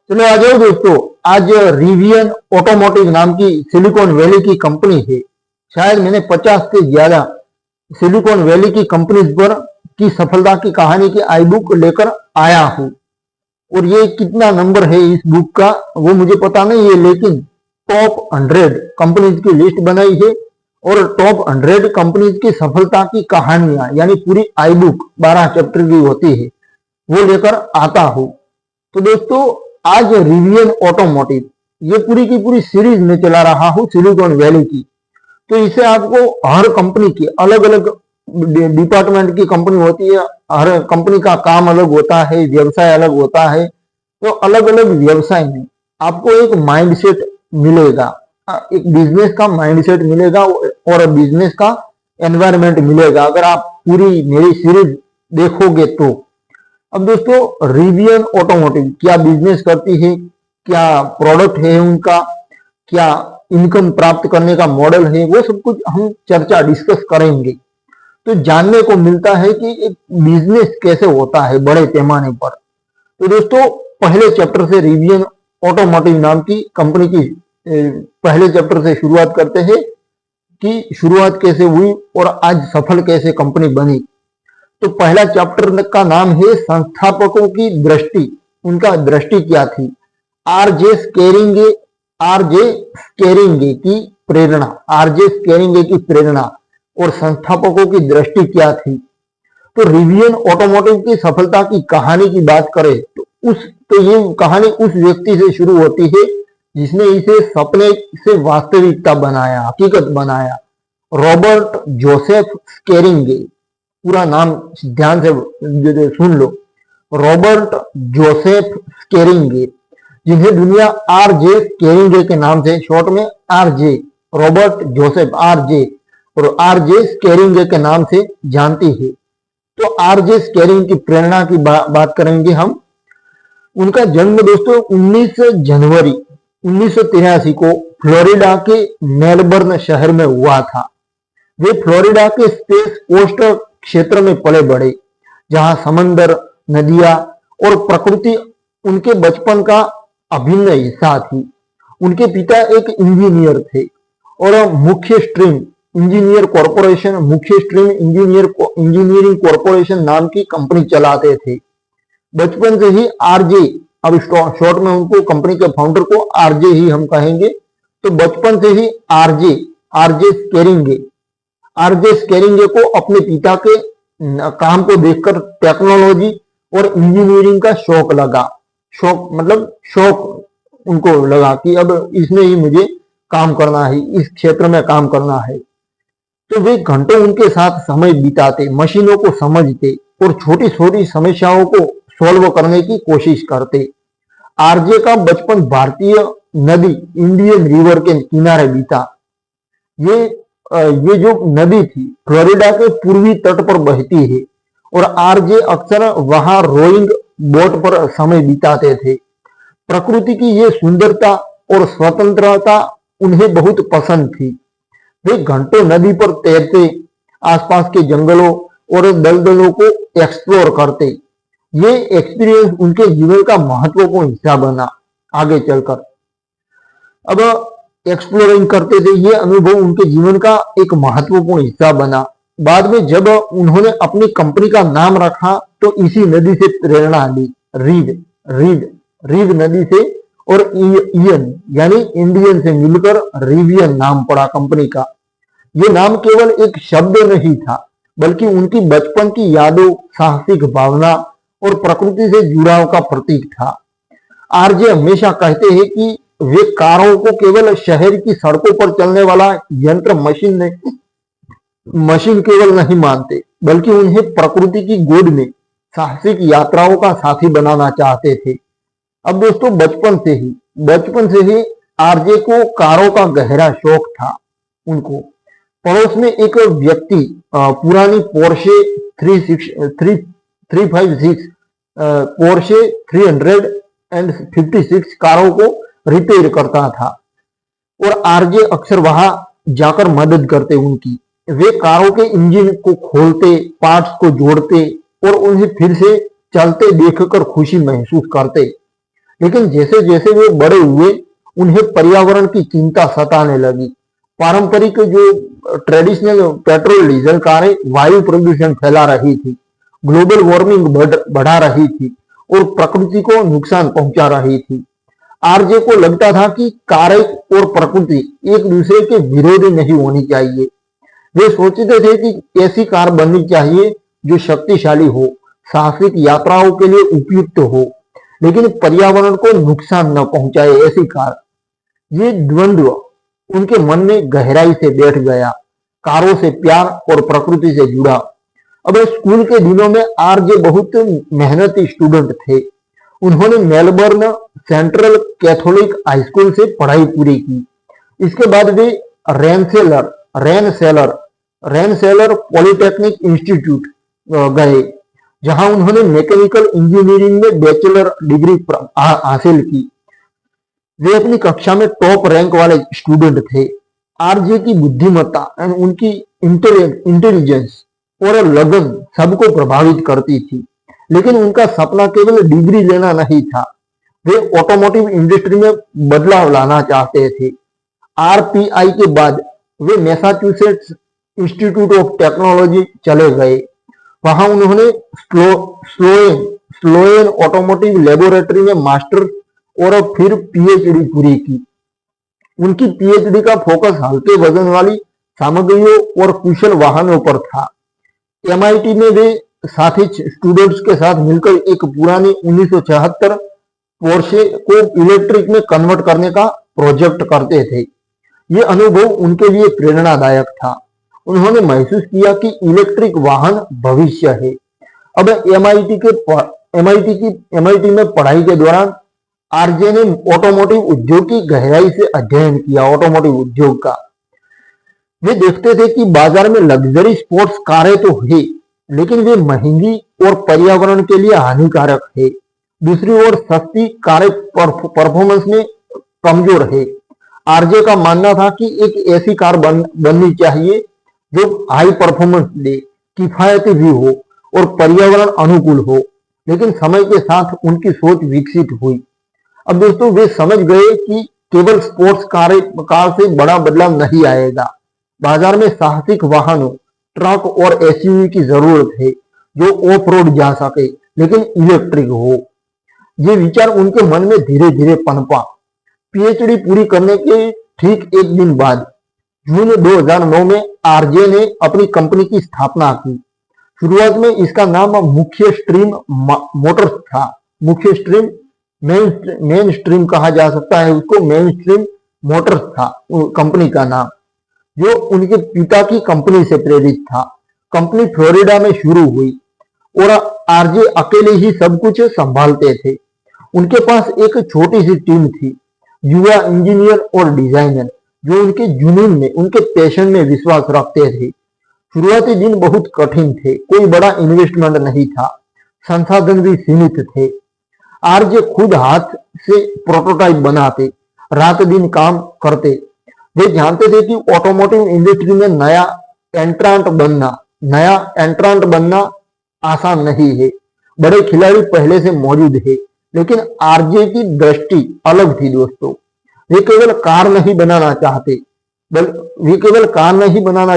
चलो आ जाओ दोस्तों। आज रिवियन ऑटोमोटिव नाम की सिलिकॉन वैली की कंपनी है। शायद मैंने 50 से ज्यादा सिलिकॉन वैली की कंपनीज पर की सफलता की कहानी की आई बुक लेकर आया हूँ। और ये कितना नंबर है इस बुक का वो मुझे पता नहीं है, लेकिन टॉप 100 कंपनीज की लिस्ट बनाई है और टॉप 100 कंपनीज की सफलता की कहानियां यानी पूरी आई बुक 12 चैप्टर की होती है वो लेकर आता हूँ। तो दोस्तों आज रिवियन ऑटोमोटिव ये पूरी की पूरी सीरीज में चला रहा हूँ सिलिकॉन वैली की। तो इसे आपको हर कंपनी की अलग अलग डिपार्टमेंट की कंपनी होती है, हर कंपनी का काम अलग होता है, व्यवसाय अलग होता है। तो अलग अलग व्यवसाय में आपको एक माइंडसेट मिलेगा, एक बिजनेस का माइंडसेट मिलेगा और बिजनेस का एनवायरनमेंट मिलेगा अगर आप पूरी मेरी सीरीज देखोगे तो। अब दोस्तों रिवियन ऑटोमोटिव क्या बिजनेस करती है, क्या प्रोडक्ट है उनका, क्या इनकम प्राप्त करने का मॉडल है, वो सब कुछ हम चर्चा डिस्कस करेंगे। तो जानने को मिलता है कि एक बिजनेस कैसे होता है बड़े पैमाने पर। तो दोस्तों पहले चैप्टर से रिवियन ऑटोमोटिव नाम की कंपनी की पहले चैप्टर से शुरुआत करते हैं कि शुरुआत कैसे हुई और आज सफल कैसे कंपनी बनी। तो पहला चैप्टर का नाम है संस्थापकों की दृष्टि। उनका दृष्टि क्या थी? आरजे स्केरिंगे की प्रेरणा, आरजे स्केरिंगे की प्रेरणा और संस्थापकों की दृष्टि क्या थी। तो रिवियन ऑटोमोटिव की सफलता की कहानी की बात करें तो ये कहानी उस व्यक्ति से शुरू होती है जिसने इसे सपने से वास्तविकता बनाया, हकीकत बनाया। रॉबर्ट जोसेफ स्केरिंगे, पूरा नाम ध्यान से सुन लो, रॉबर्ट जोसेफ स्केरिंगे, जिन्हें दुनिया आरजे स्केरिंगे के नाम से शॉर्ट में आरजे, रॉबर्ट जोसेफ आरजे और आरजे स्केरिंगे के नाम से जानती है। तो आरजे स्केरिंग की प्रेरणा की बात करेंगे हम। उनका जन्म दोस्तों 19 जनवरी 1983 को फ्लोरिडा के मेलबर्न शहर में हुआ था। वे फ्लोरिडा के स्पेस कोस्ट क्षेत्र में पले बढ़े जहां समंदर, नदियां और प्रकृति उनके बचपन का अभिन्न हिस्सा थी। उनके पिता एक इंजीनियर थे और मुख्य स्ट्रीम इंजीनियरिंग कॉरपोरेशन नाम की कंपनी चलाते थे। बचपन से ही आरजे, अब शॉर्ट में उनको कंपनी के फाउंडर को आरजे ही हम कहेंगे। तो बचपन से ही आरजे स्केरिंगे को अपने पिता के काम को देखकर टेक्नोलॉजी और इंजीनियरिंग का शौक लगा। शौक उनको लगा कि अब इसमें ही मुझे काम करना है, इस क्षेत्र में काम करना है। तो वे घंटों उनके साथ समय बिताते, मशीनों को समझते और छोटी छोटी समस्याओं को सॉल्व करने की कोशिश करते। आरजे का बचपन भारतीय नदी इंडियन रिवर के किनारे बीता। ये जो नदी थी फ्लोरिडा के पूर्वी तट पर बहती है और आरजे अक्सर वहां रोइंग बोट पर समय बिताते थे। प्रकृति की ये सुंदरता और स्वतंत्रता उन्हें बहुत पसंद थी। वे घंटों नदी पर तैरते, आसपास के जंगलों और दलदलों को एक्सप्लोर करते। ये एक्सपीरियंस उनके जीवन का महत्वपूर्ण हिस्सा बना आगे चलकर। अब एक्सप्लोरिंग करते थे, ये अनुभव उनके जीवन का एक महत्वपूर्ण हिस्सा बना। बाद में जब उन्होंने अपनी कंपनी का नाम रखा तो इसी नदी से प्रेरणा ली, रीड नदी से, और ईयन यानी इंडियन से मिलकर रिवियन नाम पड़ा कंपनी का। ये नाम केवल एक शब्द नहीं था बल्कि उनकी बचपन की यादों, साहसिक भावना और प्रकृति से जुड़ाव का प्रतीक था। आरजे हमेशा कहते हैं कि वे कारों को केवल शहर की सड़कों पर चलने वाला यंत्र मशीन केवल नहीं मानते, बल्कि उन्हें प्रकृति की गोद में साहसिक यात्राओं का साथी बनाना चाहते थे। अब दोस्तों बचपन से ही आरजे को कारों का गहरा शौक था। उनको पड़ोस में एक व्यक्ति पुरानी पोर्शे 356 कारों को रिपेयर करता था और आरजे अक्सर वहां जाकर मदद करते उनकी। वे कारों के इंजन को खोलते, पार्ट्स को जोड़ते और उन्हें फिर से चलते देखकर खुशी महसूस करते। लेकिन जैसे जैसे वे बड़े हुए उन्हें पर्यावरण की चिंता सताने लगी। पारंपरिक जो ट्रेडिशनल पेट्रोल डीजल कारें वायु प्रदूषण फैला रही थी, ग्लोबल वार्मिंग बढ़ा रही थी और प्रकृति को नुकसान पहुंचा रही थी। आरजे को लगता था कि कारें और प्रकृति एक दूसरे के विरोधी नहीं होनी चाहिए। वे सोचते थे कि ऐसी कार बननी चाहिए जो शक्तिशाली हो, साहसिक यात्राओं के लिए उपयुक्त हो, लेकिन पर्यावरण को नुकसान न पहुंचाए ऐसी कार। ये द्वंद्व उनके मन में गहराई से बैठ गया, कारों से प्यार और प्रकृति से जुड़ा। अब स्कूल के दिनों में आरजे बहुत मेहनती स्टूडेंट थे। उन्होंने Melbourne central Catholic high school से पढ़ाई पूरी की। इसके बाद वे रेनसेलर पॉलिटेक्निक इंस्टीट्यूट गए, जहां उन्होंने मैकेनिकल इंजीनियरिंग में बैचलर डिग्री हासिल की। वे अपनी कक्षा में टॉप रैंक वाले स्टूडेंट थे। आरजे की बुद्धिमत्ता एंड उनकी इंटेलिजेंस और लगन सबको प्रभावित करती थी, लेकिन उनका सपना केवल डिग्री लेना नहीं था। वे ऑटोमोटिव इंडस्ट्री में बदलाव लाना चाहते थे। आरपीआई के बाद वे मैसाचुसेट्स इंस्टीट्यूट ऑफ टेक्नोलॉजी चले गए। वहां उन्होंने स्लोएन ऑटोमोटिव लेबोरेटरी में मास्टर और फिर पीएचडी पूरी की। उनकी पीएचडी का फोकस हल्के वजन वाली सामग्रियों और कुशल वाहनों पर था। एमआईटी में वे साथी स्टूडेंट्स के साथ मिलकर एक पुरानी 1976 पोर्शे को इलेक्ट्रिक में कन्वर्ट करने का प्रोजेक्ट करते थे। ये अनुभव उनके लिए प्रेरणादायक था। उन्होंने महसूस किया कि इलेक्ट्रिक वाहन भविष्य है। अब एमआईटी में पढ़ाई के दौरान आरजे ने ऑटोमोटिव उद्योग की गहराई से अध्ययन किया। ऑटोमोटिव उद्योग का वे देखते थे कि बाजार में लग्जरी स्पोर्ट्स कारें तो है, लेकिन वे महंगी और पर्यावरण के लिए हानिकारक है। दूसरी ओर सस्ती कारें परफॉर्मेंस में कमजोर है। आरजे का मानना था कि एक ऐसी कार बननी चाहिए जो हाई परफॉर्मेंस दे, किफायती भी हो और पर्यावरण अनुकूल हो। लेकिन समय के साथ उनकी सोच विकसित हुई। अब दोस्तों वे समझ गए कि केवल स्पोर्ट्स कार से बड़ा बदलाव नहीं आएगा। बाजार में साहसिक वाहनों, ट्रक और एसयूवी की जरूरत है जो ऑफ रोड जा सके लेकिन इलेक्ट्रिक हो। ये विचार उनके मन में धीरे धीरे पनपा। पीएचडी पूरी करने के ठीक एक दिन बाद जून 2009 में आरजे ने अपनी कंपनी की स्थापना की। शुरुआत में इसका नाम मुख्य स्ट्रीम मोटर्स था। मुख्य स्ट्रीम मेन स्ट्रीम कहा जा सकता है उसको, मेन स्ट्रीम मोटर्स था कंपनी का नाम, जो उनके पिता की कंपनी से प्रेरित था। कंपनी फ्लोरिडा में शुरू हुई और आरजे अकेले ही सब कुछ संभालते थे। उनके पास एक छोटी सी टीम थी, युवा इंजीनियर और डिजाइनर, जो उनके जुनून में, उनके पैशन में विश्वास रखते थे। शुरुआती दिन बहुत कठिन थे, कोई बड़ा इन्वेस्टमेंट नहीं था, संसाधन भी सीमित थे। आरजे खुद हाथ से प्रोटोटाइप बनाते, रात दिन काम करते। वे जानते थे कि ऑटोमोटिव इंडस्ट्री में नया एंट्रांट बनना आसान नहीं है। बड़े खिलाड़ी पहले से मौजूद है, लेकिन आरजे की दृष्टि अलग थी दोस्तों। वे केवल कार नहीं बनाना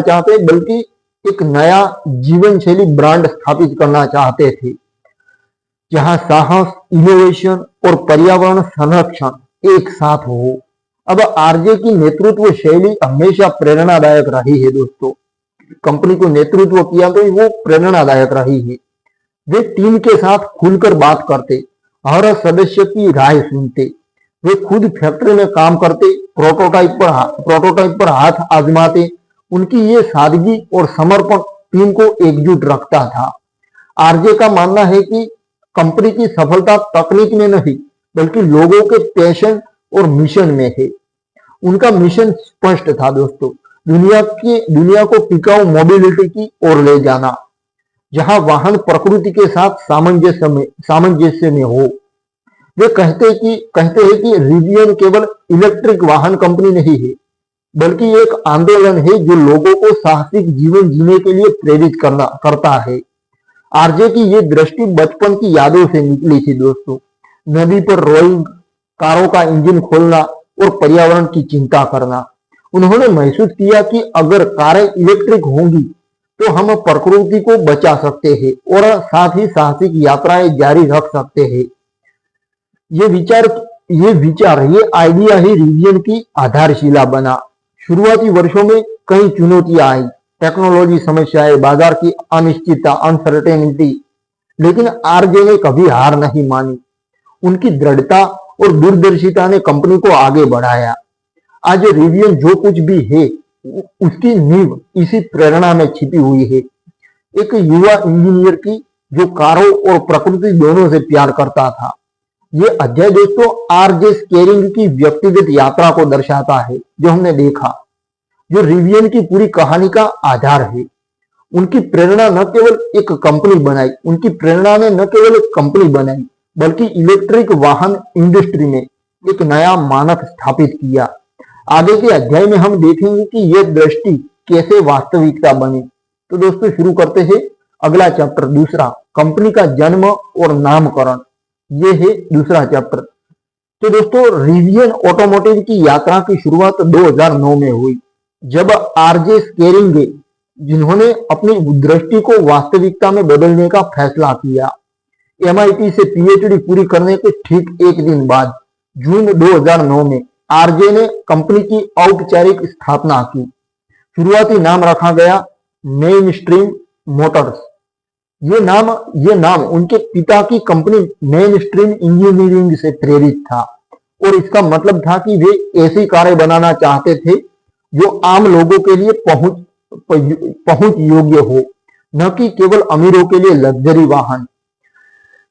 चाहते बल्कि एक नया जीवन शैली ब्रांड स्थापित करना चाहते थे, जहां साहस, इनोवेशन और पर्यावरण संरक्षण एक साथ हो। अब आरजे की नेतृत्व शैली हमेशा प्रेरणादायक रही है दोस्तों। कंपनी को नेतृत्व किया तो वो प्रेरणादायक रही है। वे टीम के साथ खुलकर बात करते, हर सदस्य की राय सुनते। वे खुद फैक्ट्री में काम करते, प्रोटोटाइप पर हाथ आजमाते। उनकी ये सादगी और समर्पण टीम को एकजुट रखता था। आरजे का मानना है कि कंपनी की सफलता तकनीक में नहीं बल्कि लोगों के पैशन और मिशन में है। उनका मिशन स्पष्ट था दोस्तों, दुनिया को टिकाऊ मोबिलिटी की ओर ले जाना, जहां वाहन प्रकृति के साथ सामंजस्य में हो। वे कहते हैं कि रिवियन केवल इलेक्ट्रिक वाहन कंपनी नहीं है, बल्कि एक आंदोलन है जो लोगों को साहसिक जीवन जीने के लिए प्रेरित करता है। आरजे की ये दृष्टि बचपन की यादों से निकली थी दोस्तों। नदी पर रोइंग, कारों का इंजन खोलना और पर्यावरण की चिंता करना। उन्होंने महसूस किया कि अगर कारें इलेक्ट्रिक होंगी तो हम प्रकृति को बचा सकते हैं और साथ ही साहसिक यात्राएं जारी रख सकते हैं। ये विचार ये आइडिया ही रिवियन की आधारशिला बना। शुरुआती वर्षों में कई चुनौतियां आई, टेक्नोलॉजी समस्याएं, बाजार की अनिश्चितता, अनसर्टेनिटी, लेकिन आरजे ने कभी हार नहीं मानी। उनकी दृढ़ता और दूरदर्शिता ने कंपनी को आगे बढ़ाया। आज रिवियन जो कुछ भी है उसकी नींव इसी प्रेरणा में छिपी हुई है। एक युवा इंजीनियर की जो कारों और प्रकृति दोनों से प्यार करता था। ये अध्याय दोस्तों आरजे स्केरिंग की व्यक्तिगत यात्रा को दर्शाता है, जो हमने देखा, जो रिवियन की पूरी कहानी का आधार है। उनकी प्रेरणा न केवल एक कंपनी बनाई, उनकी प्रेरणा ने न केवल एक कंपनी बनाई, बल्कि इलेक्ट्रिक वाहन इंडस्ट्री में एक नया मानक स्थापित किया। आगे के अध्याय में हम देखेंगे कि यह दृष्टि कैसे वास्तविकता बनी। तो दोस्तों शुरू करते हैं अगला चैप्टर, दूसरा, कंपनी का जन्म और नामकरण। ये है दूसरा चैप्टर। तो दोस्तों रिवियन ऑटोमोटिव की यात्रा की शुरुआत 2009 में हुई, जब आरजे स्केरिंग, जिन्होंने अपनी दृष्टि को वास्तविकता में बदलने का फैसला किया। एमआईटी से पीएचडी पूरी करने के ठीक एक दिन बाद जून 2009 में आरजे ने कंपनी की औपचारिक स्थापना की। शुरुआती नाम रखा गया मेनस्ट्रीम मोटर्स। ये नाम उनके पिता की कंपनी मेनस्ट्रीम इंजीनियरिंग से प्रेरित था और इसका मतलब था कि वे ऐसी कारें बनाना चाहते थे जो आम लोगों के लिए पहुंच योग्य हो, न कि केवल अमीरों के लिए लग्जरी वाहन।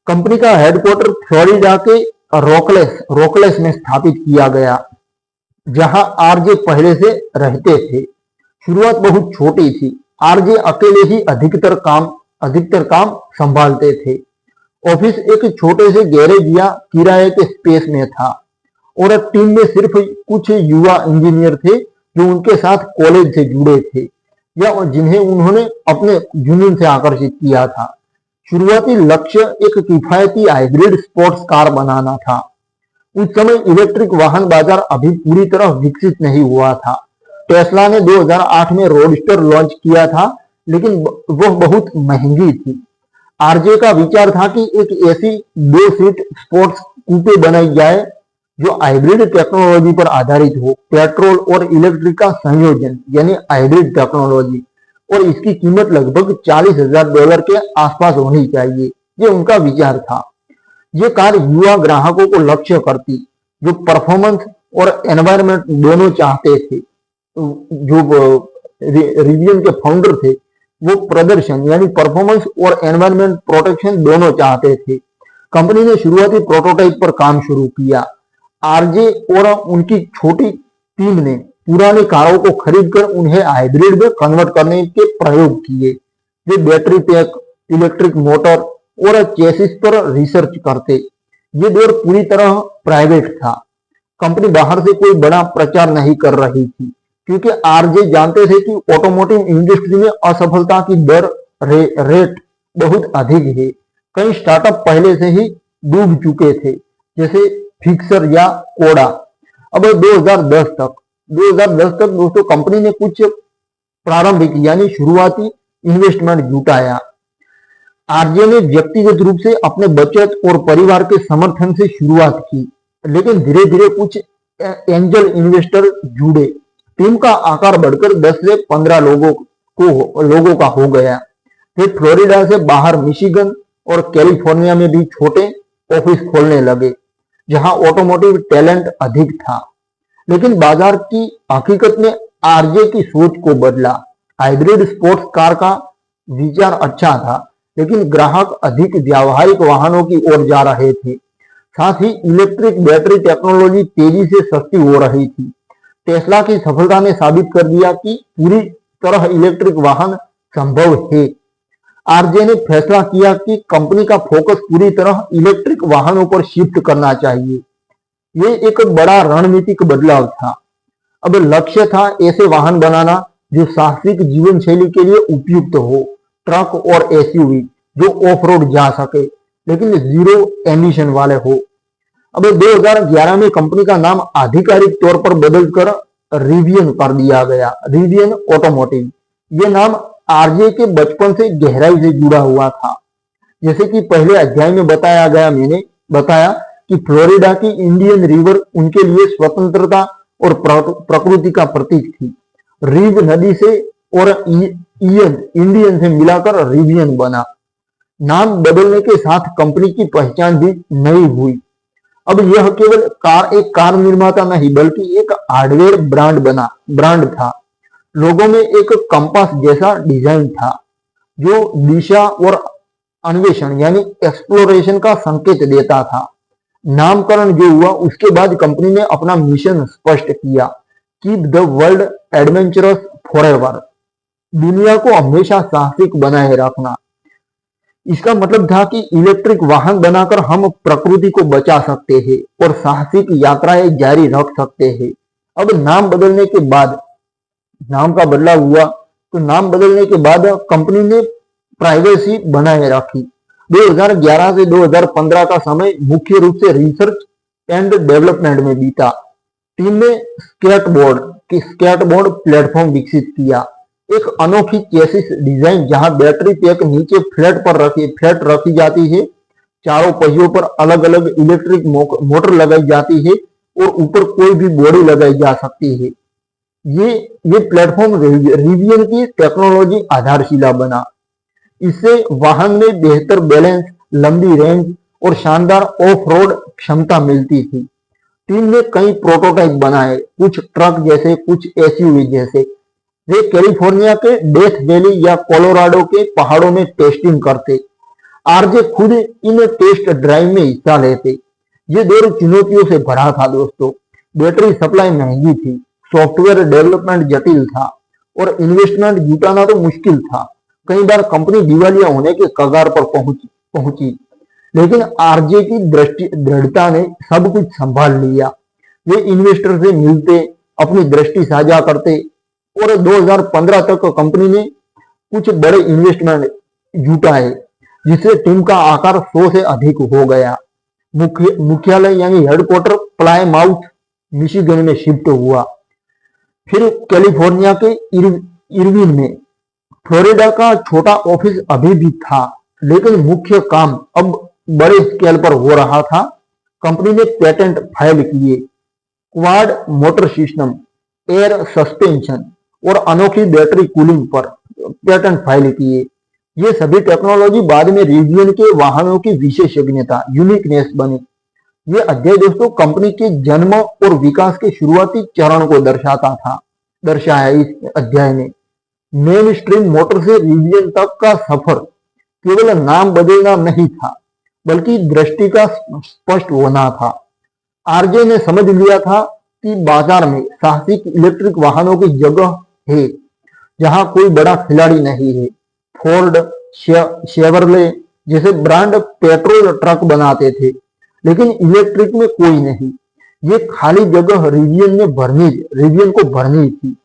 कंपनी का हेडक्वार्टर फ्लोरिडा के रोकलेस में स्थापित किया गया, जहां आरजे पहले से रहते थे। शुरुआत बहुत छोटी थी। आरजे अकेले ही अधिकतर काम संभालते थे। ऑफिस एक छोटे से गैरेज या किराए के स्पेस में था और टीम में सिर्फ कुछ युवा इंजीनियर थे जो उनके साथ कॉलेज से जुड़े थे या जिन्हें उन्होंने अपने जुनून से आकर्षित किया था। शुरुआती लक्ष्य एक किफायती हाइब्रिड स्पोर्ट्स कार बनाना था। उस समय इलेक्ट्रिक वाहन बाजार अभी पूरी तरह विकसित नहीं हुआ था। टेस्ला ने 2008 में रोडस्टर लॉन्च किया था, लेकिन वह बहुत महंगी थी। आरजे का विचार था कि एक ऐसी 2 सीट स्पोर्ट्स कूपे बनाई जाए जो हाइब्रिड टेक्नोलॉजी पर आधारित हो, पेट्रोल और इलेक्ट्रिक का संयोजन यानी हाइब्रिड टेक्नोलॉजी, और इसकी कीमत लगभग $40,000 के आसपास होनी चाहिए। ये उनका विचार था। ये कार युवा ग्राहकों को लक्ष्य करती, जो परफॉर्मेंस और एनवायरनमेंट दोनों चाहते थे। जो रिवियन के फाउंडर थे वो प्रदर्शन यानी परफॉर्मेंस और एनवायरनमेंट प्रोटेक्शन दोनों चाहते थे। कंपनी ने शुरुआती प्रोटोटाइप पर काम शुरू किया। आरजे और उनकी छोटी टीम ने पुरानी कारों को खरीदकर उन्हें हाइब्रिड में कन्वर्ट करने के प्रयोग किए। वे बैटरी पैक, इलेक्ट्रिक मोटर और चेसिस पर रिसर्च करते। ये दौर पूरी तरह प्राइवेट था। कंपनी बाहर से कोई बड़ा प्रचार नहीं कर रही थी, क्योंकि आरजे जानते थे कि ऑटोमोटिव इंडस्ट्री में असफलता की रेट बहुत अधिक है। कई स्टार्टअप पहले से ही डूब चुके थे, जैसे फिक्सर या कोडा। अब 2010 तक दोस्तों कंपनी ने कुछ प्रारंभिक यानी शुरुआती इन्वेस्टमेंट जुटाया। आरजे ने व्यक्तिगत रूप से अपने बचत और परिवार के समर्थन से शुरुआत की, लेकिन धीरे धीरे कुछ एंजल इन्वेस्टर जुड़े। टीम का आकार बढ़कर 10 से 15 लोगों का हो गया। फिर फ्लोरिडा से बाहर मिशिगन और कैलिफोर्निया में भी छोटे ऑफिस खोलने लगे, जहां ऑटोमोटिव टैलेंट अधिक था। लेकिन बाजार की हकीकत ने आरजे की सोच को बदला। हाइब्रिड स्पोर्ट्स कार का विचार अच्छा था, लेकिन ग्राहक अधिक व्यावहारिक वाहनों की ओर जा रहे थे। साथ ही इलेक्ट्रिक बैटरी टेक्नोलॉजी तेजी से सस्ती हो रही थी। टेस्ला की सफलता ने साबित कर दिया कि पूरी तरह इलेक्ट्रिक वाहन संभव है। आरजे ने फैसला किया कि कंपनी का फोकस पूरी तरह इलेक्ट्रिक वाहनों पर शिफ्ट करना चाहिए। ये एक बड़ा रणनीतिक बदलाव था। अब लक्ष्य था ऐसे वाहन बनाना जो साहसिक जीवन शैली के लिए उपयुक्त हो, ट्रक और एसयूवी जो ऑफ रोड जा सके, लेकिन जीरो एमिशन वाले हो। अब 2011 में कंपनी का नाम आधिकारिक तौर पर बदलकर रिवियन कर दिया गया, रिवियन ऑटोमोटिव। ये नाम आरजे के बचपन से गहराई से जुड़ा हुआ था। जैसे कि पहले अध्याय में बताया गया, मैंने बताया कि फ्लोरिडा की इंडियन रिवर उनके लिए स्वतंत्रता और प्रकृति का प्रतीक थी। रिव नदी से और इयन इंडियन से मिलाकर रिवियन बना। नाम बदलने के साथ कंपनी की पहचान भी नई हुई। अब यह केवल एक कार निर्माता नहीं बल्कि एक हार्डवेयर ब्रांड था। लोगों में एक कंपास जैसा डिजाइन था जो दिशा और अन्वेषण यानी एक्सप्लोरेशन का संकेत देता था। नामकरण जो हुआ उसके बाद कंपनी ने अपना मिशन स्पष्ट किया, keep the world adventurous forever, दुनिया को हमेशा साहसिक बनाए रखना। इसका मतलब था कि इलेक्ट्रिक वाहन बनाकर हम प्रकृति को बचा सकते हैं और साहसिक यात्राएं जारी रख सकते हैं। अब नाम बदलने के बाद, नाम का बदलाव हुआ तो नाम बदलने के बाद कंपनी ने प्राइवेसी बनाए रखी। 2011 से 2015 का समय मुख्य रूप से रिसर्च एंड डेवलपमेंट में बीता। टीम ने स्केटबोर्ड प्लेटफॉर्म विकसित किया, एक अनोखी चेसिस डिजाइन जहां बैटरी पैक नीचे फ्लैट रखी जाती है, चारों पहियों पर अलग अलग इलेक्ट्रिक मोटर लगाई जाती है और ऊपर कोई भी बॉडी लगाई जा सकती है। ये प्लेटफॉर्म रिवियन की टेक्नोलॉजी आधारशिला बना। इससे वाहन में बेहतर बैलेंस, लंबी रेंज और शानदार ऑफ रोड क्षमता मिलती थी। टीम ने कई प्रोटोटाइप बनाए, कुछ ट्रक जैसे, कुछ एसयूवी जैसे। वे कैलिफोर्निया के डेथ वैली या कोलोराडो के पहाड़ों में टेस्टिंग करते। आरजे खुद इन टेस्ट ड्राइव में हिस्सा लेते। ये दौर चुनौतियों से भरा था दोस्तों। बैटरी सप्लाई महंगी थी, सॉफ्टवेयर डेवलपमेंट जटिल था और इन्वेस्टमेंट जुटाना तो मुश्किल था। कई बार कंपनी दिवालिया होने के कगार पर पहुंची, लेकिन आरजे की दृढ़ता ने सब कुछ संभाल लिया। वे इन्वेस्टर से मिलते, अपनी दृष्टि साझा करते और 2015 तक कंपनी ने कुछ बड़े इन्वेस्टमेंट जुटाए, जिससे टीम का आकार 100 से अधिक हो गया। मुख्यालय यानी हेडक्वार्टर प्लायमाउथ मिशिगन में शिफ्ट हुआ, फिर कैलिफोर्निया के इरविन में। फ्लोरिडा का छोटा ऑफिस अभी भी था, लेकिन मुख्य काम अब बड़े स्केल पर हो रहा था। कंपनी ने पेटेंट फाइल किए, quad motor system, air suspension और अनोखी बैटरी कूलिंग पर पेटेंट फाइल किए। ये सभी टेक्नोलॉजी बाद में रिवियन के वाहनों की विशेषज्ञता, यूनिकनेस बनी। ये अध्याय दोस्तों कंपनी के जन्म और विकास के शुरुआती चरण को दर्शाया इस अध्याय में। मेन स्ट्रीम मोटर से रिवियन तक का सफर केवल नाम बदलना नहीं था, बल्कि दृष्टि का स्पष्ट होना था। आरजे ने समझ लिया था कि बाजार में साहसिक इलेक्ट्रिक वाहनों की जगह है जहां कोई बड़ा खिलाड़ी नहीं है। फोर्ड, शेवरले जैसे ब्रांड पेट्रोल ट्रक बनाते थे, लेकिन इलेक्ट्रिक में कोई नहीं। ये खाली जगह रिवियन को भरनी थी।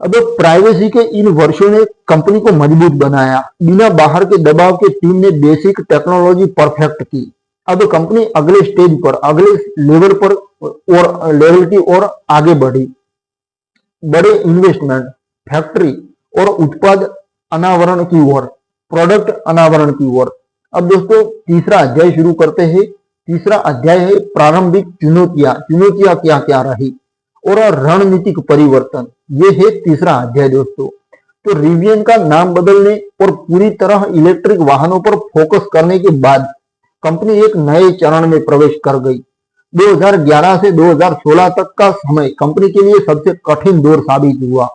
अब प्राइवेसी के इन वर्षों ने कंपनी को मजबूत बनाया। बिना बाहर के दबाव के टीम ने बेसिक टेक्नोलॉजी परफेक्ट की। अब कंपनी अगले स्टेज पर, अगले लेवल की ओर आगे बढ़ी। बड़े इन्वेस्टमेंट, फैक्ट्री और उत्पाद अनावरण की ओर, प्रोडक्ट अनावरण की ओर। अब दोस्तों तीसरा अध्याय शुरू करते हैं। तीसरा अध्याय है प्रारंभिक चुनौतियां क्या क्या रही और रणनीतिक परिवर्तन। ये है तीसरा अध्याय दोस्तों। तो रिवियन का नाम बदलने और पूरी तरह इलेक्ट्रिक वाहनों पर फोकस करने के बाद कंपनी एक नए चरण में प्रवेश कर गई। 2011 से 2016 तक का समय कंपनी के लिए सबसे कठिन दौर साबित हुआ।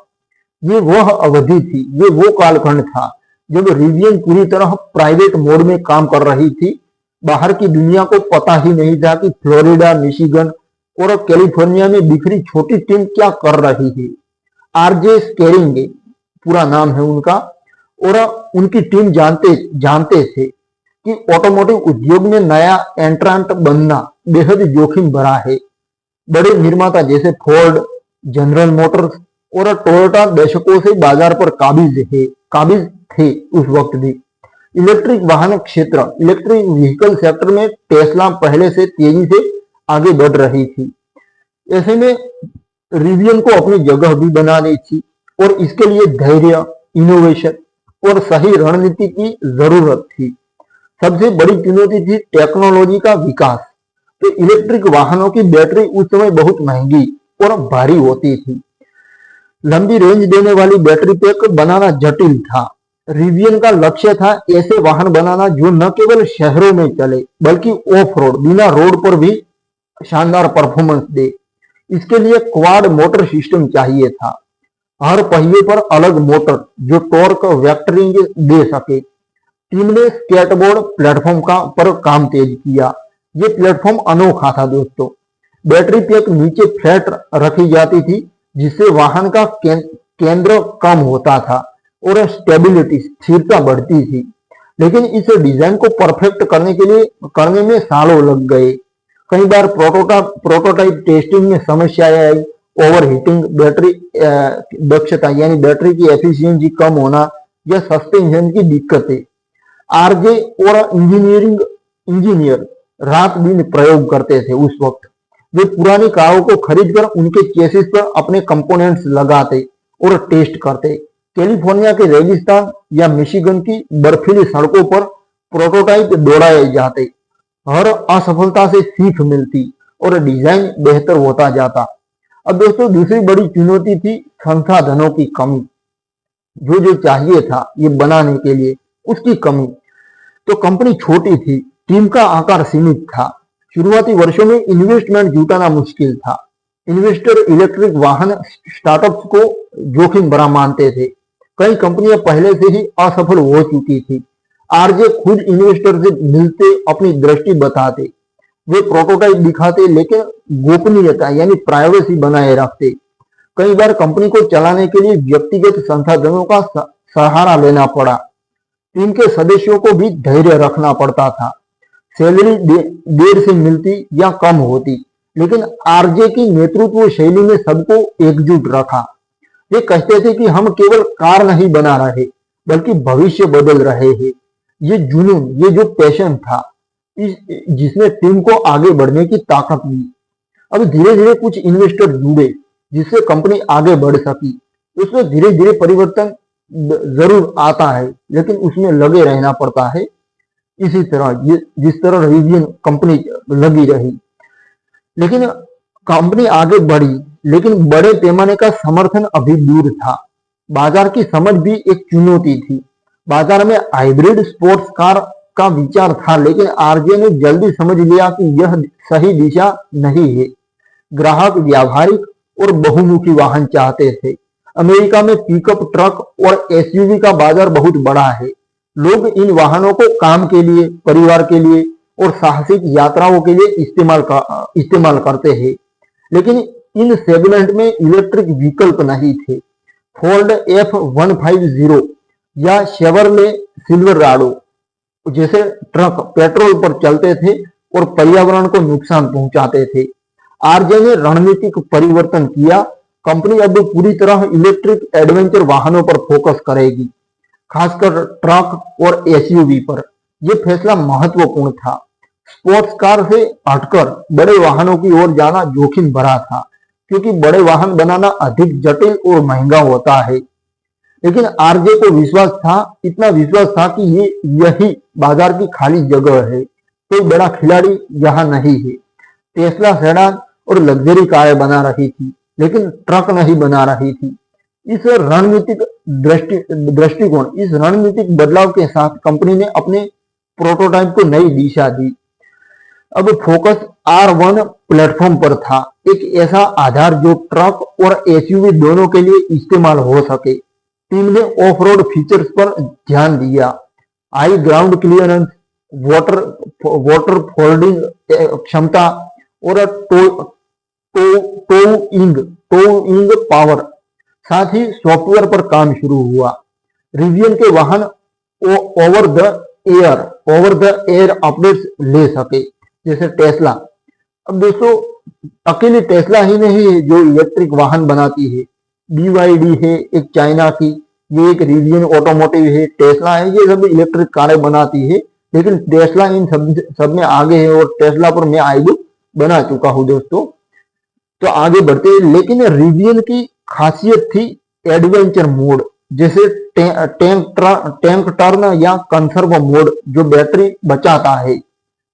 ये वह अवधि थी, ये वो कालखंड था जब रिवियन पूरी तरह प्राइवेट मोड में काम कर रही थी। बाहर की दुनिया को पता ही नहीं था कि फ्लोरिडा, मिशिगन और कैलिफोर्निया में बिखरी छोटी टीम क्या कर रही है। आरजे स्केरिंग पूरा नाम है उनका, और उनकी टीम जानते थे कि ऑटोमोटिव उद्योग में नया एंट्रांट बनना बेहद जोखिम भरा है। बड़े निर्माता जैसे फोर्ड, जनरल मोटर्स और टोयोटा दशकों से बाजार पर काबिज थे उस वक्त भी। इलेक्ट्रिक वाहन क्षेत्र, इलेक्ट्रिक व्हीकल सेक्टर में टेस्ला पहले से तेजी से आगे बढ़ रही थी। ऐसे में रिवियन को अपनी जगह भी बनानी थी और इसके लिए धैर्य, इनोवेशन और सही रणनीति की जरूरत थी। सबसे बड़ी चुनौती थी टेक्नोलॉजी का विकास। तो इलेक्ट्रिक वाहनों की बैटरी उस समय बहुत महंगी और भारी होती थी। लंबी रेंज देने वाली बैटरी पैक बनाना जटिल था। रिवियन का लक्ष्य था ऐसे वाहन बनाना जो न केवल शहरों में चले बल्कि ऑफ रोड, बिना रोड पर भी शानदार परफॉर्मेंस दे। इसके लिए क्वाड मोटर सिस्टम चाहिए था, हर पहिए पर अलग मोटर जो टॉर्क वेक्टरिंग दे सके। टीम ने स्केटबोर्ड प्लेटफॉर्म पर काम तेज किया। ये प्लेटफॉर्म अनोखा था दोस्तों। बैटरी पैक नीचे फ्लैट रखी जाती थी जिससे वाहन का केंद्र कम होता था और स्टेबिलिटी, स्थिरता बढ़ती थी। लेकिन इस डिजाइन को परफेक्ट करने में सालों लग गए। कई बार प्रोटोटाइप टेस्टिंग में समस्याएं आई, ओवरहीटिंग, बैटरी दक्षता यानी बैटरी की एफिशिएंसी कम होना या सस्पेंशन की दिक्कतें। आरजे और इंजीनियर रात दिन प्रयोग करते थे उस वक्त। वे पुरानी कारों को खरीदकर उनके चेसिस पर अपने कंपोनेंट्स लगाते और टेस्ट करते। कैलिफोर्निया के रेगिस्तान या मिशिगन की बर्फीली सड़कों पर प्रोटोटाइप दौड़ाए जाते। हर असफलता से सीख मिलती और डिजाइन बेहतर होता जाता। अब दोस्तों दूसरी बड़ी चुनौती थी संसाधनों की कमी। जो चाहिए था ये बनाने के लिए उसकी कमी। तो कंपनी छोटी थी, टीम का आकार सीमित था। शुरुआती वर्षों में इन्वेस्टमेंट जुटाना मुश्किल था। इन्वेस्टर इलेक्ट्रिक वाहन स्टार्टअप्स को जोखिम भरा मानते थे। कई कंपनियां पहले से ही असफल हो चुकी थी। आरजे खुद इन्वेस्टर से मिलते अपनी दृष्टि बताते। वे प्रोटोटाइप दिखाते लेकिन गोपनीयता यानी प्राइवेसी बनाए रखते। कई बार कंपनी को चलाने के लिए व्यक्तिगत संसाधनों का सहारा लेना पड़ा। टीम के सदस्यों को भी धैर्य रखना पड़ता था। सैलरी देर से मिलती या कम होती, लेकिन आरजे की नेतृत्व शैली में सबको एकजुट रखा। वे कहते थे कि हम केवल कार नहीं बना रहे बल्कि भविष्य बदल रहे हैं। ये जुनून, ये जो पैशन था जिसने टीम को आगे बढ़ने की ताकत दी। अब धीरे धीरे कुछ इन्वेस्टर जुड़े जिससे कंपनी आगे बढ़ सकी। उसमें धीरे धीरे परिवर्तन जरूर आता है लेकिन उसमें लगे रहना पड़ता है। इसी तरह जिस तरह रिवियन कंपनी लगी रही, लेकिन कंपनी आगे बढ़ी, लेकिन बड़े पैमाने का समर्थन अभी दूर था। बाजार की समझ भी एक चुनौती थी। बाजार में हाइब्रिड स्पोर्ट्स कार का विचार था, लेकिन आरजे ने जल्दी समझ लिया कि यह सही दिशा नहीं है। ग्राहक व्यावहारिक और बहुमुखी वाहन चाहते थे। अमेरिका में पिकअप ट्रक और एसयूवी का बाजार बहुत बड़ा है। लोग इन वाहनों को काम के लिए, परिवार के लिए और साहसिक यात्राओं के लिए इस्तेमाल करते हैं। लेकिन इन सेगमेंट में इलेक्ट्रिक विकल्प नहीं थे। फोर्ड F-150 या शेवरले सिल्वराडो जैसे ट्रक पेट्रोल पर चलते थे और पर्यावरण को नुकसान पहुंचाते थे। आरजे ने रणनीतिक परिवर्तन किया। कंपनी अब पूरी तरह इलेक्ट्रिक एडवेंचर वाहनों पर फोकस करेगी, खासकर ट्रक और एसयूवी पर। यह फैसला महत्वपूर्ण था। स्पोर्ट्स कार से हटकर बड़े वाहनों की ओर जाना जोखिम भरा था, क्योंकि बड़े वाहन बनाना अधिक जटिल और महंगा होता है। लेकिन आरजे को विश्वास था, इतना विश्वास था कि यही बाजार की खाली जगह है। कोई बड़ा खिलाड़ी यहाँ नहीं है। टेस्ला सेडान और लग्जरी कारें बना रही थी, लेकिन ट्रक नहीं बना रही थी। इस रणनीतिक बदलाव के साथ कंपनी ने अपने प्रोटोटाइप को नई दिशा दी। अब फोकस R1 प्लेटफॉर्म पर था, एक ऐसा आधार जो ट्रक और एसयूवी दोनों के लिए इस्तेमाल हो सके। टीम ने ऑफ रोड फीचर्स पर ध्यान दिया। High ground clearance, water folding क्षमता और टोइंग पावर, साथ ही सॉफ्टवेयर पर काम शुरू हुआ। रिवियन के वाहन ओवर द एयर अपडेट्स ले सके, जैसे टेस्ला। अब दोस्तों अकेली टेस्ला ही नहीं है जो इलेक्ट्रिक वाहन बनाती है। BYD है एक चाइना की, ये एक रिवियन ऑटोमोटिव है, टेस्ला है, ये सब इलेक्ट्रिक कारें बनाती है, लेकिन टेस्ला इन सब में आगे है और टेस्ला पर मैं आईडी बना चुका हूँ दोस्तों। तो आगे बढ़ते हैं, लेकिन रिवियन की खासियत थी एडवेंचर मोड, जैसे टैंक टर्न या कंसर्व मोड जो बैटरी बचाता है।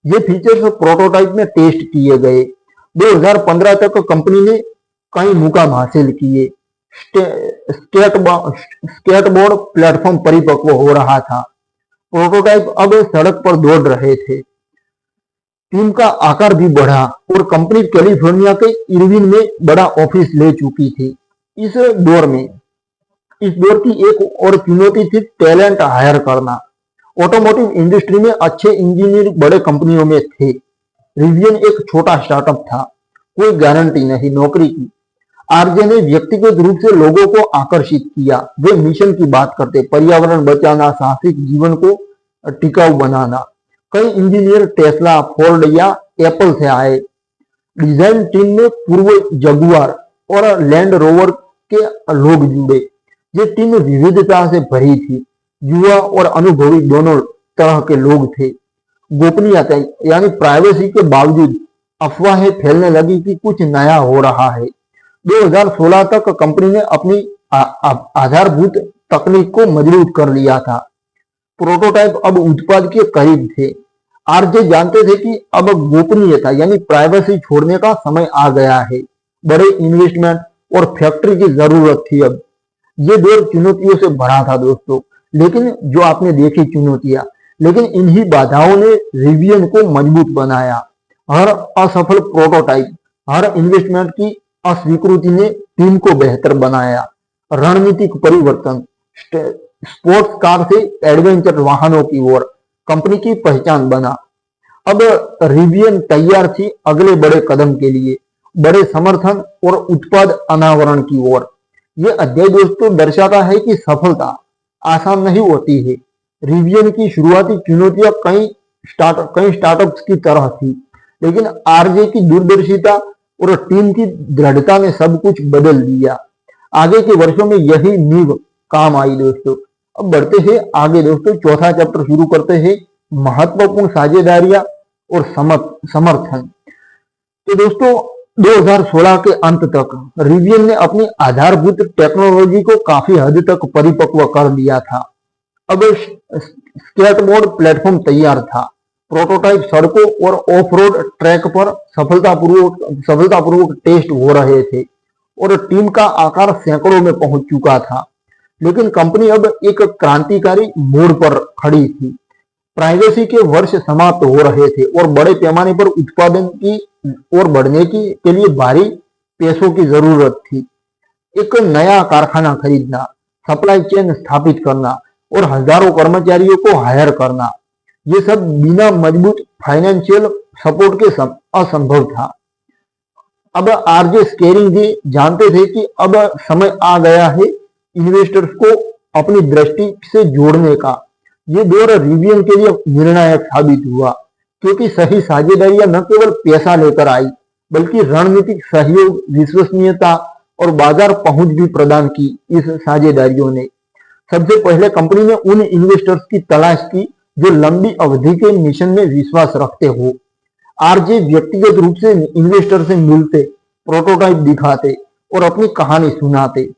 ये फीचर्स प्रोटोटाइप में टेस्ट किए गए। 2015 तक कंपनी ने कई मुकाम हासिल किए। स्केटबोर्ड प्लेटफॉर्म परिपक्व हो रहा था। प्रोटोटाइप अब सड़क पर दौड़ रहे थे। टीम का आकार भी बढ़ा और कंपनी कैलिफोर्निया के इरविन में बड़ा ऑफिस ले चुकी थी। इस दौर की एक और चुनौती थी टैलेंट हायर करना। ऑटोमोटिव इंडस्ट्री में अच्छे इंजीनियर बड़े कंपनियों में थे। रिवियन एक छोटा स्टार्टअप था, कोई गारंटी नहीं नौकरी की। आरजे ने व्यक्तिगत रूप से लोगों को आकर्षित किया। वे मिशन की बात करते, पर्यावरण बचाना, साहसिक जीवन को टिकाऊ बनाना। कई इंजीनियर टेस्ला, फोर्ड या एप्पल से आए। डिजाइन टीम में पूर्व जगुआर और लैंड रोवर के लोग जुड़े। ये टीम विविधता से भरी थी। युवा और अनुभवी दोनों तरह के लोग थे। गोपनीयता यानी प्राइवेसी के बावजूद अफवाहें फैलने लगी कि कुछ नया हो रहा है। 2016 तक कंपनी ने अपनी आधारभूत तकनीक को मजबूत कर लिया था। प्रोटोटाइप अब उत्पाद के करीब थे। आरजे जानते थे कि अब गोपनीयता यानी प्राइवेसी छोड़ने का समय आ गया है। बड़े इन्वेस्टमेंट और फैक्ट्री की जरूरत थी। अब ये दौर चुनौतियों से भरा था दोस्तों, लेकिन जो आपने देखी चुनौतियां, लेकिन इन्हीं बाधाओं ने रिवियन को मजबूत बनाया। हर असफल प्रोटोटाइप, हर इन्वेस्टमेंट की अस्वीकृति ने टीम को बेहतर बनाया। रणनीतिक परिवर्तन, स्पोर्ट्स कार से एडवेंचर वाहनों की ओर कंपनी की पहचान बना। अब रिवियन तैयार थी अगले बड़े कदम के लिए, बड़े समर्थन और उत्पाद अनावरण की ओर। यह अध्याय दोस्तों दर्शाता है कि सफलता आसान नहीं होती है। रिवियन की शुरुआती चुनौतियां कई स्टार्टअप्स की तरह थी, लेकिन आरजे की दूरदर्शिता और टीम की दृढ़ता ने सब कुछ बदल दिया। आगे के वर्षों में यही नींव काम आई दोस्तों। अब बढ़ते हैं आगे दोस्तों, चौथा चैप्टर शुरू करते हैं, महत्वपूर्ण साझेदारियां और समर्थन। तो दोस्तों 2016 के अंत तक रिवियन ने अपनी आधारभूत टेक्नोलॉजी को काफी हद तक परिपक्व कर लिया था। अब स्केटबोर्ड प्लेटफॉर्म तैयार था। प्रोटोटाइप सड़कों और ऑफ रोड ट्रैक पर सफलतापूर्वक टेस्ट हो रहे थे और टीम का आकार सैकड़ों में पहुंच चुका था। लेकिन कंपनी अब एक क्रांतिकारी मोड़ पर खड़ी थी। प्राइवेसी के वर्ष समाप्त हो रहे थे और बड़े पैमाने पर उत्पादन की ओर बढ़ने के लिए भारी पैसों की जरूरत थी। एक नया कारखाना खरीदना, सप्लाई चेन स्थापित करना और हजारों कर्मचारियों को हायर करना, ये सब बिना मजबूत फाइनेंशियल सपोर्ट के असंभव था। अब आरजे स्केरिंग जी जानते थे कि अब समय आ गया है इन्वेस्टर्स को अपनी दृष्टि से जोड़ने का। ये दौर रिवियन के लिए निर्णायक साबित हुआ, क्योंकि सही साझेदारियां न केवल पैसा लेकर आई, बल्कि रणनीतिक सहयोग, विश्वसनीयता और बाजार पहुंच भी प्रदान की इस साझेदारियों ने। सबसे पहले कंपनी ने उन इन्वेस्टर्स की तलाश की जो लंबी अवधि के मिशन में विश्वास रखते हो। आरजे व्यक्तिगत रूप से इन्वेस्टर से मिलते, प्रोटोटाइप दिखाते और अपनी कहानी सुनाते।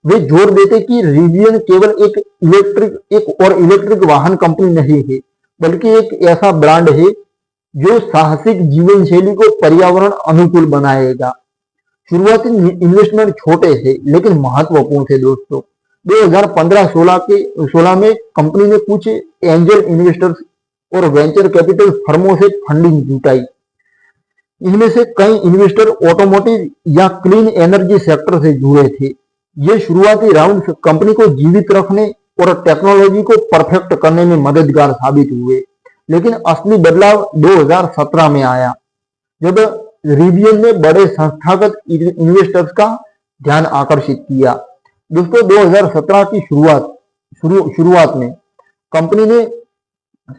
वे जोर देते कि रिवियन केवल एक इलेक्ट्रिक वाहन कंपनी नहीं है, बल्कि एक ऐसा ब्रांड है जो साहसिक जीवन शैली को पर्यावरण अनुकूल बनाएगा। शुरुआती इन्वेस्टमेंट छोटे थे लेकिन महत्वपूर्ण थे दोस्तों। 2015-16 में कंपनी ने कुछ एंजल इन्वेस्टर्स और वेंचर कैपिटल फर्मों से फंडिंग जुटाई। इनमें से कई इन्वेस्टर ऑटोमोटिव या क्लीन एनर्जी सेक्टर से जुड़े थे। ये शुरुआती राउंड कंपनी को जीवित रखने और टेक्नोलॉजी को परफेक्ट करने में मददगार साबित हुए। लेकिन असली बदलाव 2017 में आया, जब रिवियन ने बड़े संस्थागत इन्वेस्टर्स का ध्यान आकर्षित किया। दोस्तों 2017 की शुरुआत में कंपनी ने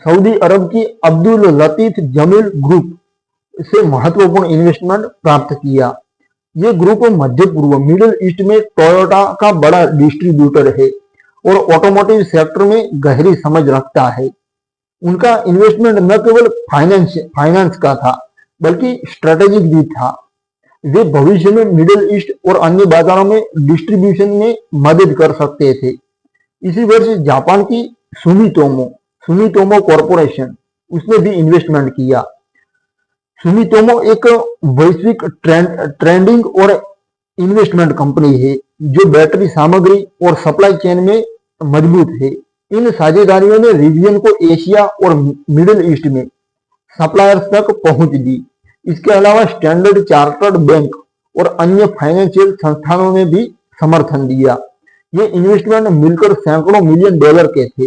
सऊदी अरब की अब्दुल लतीफ जमील ग्रुप से महत्वपूर्ण इन्वेस्टमेंट प्राप्त किया। ये ग्रुप मध्य पूर्व मिडिल ईस्ट में टोयोटा का बड़ा डिस्ट्रीब्यूटर है और ऑटोमोटिव सेक्टर में गहरी समझ रखता है। उनका इन्वेस्टमेंट न केवल फाइनेंस का था बल्कि स्ट्रेटेजिक भी था। वे भविष्य में मिडिल ईस्ट और अन्य बाजारों में डिस्ट्रीब्यूशन में मदद कर सकते थे। इसी वर्ष जापान की सुमितोमो कॉरपोरेशन उसने भी इन्वेस्टमेंट किया। सुमितोमो एक वैश्विक ट्रेंडिंग और इन्वेस्टमेंट कंपनी है जो बैटरी सामग्री और सप्लाई चेन में मजबूत है। इन साझेदारियों ने रिवियन को एशिया और मिडिल ईस्ट में सप्लायर्स तक पहुंच दी। इसके अलावा स्टैंडर्ड चार्टर्ड बैंक और अन्य फाइनेंशियल संस्थानों ने भी समर्थन दिया। ये इन्वेस्टमेंट मिलकर सैकड़ों मिलियन डॉलर के थे।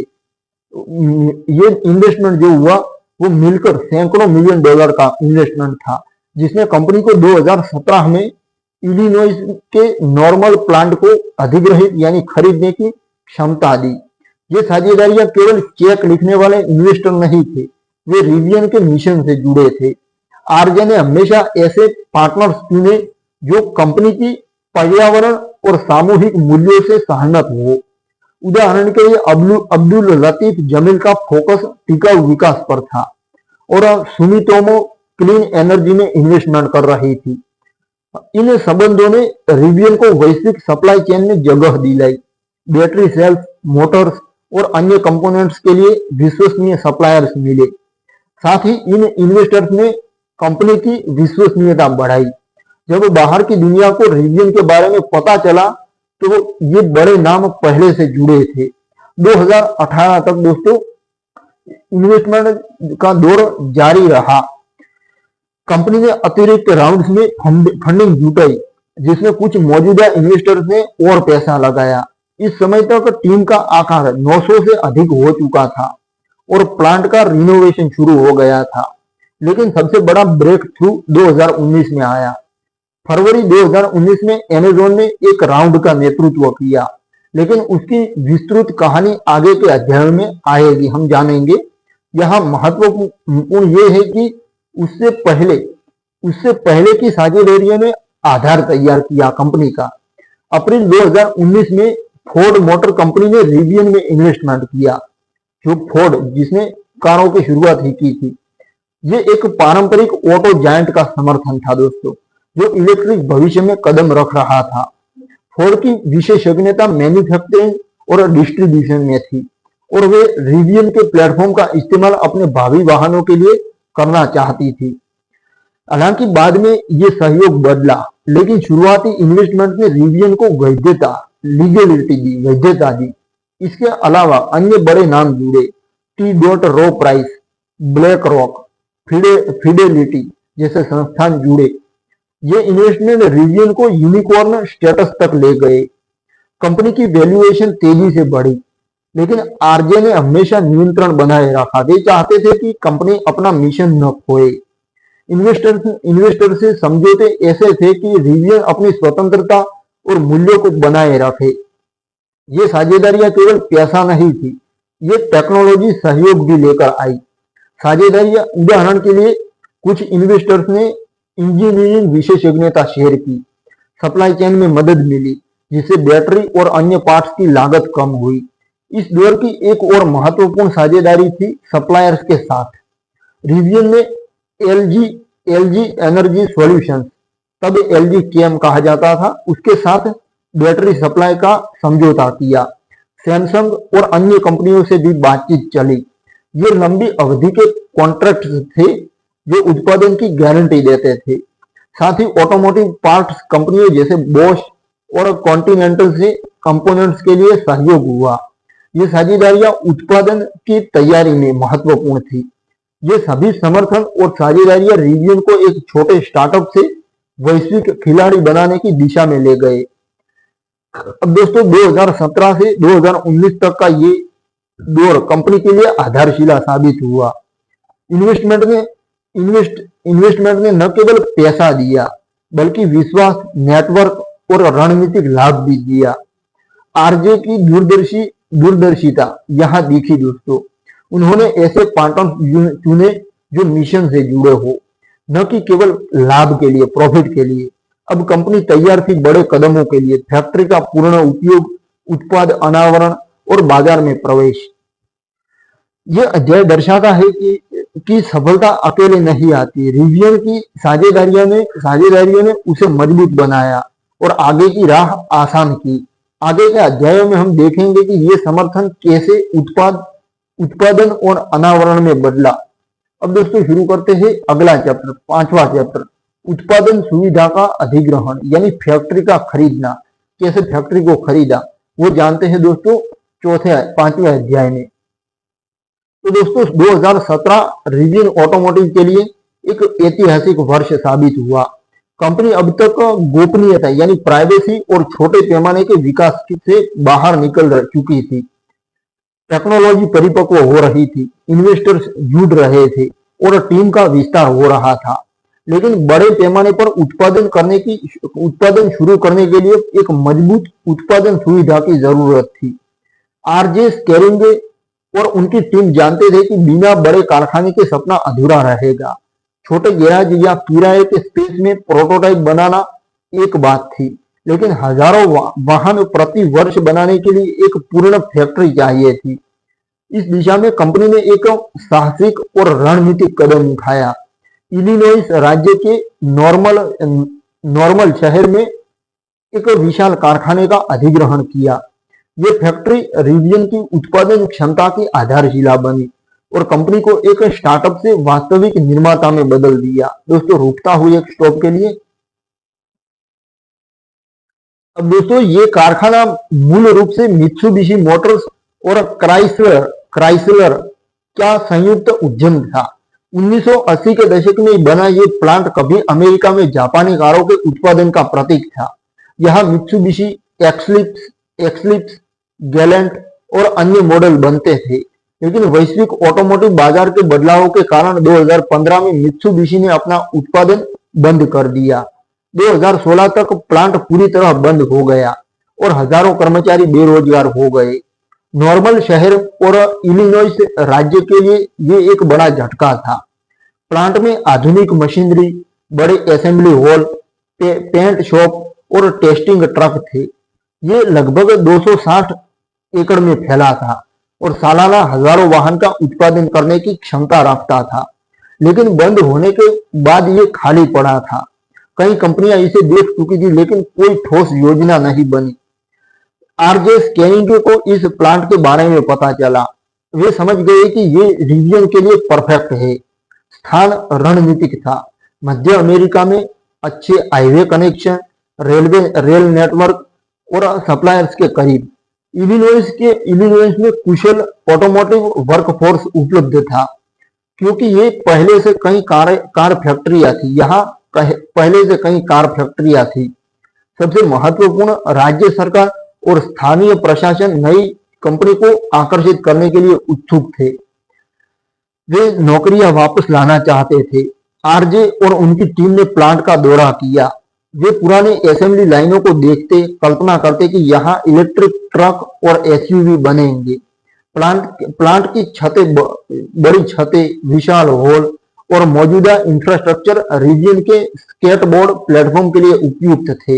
ये इन्वेस्टमेंट जो हुआ वो मिलकर सैकड़ों मिलियन डॉलर का इन्वेस्टमेंट था, जिसने कंपनी को 2017 में इलिनॉइस के नॉर्मल प्लांट को अधिग्रहित यानी खरीदने की क्षमता दी। ये साझेदारियां केवल चेक लिखने वाले इन्वेस्टर नहीं थे, वे रिवियन के मिशन से जुड़े थे। आरजे ने हमेशा ऐसे पार्टनर्स चुने जो कंपनी की पर्यावरण और सामूहिक मूल्यों से सहमत हो। उदाहरण के लिए अब्दुल लतीफ जमील का फोकस टिकाऊ विकास पर था और सुमितोमो क्लीन एनर्जी में इन्वेस्टमेंट कर रही थी। इन संबंधों ने रिवियन को वैश्विक सप्लाई चेन में जगह दिलाई। बैटरी सेल्स, मोटर्स और अन्य कंपोनेंट्स के लिए विश्वसनीय सप्लायर्स मिले। साथ ही इन इन्वेस्टर्स ने कंपनी की विश्वसनीयता बढ़ाई। जब बाहर की दुनिया को रिवियन के बारे में पता चला तो ये बड़े नाम पहले से जुड़े थे। 2018 तक दोस्तों इन्वेस्टमेंट का दौर जारी रहा। कंपनी ने अतिरिक्त राउंड्स में फंडिंग जुटाई, जिसमें कुछ मौजूदा इन्वेस्टर्स ने और पैसा लगाया। इस समय तक टीम का आकार 900 से अधिक हो चुका था और प्लांट का रिनोवेशन शुरू हो गया था। लेकिन सबसे बड़ा ब्रेक थ्रू 2019 में आया। फरवरी 2019 में अमेज़न ने एक राउंड का नेतृत्व किया, लेकिन उसकी विस्तृत कहानी आगे के अध्याय में आएगी, हम जानेंगे। यहाँ महत्वपूर्ण ये है कि उससे पहले की साझेदारियों ने आधार तैयार किया कंपनी का। अप्रैल 2019 में फोर्ड मोटर कंपनी ने रिवियन में इन्वेस्टमेंट किया, जो फोर्ड जिसने कारों की शुरुआत ही की थी। ये एक पारंपरिक ऑटो जायंट का समर्थन था दोस्तों, जो इलेक्ट्रिक भविष्य में कदम रख रहा था। फोर्ड की विशेषज्ञता मैन्युफैक्चरिंग और डिस्ट्रीब्यूशन में थी और वे रिवियन के प्लेटफॉर्म का इस्तेमाल अपने भावी वाहनों के लिए करना चाहती थी। हालांकि बाद में ये सहयोग बदला, लेकिन शुरुआती इन्वेस्टमेंट ने रिवियन को वैधता दी। इसके अलावा अन्य बड़े नाम जुड़े। टी. रो प्राइस, ब्लैक रॉक, फिडेलिटी जैसे संस्थान जुड़े। ये इन्वेस्टमेंट रिवियन को यूनिकॉर्न स्टेटस तक ले गए। कंपनी की वैल्यूएशन तेजी से बढ़ी, लेकिन आरजे ने हमेशा नियंत्रण बनाए रखा। वे चाहते थे कि कंपनी अपना मिशन न खोए। इन्वेस्टर से समझौते ऐसे थे कि रिवियन अपनी स्वतंत्रता और मूल्यों को बनाए रखे। ये साझेदारियां केवल पैसा नहीं थी, ये टेक्नोलॉजी सहयोग भी लेकर आई। साझेदारियां उदाहरण के लिए कुछ इन्वेस्टर्स ने इंजीनियरिंग विशेषज्ञता शेयर की, सप्लाई चेन में मदद मिली, जिससे बैटरी और अन्य पार्ट्स की लागत कम हुई। इस दौर की एक और महत्वपूर्ण साझेदारी थी सप्लायर्स के साथ। रिवियन ने एलजी एनर्जी सॉल्यूशंस, तब एलजी केम कहा जाता था, उसके साथ बैटरी सप्लाई का समझौता किया। सैमसंग और अन्य कंपनियों से भी बातचीत चली। ये लंबी अवधि के कॉन्ट्रैक्ट थे जो उत्पादन की गारंटी देते थे। साथ ही ऑटोमोटिव पार्ट्स कंपनियों जैसे बॉश और कॉन्टिनेंटल से कंपोनेंट्स के लिए सहयोग हुआ। ये साझेदारियां उत्पादन की तैयारी में महत्वपूर्ण थी। ये सभी समर्थन और साझेदारियां रिवियन को एक छोटे स्टार्टअप से वैश्विक खिलाड़ी बनाने की दिशा में ले गए। अब दोस्तों 2017 से 2019 तक का ये दौर कंपनी के लिए आधारशिला साबित हुआ। इन्वेस्टमेंट ने न केवल पैसा दिया बल्कि विश्वास, नेटवर्क और रणनीतिक लाभ भी दिया। आरजे की दूरदर्शिता यहाँ दिखी दोस्तों। उन्होंने ऐसे पार्टनर चुने जो मिशन से जुड़े हो, न कि केवल लाभ के लिए, प्रॉफिट के लिए। अब कंपनी तैयार थी बड़े कदमों के लिए। फैक्ट्री का पूर्ण उपयोग, उत्पाद अनावरण और बाजार में प्रवेश। ये अध्याय दर्शाता है कि सफलता अकेले नहीं आती। रिवियन की साझेदारियों ने उसे मजबूत बनाया और आगे की राह आसान की। आगे के अध्यायों में हम देखेंगे कि ये समर्थन कैसे उत्पादन और अनावरण में बदला। अब दोस्तों शुरू करते हैं अगला चैप्टर, 5वां चैप्टर, उत्पादन सुविधा का अधिग्रहण यानी फैक्ट्री का खरीदना। कैसे फैक्ट्री को खरीदा वो जानते हैं दोस्तों 5वें अध्याय में। तो दोस्तों 2017 रिवियन ऑटोमोटिव के लिए एक ऐतिहासिक वर्ष साबित हुआ। कंपनी अब तक गोपनीयता यानी प्राइवेसी और छोटे पैमाने के विकास से बाहर निकल चुकी थी। टेक्नोलॉजी परिपक्व हो रही थी, इन्वेस्टर्स जुड़ रहे थे और टीम का विस्तार हो रहा था। लेकिन बड़े पैमाने पर उत्पादन शुरू करने के लिए एक मजबूत उत्पादन सुविधा की जरूरत थी। आरजे स्केरिंगे और उनकी टीम जानते थे कि बिना बड़े कारखाने के सपना अधूरा रहेगा। छोटे गैराज या किराए के स्पेस में प्रोटोटाइप बनाना एक बात थी, लेकिन हजारों वाहन प्रति वर्ष बनाने के लिए एक पूर्ण फैक्ट्री चाहिए थी। इस दिशा में कंपनी ने एक साहसिक और रणनीतिक कदम उठाया। इलिनॉइस राज्य के नॉर्मल शहर में एक विशाल कारखाने का अधिग्रहण किया। ये फैक्ट्री रिवियन की उत्पादन क्षमता की आधारशिला बनी और कंपनी को एक स्टार्टअप से वास्तविक निर्माता में बदल दिया। दोस्तों रुकता हूं एक स्टॉप के लिए। अब दोस्तों ये कारखाना मूल रूप से मित्सुबिशी मोटर्स और क्राइसलर का संयुक्त उद्यम था। 1980 के दशक में बना ये प्लांट कभी अमेरिका में जापानी कारों के उत्पादन का प्रतीक था। यहाँ मित्सुबिशी एक्सलिप्स, गैलेंट और अन्य मॉडल बनते थे। लेकिन वैश्विक ऑटोमोटिव बाजार के बदलावों के कारण 2015 में मित्सुबिशी ने अपना उत्पादन बंद कर दिया। 2016 तक प्लांट पूरी तरह बंद हो गया और हजारों कर्मचारी बेरोजगार हो गए। नॉर्मल शहर और इलिनॉइस राज्य के लिए ये एक बड़ा झटका था। प्लांट में आधुनिक मशीनरी, बड़े असेंबली हॉल, पेंट शॉप और टेस्टिंग ट्रक थे। ये लगभग 260 एकड़ में फैला था और सालाना हजारों वाहन का उत्पादन करने की क्षमता रखता था। लेकिन बंद होने के बाद ये खाली पड़ा था। कई कंपनियां इसे देख चुकी थी, लेकिन कोई ठोस योजना नहीं बनी। आरजे स्कैनिंग को इस प्लांट के बारे में पता चला। वे समझ गए कि ये रिवियन के लिए परफेक्ट है। स्थान रणनीतिक था, मध्य अमेरिका में अच्छे हाईवे कनेक्शन, रेल नेटवर्क और सप्लायर्स के करीब। इलिनॉइस में कुशल ऑटोमोटिव वर्कफोर्स उपलब्ध था, क्योंकि ये पहले से कई कार फैक्ट्रियां थी। यहाँ पहले से कई कार फैक्ट्रियां थी। सबसे महत्वपूर्ण, राज्य सरकार और स्थानीय प्रशासन नई कंपनी को आकर्षित करने के लिए उत्सुक थे। वे नौकरियां वापस लाना चाहते थे। आरजे और उनकी टीम ने प्लांट का दौरा किया। वे पुरानी असेंबली लाइनों को देखते, कल्पना करते कि यहाँ इलेक्ट्रिक ट्रक और एसयूवी बनेंगे। प्लांट की बड़ी छतें, विशाल हॉल और मौजूदा इंफ्रास्ट्रक्चर रिवियन के स्केटबोर्ड प्लेटफॉर्म के लिए उपयुक्त थे।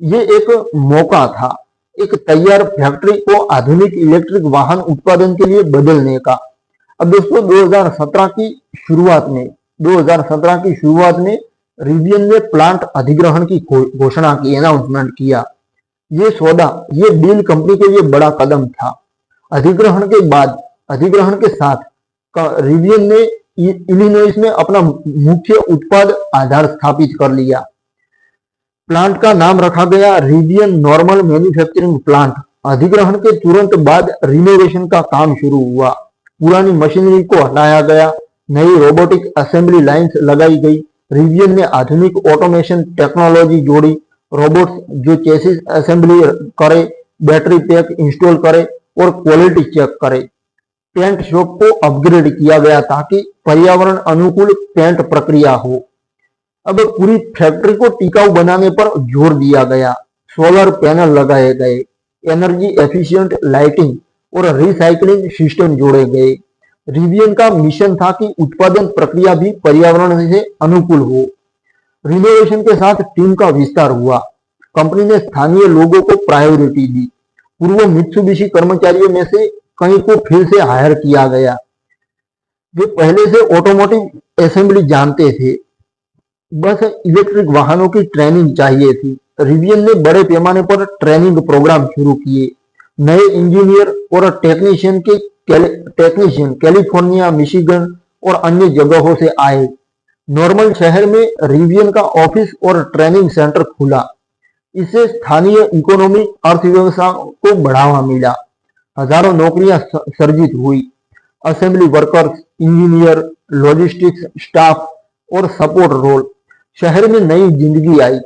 ये एक मौका था, एक तैयार फैक्ट्री को आधुनिक इलेक्ट्रिक वाहन उत्पादन के लिए बदलने का। अब दोस्तों 2017 की शुरुआत में रिवियन ने प्लांट अधिग्रहण की घोषणा की, अनाउंसमेंट किया। ये डील कंपनी के लिए बड़ा कदम था। अधिग्रहण के साथ रिवियन ने इलिनॉइस में अपना मुख्य उत्पाद आधार स्थापित कर लिया। प्लांट का नाम रखा गया रिवियन नॉर्मल मैन्युफैक्चरिंग प्लांट। अधिग्रहण के तुरंत बाद रिनोवेशन का काम शुरू हुआ। पुरानी मशीनरी को हटाया गया, नई रोबोटिक असेंबली लाइंस लगाई गई। रिवियन ने आधुनिक ऑटोमेशन टेक्नोलॉजी जोड़ी। रोबोट्स जो चेसिस असेंबली करे, बैटरी पैक इंस्टॉल करे और क्वालिटी चेक करे। पेंट शॉप को अपग्रेड किया गया ताकि पर्यावरण अनुकूल पेंट प्रक्रिया हो। अब पूरी फैक्ट्री को टिकाऊ बनाने पर जोर दिया गया। सोलर पैनल लगाए गए, एनर्जी एफिशिएंट लाइटिंग और रिसाइकलिंग सिस्टम जोड़े गए। रिवियन का मिशन था कि उत्पादन प्रक्रिया भी पर्यावरण से अनुकूल हो। रिनोवेशन के साथ टीम का विस्तार हुआ। कंपनी ने स्थानीय लोगों को प्रायोरिटी दी। पूर्व मित्सुबिशी कर्मचारियों में से कई को फिर से हायर किया गया। वे पहले से ऑटोमोटिव असेंबली जानते थे, बस इलेक्ट्रिक वाहनों की ट्रेनिंग चाहिए थी। रिवियन ने बड़े पैमाने पर ट्रेनिंग प्रोग्राम शुरू किए। नए इंजीनियर और टेक्नीशियन कैलिफोर्निया, मिशिगन और अन्य जगहों से आए। नॉर्मल शहर में रिवियन का ऑफिस और ट्रेनिंग सेंटर खुला। इससे स्थानीय इकोनॉमी अर्थव्यवस्था को बढ़ावा मिला। हजारों नौकरियां सर्जित हुई। Assembly workers, engineer, logistics staff और सपोर्ट रोल। शहर में नई जिंदगी आई।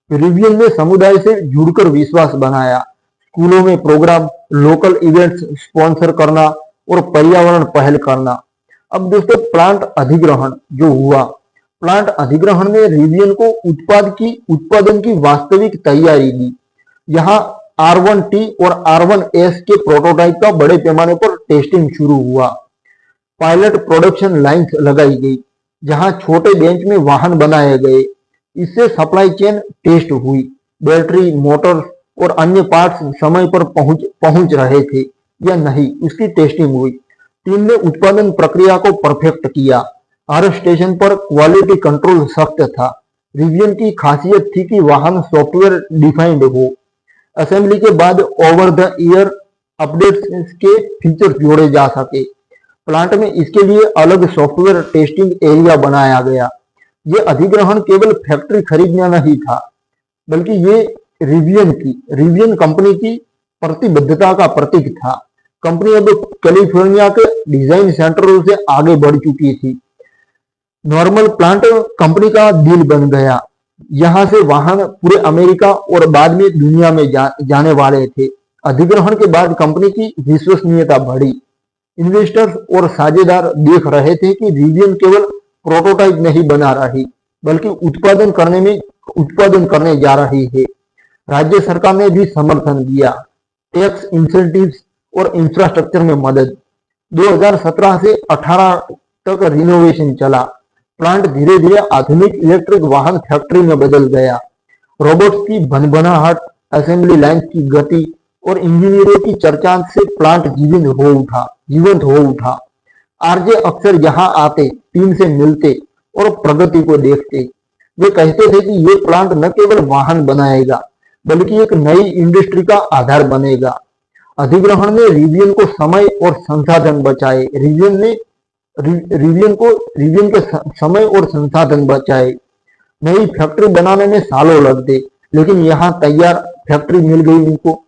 रिवियन ने समुदाय से जुड़कर विश्वास बनाया। स्कूलों में प्रोग्राम, लोकल इवेंट्स स्पॉन्सर करना और पर्यावरण पहल करना। अब दोस्तों प्लांट अधिग्रहण जो हुआ, प्लांट अधिग्रहण ने रिवियन को उत्पादन की वास्तविक तैयारी दी। यहाँ R1T और R1S के प्रोटोटाइप का बड़े पैमाने पर टेस्टिंग शुरू हुआ। पायलट प्रोडक्शन लाइंस लगाई गई, जहां छोटे बेंच में वाहन बनाए गए। इससे सप्लाई चेन टेस्ट हुई। बैटरी, मोटर्स और अन्य पार्ट्स समय पर पहुंच रहे थे या नहीं, उसकी टेस्टिंग हुई। टीम ने उत्पादन प्रक्रिया को परफेक्ट किया। हर स्टेशन पर क्वालिटी कंट्रोल सख्त था। रिवियन की खासियत थी कि वाहन सॉफ्टवेयर डिफाइंड हो। असेंबली के बाद ओवर द एयर अपडेट्स के फीचर जोड़े जा सके। प्लांट में इसके लिए अलग सॉफ्टवेयर टेस्टिंग एरिया बनाया गया। ये अधिग्रहण केवल फैक्ट्री खरीदना नहीं था, बल्कि ये रिवियन कंपनी की प्रतिबद्धता का प्रतीक था। कंपनी अब कैलिफोर्निया के डिजाइन सेंटरों से आगे बढ़ चुकी थी। नॉर्मल प्लांट कंपनी का दिल बन गया। यहां से वाहन पूरे अमेरिका और बाद में दुनिया में जाने वाले थे। अधिग्रहण के बाद कंपनी की विश्वसनीयता बढ़ी। इन्वेस्टर्स और साझेदार देख रहे थे कि रिवियन केवल प्रोटोटाइप नहीं बना रही, बल्कि उत्पादन करने जा रही है। राज्य सरकार ने भी समर्थन दिया। टैक्स इंसेंटिव्स और इंफ्रास्ट्रक्चर में मदद। 2017 से 18 तक रिनोवेशन चला। प्लांट धीरे धीरे आधुनिक इलेक्ट्रिक वाहन फैक्ट्री में बदल गया। रोबोट्स की भनभनाहट, असेंबली लाइन की गति और इंजीनियरों की चर्चा से प्लांट जीवंत हो उठा। आरजे अक्सर यहाँ आते, टीम से मिलते और प्रगति को देखते। वे कहते थे कि ये प्लांट न केवल वाहन बनाएगा, बल्कि एक नई इंडस्ट्री का आधार बनेगा। अधिग्रहण ने रिवियन को समय और संसाधन बचाए। रिवियन के समय और संसाधन बचाए। नई फैक्ट्री बनाने में सालों लगते, लेकिन यहाँ तैयार फैक्ट्री मिल गई उनको।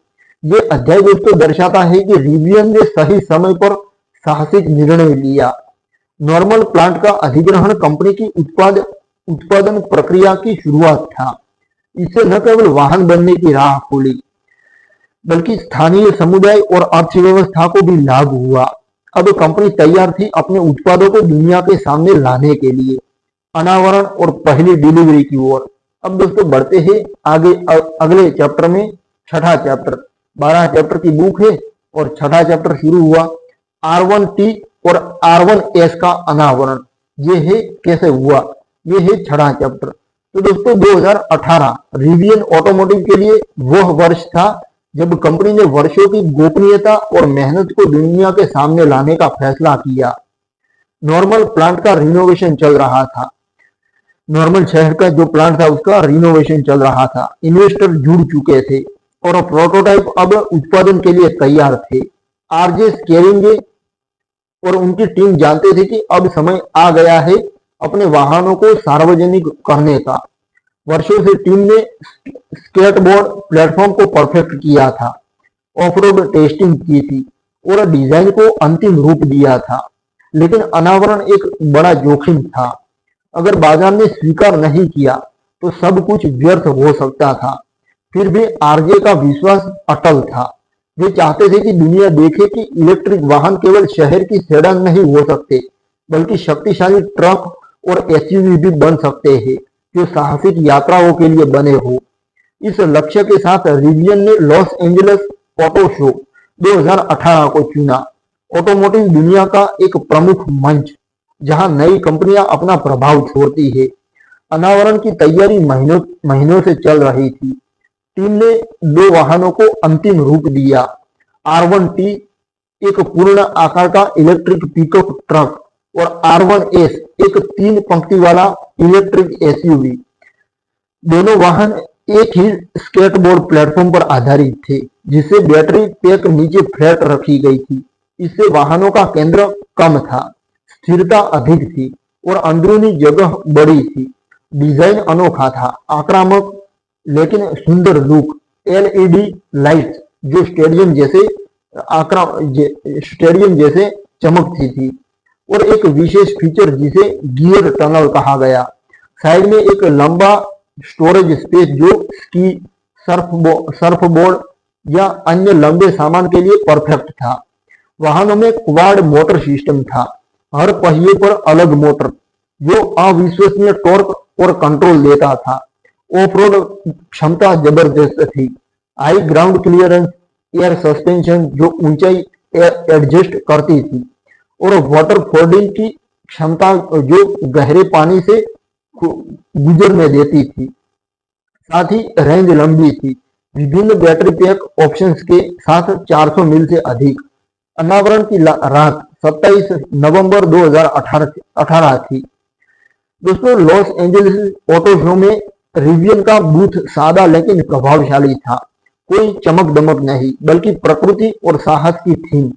ये अध्याय दोस्तों दर्शाता है कि रिवियन ने सही समय पर साहसिक निर्णय लिया। नॉर्मल प्लांट का अधिग्रहण कंपनी की उत्पादन प्रक्रिया की शुरुआत था। इससे न केवल वाहन बनने की राह खुली, बल्कि स्थानीय समुदाय और अर्थव्यवस्था को भी लाभ हुआ। अब कंपनी तैयार थी अपने उत्पादों को दुनिया के सामने लाने के लिए। अनावरण और पहली डिलीवरी की ओर। अब दोस्तों बढ़ते हैं आगे अगले चैप्टर में। छठा चैप्टर, 12 चैप्टर की बुक है और छठा चैप्टर शुरू हुआ। R1T और R1S का अनावरण, ये है कैसे हुआ, ये है छठा चैप्टर। तो दोस्तों 2018 रिवियन ऑटोमोटिव के लिए वह वर्ष था जब कंपनी ने वर्षों की गोपनीयता और मेहनत को दुनिया के सामने लाने का फैसला किया। नॉर्मल प्लांट का रिनोवेशन चल रहा था। नॉर्मल शहर का जो प्लांट था उसका रिनोवेशन चल रहा था। इन्वेस्टर जुड़ चुके थे और प्रोटोटाइप अब उत्पादन के लिए तैयार थे। आरजे स्केरिंगे और उनकी टीम जानते थे कि अब समय आ गया है अपने वाहनों को सार्वजनिक करने का। वर्षों से टीम ने स्केटबोर्ड प्लेटफॉर्म को परफेक्ट किया था, ऑफ रोड टेस्टिंग की थी और डिजाइन को अंतिम रूप दिया था। लेकिन अनावरण एक बड़ा जोखिम था। अगर बाजार ने स्वीकार नहीं किया तो सब कुछ व्यर्थ हो सकता था। फिर भी आरजे का विश्वास अटल था। वे चाहते थे कि दुनिया देखे कि इलेक्ट्रिक वाहन केवल शहर की सेडान नहीं हो सकते, बल्कि शक्तिशाली ट्रक और एसयूवी भी बन सकते हैं जो साहसिक यात्राओं के लिए बने हो। इस लक्ष्य के साथ रिवियन ने लॉस एंजलिस ऑटो शो 2018 को चुना। ऑटोमोटिव दुनिया का एक प्रमुख मंच जहां नई कंपनियां अपना प्रभाव छोड़ती है। अनावरण की तैयारी महीनों से चल रही थी। टीम ने 2 वाहनों को अंतिम रूप दिया। R1T एक पूर्ण आकार का इलेक्ट्रिक पिकअप ट्रक और R1S एक 3 पंक्ति वाला इलेक्ट्रिक एसयूवी। दोनों वाहन एक ही स्केटबोर्ड प्लेटफॉर्म पर आधारित थे, जिससे बैटरी पैक नीचे फ्लैट रखी गई थी। इससे वाहनों का केंद्र कम था, स्थिरता अधिक थी और अंदरूनी जगह बड़ी थी। डिजाइन अनोखा था, आक्रामक लेकिन सुंदर लुक। एलईडी लाइट्स जो स्टेडियम जैसे चमकती थी और एक विशेष फीचर जिसे गियर टनल कहा गया। साइड में एक लंबा स्टोरेज स्पेस जो स्की, सर्फबोर्ड या अन्य लंबे सामान के लिए परफेक्ट था। वाहनों में क्वाड मोटर सिस्टम था, हर पहिए पर अलग मोटर जो अविश्वसनीय टॉर्क और कंट्रोल देता था। ऑफ-रोड क्षमता जबरदस्त थी, high ground clearance, air suspension जो ऊंचाई एडजस्ट करती थी और वाटर फोर्डिंग की क्षमता जो गहरे पानी से गुजरने देती थी। साथ ही रेंज लंबी थी, विभिन्न बैटरी पैक ऑप्शंस के साथ 400 मील से अधिक। अनावरण की रात 27 नवंबर 2018 थी। दोस्तों, लॉस एंजलिस ऑटो शो में रिवियन का बूथ सादा लेकिन प्रभावशाली था। कोई चमक दमक नहीं, बल्कि प्रकृति और साहस की थीम।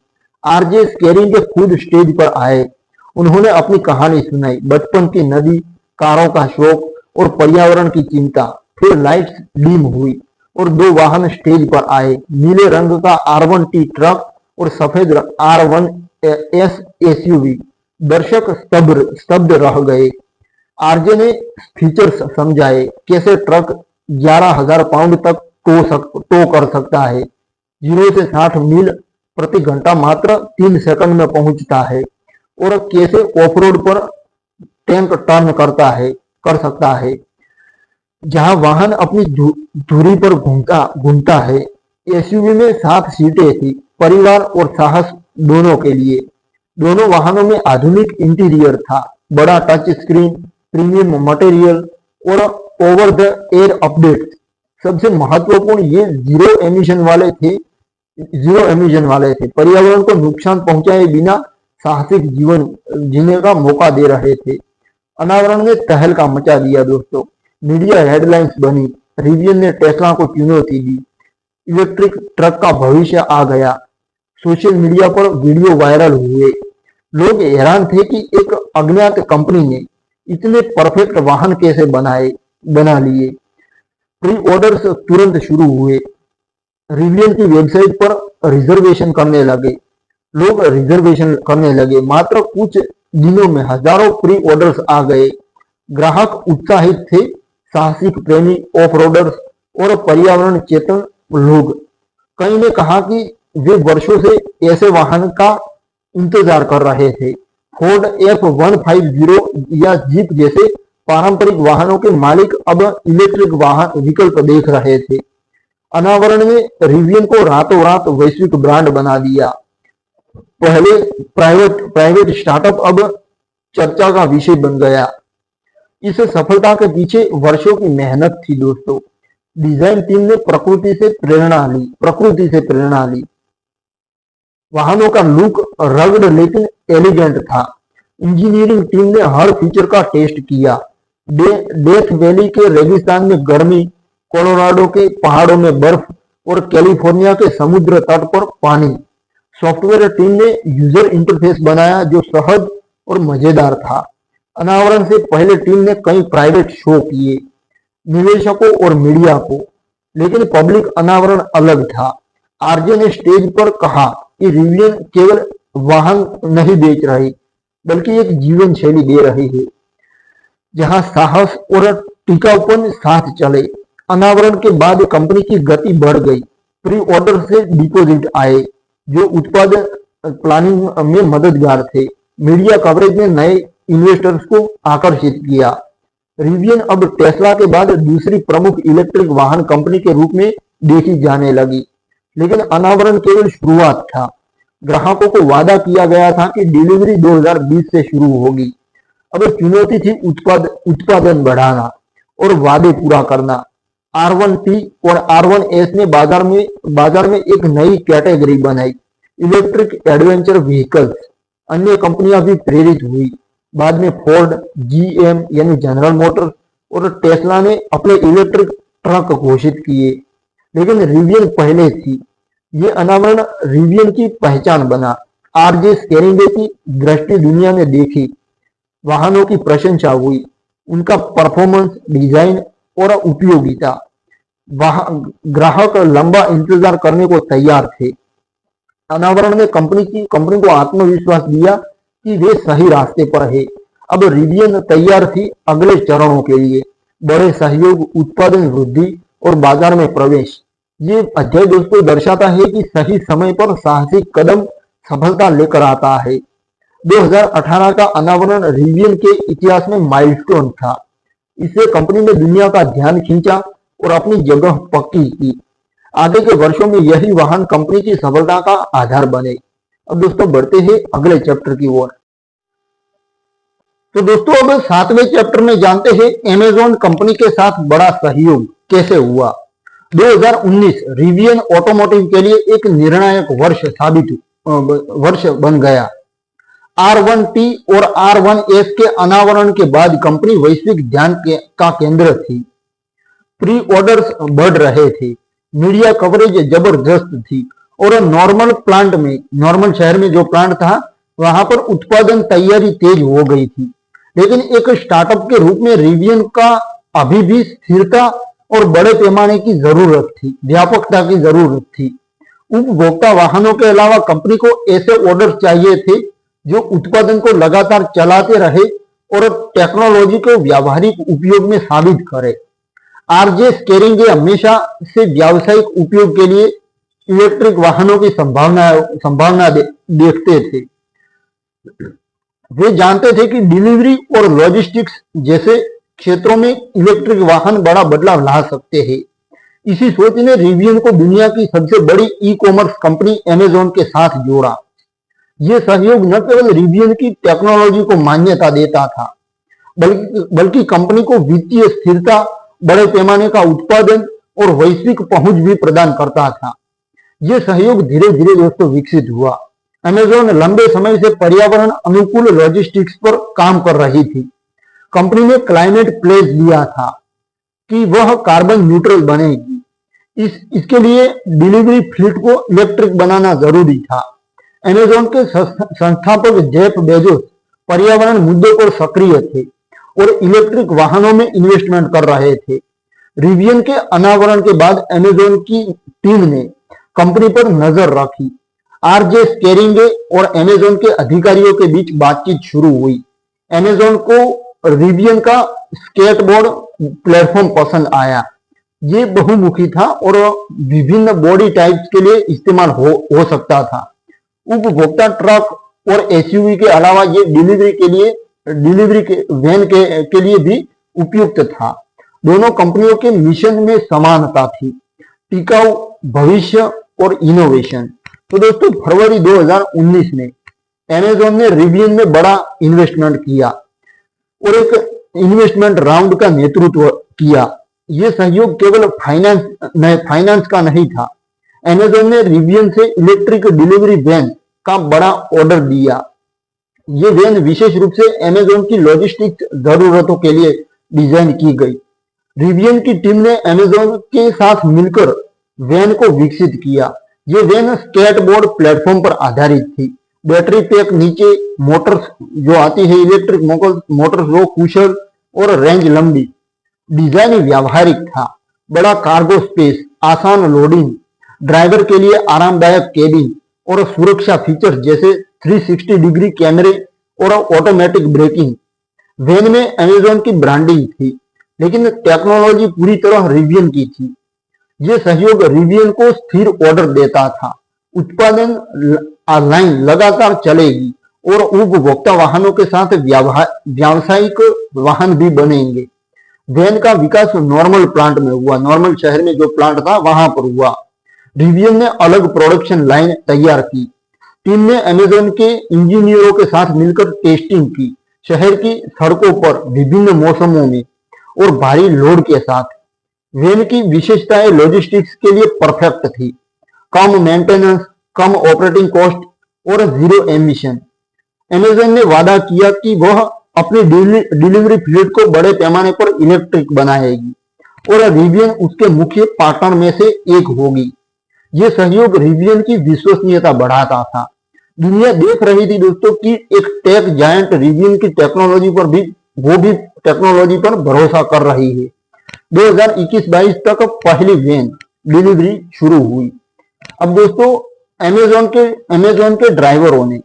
आरजे स्केरिंग के खुद स्टेज पर आए। उन्होंने अपनी कहानी सुनाई, बचपन की नदी, कारों का शौक और पर्यावरण की चिंता। फिर लाइट्स डिम हुई और 2 वाहन स्टेज पर आए, नीले रंग का R1T ट्रक और सफेद R1S एसयूवी। दर्शक स्तब्ध रह गए। आरजे ने फीचर्स समझाए, कैसे ट्रक 11,000 पाउंड तक टो कर सकता है, 0 से 60 मील प्रति घंटा मात्र 3 सेकंड में पहुंचता है और कैसे ऑफ-रोड पर टैंक टर्न कर सकता है, जहां वाहन अपनी धुरी पर घूमता है। एसयूवी में 7 सीटें थी, परिवार और साहस दोनों के लिए। दोनों वाहनों में आधुनिक इंटीरियर था, बड़ा टच स्क्रीन, प्रीमियम मटेरियल और ओवर द एयर अपडेट। सबसे महत्वपूर्ण, ये जीरो एमिशन वाले थे, पर्यावरण को नुकसान पहुंचाए बिना साहसिक जीवन जीने का मौका दे रहे थे। अनावरण ने तहलका मचा दिया दोस्तों। मीडिया हेडलाइंस बनी, रिवियन ने टेस्ला को चुनौती दी, इलेक्ट्रिक ट्रक का भविष्य आ गया। सोशल मीडिया पर वीडियो वायरल हुए। लोग हैरान थे कि एक अज्ञात कंपनी ने इतने परफेक्ट वाहन कैसे बना लिए। प्री ऑर्डर्स तुरंत शुरू हुए। रिवियन की वेबसाइट पर रिजर्वेशन करने लगे। मात्र कुछ दिनों में हजारों प्री ऑर्डर्स आ गए। ग्राहक उत्साहित थे, साहसिक प्रेमी, ऑफ रोडर्स और पर्यावरण चेतन लोग। कई ने कहा कि वे वर्षों से ऐसे वाहन का इंतजार कर रहे थे। फोर्ड F150 या जीप जैसे पारंपरिक वाहनों के मालिक अब इलेक्ट्रिक वाहन विकल्प देख रहे थे। अनावरण ने रिवियन को रातों रात वैश्विक ब्रांड बना दिया। पहले प्राइवेट स्टार्टअप अब चर्चा का विषय बन गया। इस सफलता के पीछे वर्षों की मेहनत थी दोस्तों। डिजाइन टीम ने प्रकृति से प्रेरणा ली। वाहनों का लुक रग्ड लेकिन एलिगेंट था। इंजीनियरिंग टीम ने हर फीचर का टेस्ट किया। डेथ वैली के रेगिस्तान में गर्मी, कोलोराडो के पहाड़ों में बर्फ और कैलिफोर्निया के समुद्र तट पर पानी। सॉफ्टवेयर टीम ने यूजर इंटरफेस बनाया जो सहज और मजेदार था। अनावरण से पहले टीम ने कई प्राइवेट शो किए, निवेशकों और मीडिया को, लेकिन पब्लिक अनावरण अलग था। आरजे ने स्टेज पर कहा कि रिवियन केवल वाहन नहीं बेच रही, बल्कि एक जीवन शैली दे रही है, जहां साहस और टिकाऊपन साथ चले। अनावरण के बाद कंपनी की गति बढ़ गई। प्री ऑर्डर से डिपॉजिट आए, जो उत्पादन प्लानिंग में मददगार थे। मीडिया कवरेज ने नए इन्वेस्टर्स को आकर्षित किया। रिवियन अब टेस्ला के बाद दूसरी प्रमुख इलेक्ट्रिक वाहन कंपनी के रूप में देखी जाने लगी। लेकिन अनावरण केवल शुरुआत था। ग्राहकों को वादा किया गया था कि डिलीवरी 2020 से शुरू होगी। अब चुनौती थी उत्पादन बढ़ाना और वादे पूरा करना। R1T और R1S ने बाजार में एक नई कैटेगरी बनाई, इलेक्ट्रिक एडवेंचर व्हीकल्स। अन्य कंपनियां भी प्रेरित हुई। बाद में फोर्ड, GM यानी जनरल मोटर्स और टेस्ला ने अपने इलेक्ट्रिक ट्रक घोषित किए, लेकिन रिवियन पहले थी। ये अनावरण रिवियन की पहचान बना। RJ स्केरिंगे की दृष्टि दुनिया में देखी, वाहनों की प्रशंसा हुई, उनका परफॉर्मेंस, डिजाइन और उपयोगिता। ग्राहक लंबा इंतजार करने को तैयार थे। अनावरण ने कंपनी को आत्मविश्वास दिया कि वे सही रास्ते पर है। अब रिवियन तैयार थी अगले चरणों के लिए, बड़े सहयोग, उत्पादन वृद्धि और बाजार में प्रवेश। ये अध्याय दोस्तों दर्शाता है कि सही समय पर साहसिक कदम सफलता लेकर आता है। 2018 का अनावरण रिवियन के इतिहास में माइलस्टोन था। इससे कंपनी ने दुनिया का ध्यान खींचा और अपनी जगह पक्की की। आगे के वर्षों में यही वाहन कंपनी की सफलता का आधार बने। अब दोस्तों बढ़ते हैं अगले चैप्टर की ओर। तो दोस्तों अब 7वें चैप्टर में जानते हैं अमेज़न कंपनी के साथ बड़ा सहयोग कैसे हुआ। 2019 रिवियन ऑटोमोटिव के लिए एक निर्णायक वर्ष बन गया। R1T और R1S के अनावरण के बाद कंपनी वैश्विक ध्यान का केंद्र थी। प्री ऑर्डर्स बढ़ रहे थे, मीडिया कवरेज जबरदस्त थी और नॉर्मल शहर में जो प्लांट था वहां पर उत्पादन तैयारी तेज हो गई थी। लेकिन एक स्टार्टअप के रूप में रिवियन का अभी भी स्थिरता और बड़े पैमाने की जरूरत थी, व्यापकता की जरूरत थी। उपभोक्ता वाहनों के अलावा कंपनी को ऐसे ऑर्डर चाहिए थे जो उत्पादन को लगातार चलाते रहे और टेक्नोलॉजी को व्यावहारिक उपयोग में साबित करे। RJ स्केरिंगे हमेशा से व्यावसायिक उपयोग के लिए इलेक्ट्रिक वाहनों की संभावना देखते थे। वे जानते थे कि डिलीवरी और लॉजिस्टिक्स जैसे क्षेत्रों में इलेक्ट्रिक वाहन बड़ा बदलाव ला सकते हैं। इसी सोच ने रिवियन को दुनिया की सबसे बड़ी ई-कॉमर्स कंपनी अमेज़न के साथ जोड़ा। यह सहयोग न केवल रिवियन की टेक्नोलॉजी को मान्यता देता था, बल्कि कंपनी को वित्तीय स्थिरता, बड़े पैमाने का उत्पादन और वैश्विक पहुंच भी प्रदान करता था। यह सहयोग धीरे धीरे दोस्तों विकसित हुआ। अमेज़न लंबे समय से पर्यावरण अनुकूल लॉजिस्टिक्स पर काम कर रही थी। कंपनी ने क्लाइमेट प्लेज लिया था कि वह कार्बन न्यूट्रल बनेगी। इसके लिए डिलीवरी फ्लीट को इलेक्ट्रिक बनाना जरूरी था। अमेज़न के संस्थापक जेफ बेजोस पर्यावरण मुद्दों पर सक्रिय थे और इलेक्ट्रिक वाहनों में इन्वेस्टमेंट कर रहे थे। रिवियन के अनावरण के बाद अमेज़न की टीम ने कंपनी पर नजर रखी। RJ स्केरिंगे और अमेज़न के अधिकारियों के बीच बातचीत शुरू हुई। अमेज़न को रिवियन का स्केटबोर्ड प्लेटफॉर्म पसंद आया। ये बहुमुखी था और विभिन्न बॉडी टाइप्स के लिए इस्तेमाल हो सकता था। उपभोक्ता ट्रक और SUV के अलावा ये डिलीवरी के वैन के लिए भी उपयुक्त था। दोनों कंपनियों के मिशन में समानता थी, टिकाऊ भविष्य और इनोवेशन। तो दोस्तों फरवरी 2019 में अमेज़न ने रिवियन में बड़ा इन्वेस्टमेंट किया और एक इन्वेस्टमेंट राउंड का नेतृत्व किया। यह सहयोग केवल फाइनेंस का नहीं था। अमेज़न ने रिवियन से इलेक्ट्रिक डिलीवरी वैन का बड़ा ऑर्डर दिया। ये वैन विशेष रूप से अमेज़न की लॉजिस्टिक्स जरूरतों के लिए डिजाइन की गई। रिवियन की टीम ने अमेज़न के साथ मिलकर वैन को विकसित किया। ये वैन स्केटबोर्ड प्लेटफॉर्म पर आधारित थी। बैटरी पैक नीचे, मोटर्स जो आती है इलेक्ट्रिक मोटर्स वो कुशल और रेंज लंबी। डिजाइन व्यावहारिक था, बड़ा कार्गो स्पेस, आसान लोडिंग, ड्राइवर के लिए आरामदायक केबिन और सुरक्षा फीचर्स जैसे 360 डिग्री कैमरे और ऑटोमेटिक ब्रेकिंग। वैन में अमेज़न की ब्रांडिंग थी, लेकिन टेक्नोलॉजी पूरी तरह रिवियन की थी। यह सहयोग रिवियन को स्थिर ऑर्डर देता था, उत्पादन लाइन लगातार चलेगी और उपभोक्ता वाहनों के साथ व्यावसायिक वाहन भी बनेंगे। वैन का विकास नॉर्मल प्लांट में हुआ, नॉर्मल शहर में जो प्लांट था वहां पर हुआ। रिवियन ने अलग प्रोडक्शन लाइन तैयार की। टीम ने अमेज़न के इंजीनियरों के साथ मिलकर टेस्टिंग की, शहर की सड़कों पर विभिन्न मौसमों में और भारी लोड के साथ। वैन की विशेषताएं लॉजिस्टिक्स के लिए परफेक्ट थी। कम मेंटेनेंस, कम ऑपरेटिंग कॉस्ट और जीरो एमिशन। अमेजन ने वादा किया कि वह अपनी डिलीवरी फ्लीट को बड़े पैमाने पर इलेक्ट्रिक बनाएगी और रिवियन उसके मुख्य पार्टनर में से एक होगी। ये सहयोग रिवियन की विश्वसनीयता बढ़ाता था। दुनिया देख रही थी दोस्तों कि एक टेक जायंट रिवियन की टेक्नोलॉजी पर भी टेक्नोलॉजी पर भरोसा कर रही है। 2021-22 तक पहली वैन डिलीवरी शुरू हुई। अब दोस्तों अमेजोन के ड्राइवरों ने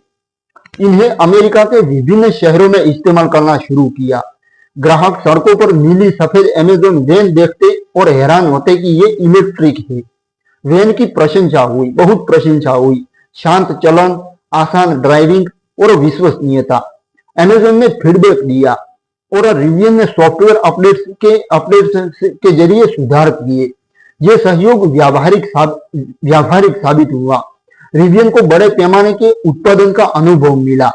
इन्हें अमेरिका के विभिन्न शहरों में इस्तेमाल करना शुरू किया। ग्राहक सड़कों पर नीली सफेद अमेजोन वैन देखते और हैरान होते कि ये इलेक्ट्रिक है। वैन की प्रशंसा हुई, बहुत प्रशंसा हुई। शांत चलन, आसान ड्राइविंग और विश्वसनीयता। अमेजोन ने फीडबैक दिया और रिवियन ने सॉफ्टवेयर अपडेट्स के जरिए सुधार किए। ये सहयोग व्यावहारिक साबित हुआ। रिवियन को बड़े पैमाने के उत्पादन का अनुभव मिला।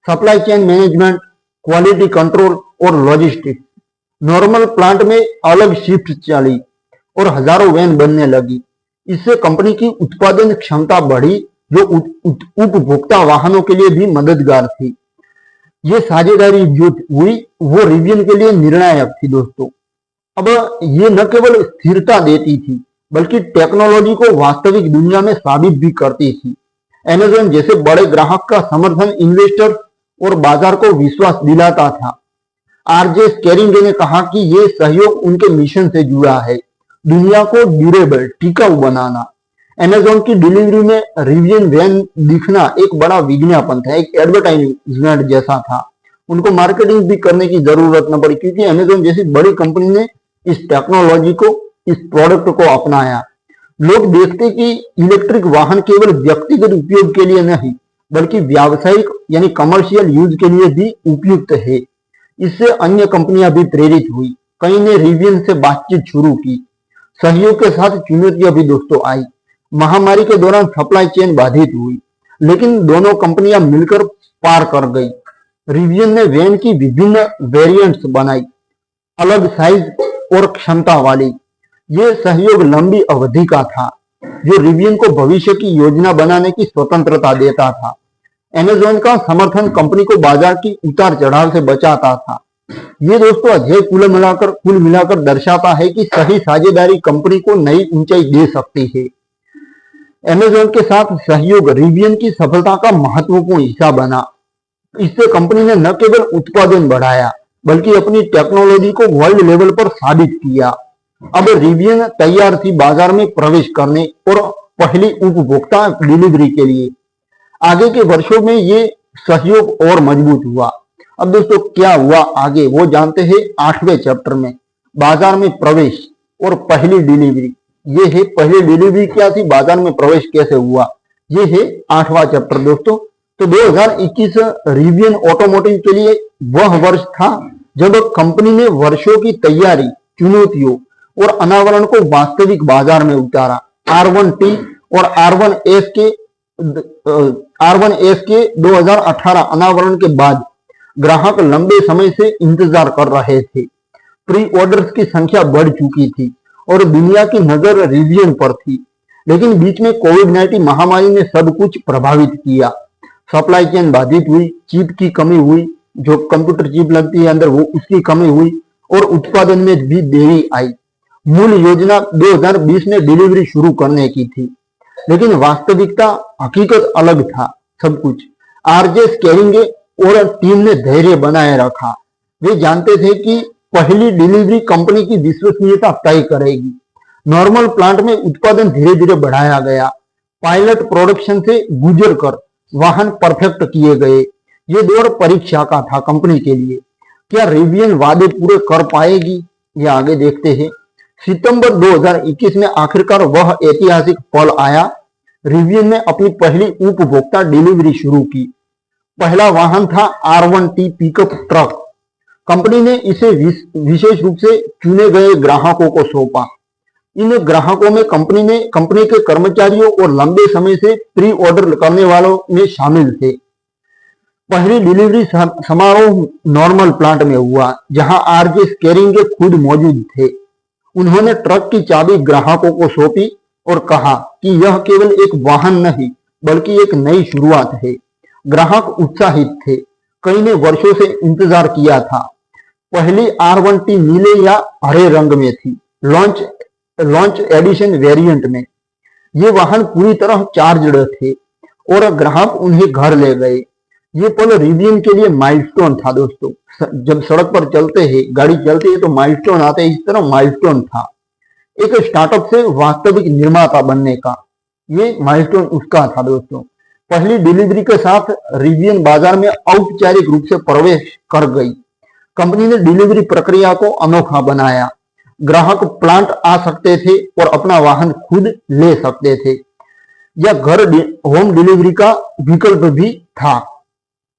Supply chain management, quality control और लॉजिस्टिक्स। नॉर्मल प्लांट में अलग शिफ्ट चली और हजारों वैन बनने लगी। इससे कंपनी की उत्पादन क्षमता बढ़ी, जो उपभोक्ता वाहनों के लिए भी मददगार थी। ये साझेदारी जो हुई वो रिवियन के लिए निर्णायक थी दोस्तों। अब ये न केवल स्थिरता देती थी बल्कि टेक्नोलॉजी को वास्तविक दुनिया में साबित भी करती थी। अमेजन जैसे बड़े ग्राहक का समर्थन इन्वेस्टर और बाजार को विश्वास दिलाता था। आरजे स्केरिंगे ने कहा कि ये सहयोग उनके मिशन से जुड़ा है, दुनिया को ड्यूरेबल, टिकाऊ बनाना। अमेजोन की डिलीवरी में रिवियन वैन दिखना एक बड़ा विज्ञापन था, एक एडवर्टाइजमेंट जैसा था। उनको मार्केटिंग भी करने की जरूरत न पड़ी क्योंकि अमेजोन जैसी बड़ी कंपनी ने इस टेक्नोलॉजी को, इस प्रोडक्ट को अपनाया। लोग देखते कि इलेक्ट्रिक वाहन केवल व्यक्तिगत उपयोग के लिए नहीं बल्कि व्यावसायिक यानी कमर्शियल यूज के लिए भी उपयुक्त है। इससे अन्य कंपनियां भी प्रेरित हुई। कई ने रिवियन से बातचीत शुरू की। सहयोग के साथ चुनौतियां भी दोस्तों आई। महामारी के दौरान सप्लाई चेन बाधित हुई, लेकिन दोनों कंपनियां मिलकर पार कर गई। रिवियन ने वैन की विभिन्न वेरिएंट्स बनाई, अलग साइज और क्षमता वाली। ये सहयोग लंबी अवधि का था, जो रिवियन को भविष्य की योजना बनाने की स्वतंत्रता देता था। अमेजोन का समर्थन कंपनी को बाजार की उतार चढ़ाव से बचाता था। ये दोस्तों अध्यय कुल मिलाकर दर्शाता है कि सही साझेदारी कंपनी को नई ऊंचाई दे सकती है। अमेजोन के साथ सहयोग रिवियन की सफलता का महत्वपूर्ण हिस्सा बना। इससे कंपनी ने न केवल उत्पादन बढ़ाया बल्कि अपनी टेक्नोलॉजी को वर्ल्ड लेवल पर साबित किया। अब रिवियन तैयार थी बाजार में प्रवेश करने और पहली उपभोक्ता डिलीवरी के लिए। आगे के वर्षों में ये सहयोग और मजबूत हुआ। अब दोस्तों क्या हुआ आगे वो जानते हैं 8वें चैप्टर में, बाजार में प्रवेश और पहली डिलीवरी। ये है पहली डिलीवरी क्या थी, बाजार में प्रवेश कैसे हुआ, ये है 8वां चैप्टर दोस्तों। तो 2021 रिवियन ऑटोमोटिव के लिए वह वर्ष था जब कंपनी ने वर्षों की तैयारी, चुनौतियों और अनावरण को वास्तविक बाजार में उतारा। R1T और R1S के 2018 अनावरण के बाद ग्राहक लंबे समय से इंतजार कर रहे थे। प्री ऑर्डर्स की संख्या बढ़ चुकी थी और दुनिया की नजर रिवियन पर थी। लेकिन बीच में कोविड-19 महामारी ने सब कुछ प्रभावित किया। सप्लाई चेन बाधित हुई, चिप की कमी हुई, जो कंप्यूटर चिप लगती है अंदर वो उसकी कमी हुई और उत्पादन में भी देरी आई। मूल योजना 2020 में डिलीवरी शुरू करने की थी, लेकिन वास्तविकता हकीकत अलग था सब कुछ। आरजे स्केरिंगे और टीम ने धैर्य बनाए रखा। वे जानते थे कि पहली डिलीवरी कंपनी की विश्वसनीयता तय करेगी। नॉर्मल प्लांट में उत्पादन धीरे धीरे बढ़ाया गया। पायलट प्रोडक्शन से गुजरकर वाहन परफेक्ट किए गए। ये दौर परीक्षा का था कंपनी के लिए। क्या रिवियन वादे पूरे कर पाएगी, ये आगे देखते हैं। सितंबर 2021 में आखिरकार वह ऐतिहासिक पल आया। रिवियन ने अपनी पहली उपभोक्ता डिलीवरी शुरू की। पहला वाहन था R1T पिकअप ट्रक। कंपनी ने इसे विशेष रूप से चुने गए ग्राहकों को सौंपा। इन ग्राहकों में कंपनी के कर्मचारियों और लंबे समय से प्री ऑर्डर करने वालों में शामिल थे। पहली डिलीवरी समारोह नॉर्मल प्लांट में हुआ, जहां आरजे स्केरिंगे खुद मौजूद थे। उन्होंने ट्रक की चाबी ग्राहकों को सौंपी और कहा कि यह केवल एक वाहन नहीं बल्कि एक नई शुरुआत है। ग्राहक उत्साहित थे। कई ने वर्षों से इंतजार किया था। पहली R1T नीले या हरे रंग में थी, लॉन्च एडिशन वेरिएंट में। ये वाहन पूरी तरह चार्जड थे और ग्राहक उन्हें घर ले गए। ये पल रिवियन के लिए माइलस्टोन था दोस्तों। जब सड़क पर चलते हैं, गाड़ी चलती है तो माइलस्टोन आते हैं, इस तरह माइलस्टोन था। एक स्टार्टअप से वास्तविक निर्माता बनने का ये माइलस्टोन उसका था दोस्तों। पहली डिलीवरी के साथ रिवियन बाजार में औपचारिक रूप से प्रवेश कर गई। कंपनी ने डिलीवरी प्रक्रिया को अनोखा बनाया। ग्राहक प्लांट आ सकते थे और अपना वाहन खुद ले सकते थे या घर होम डिलीवरी का विकल्प भी था।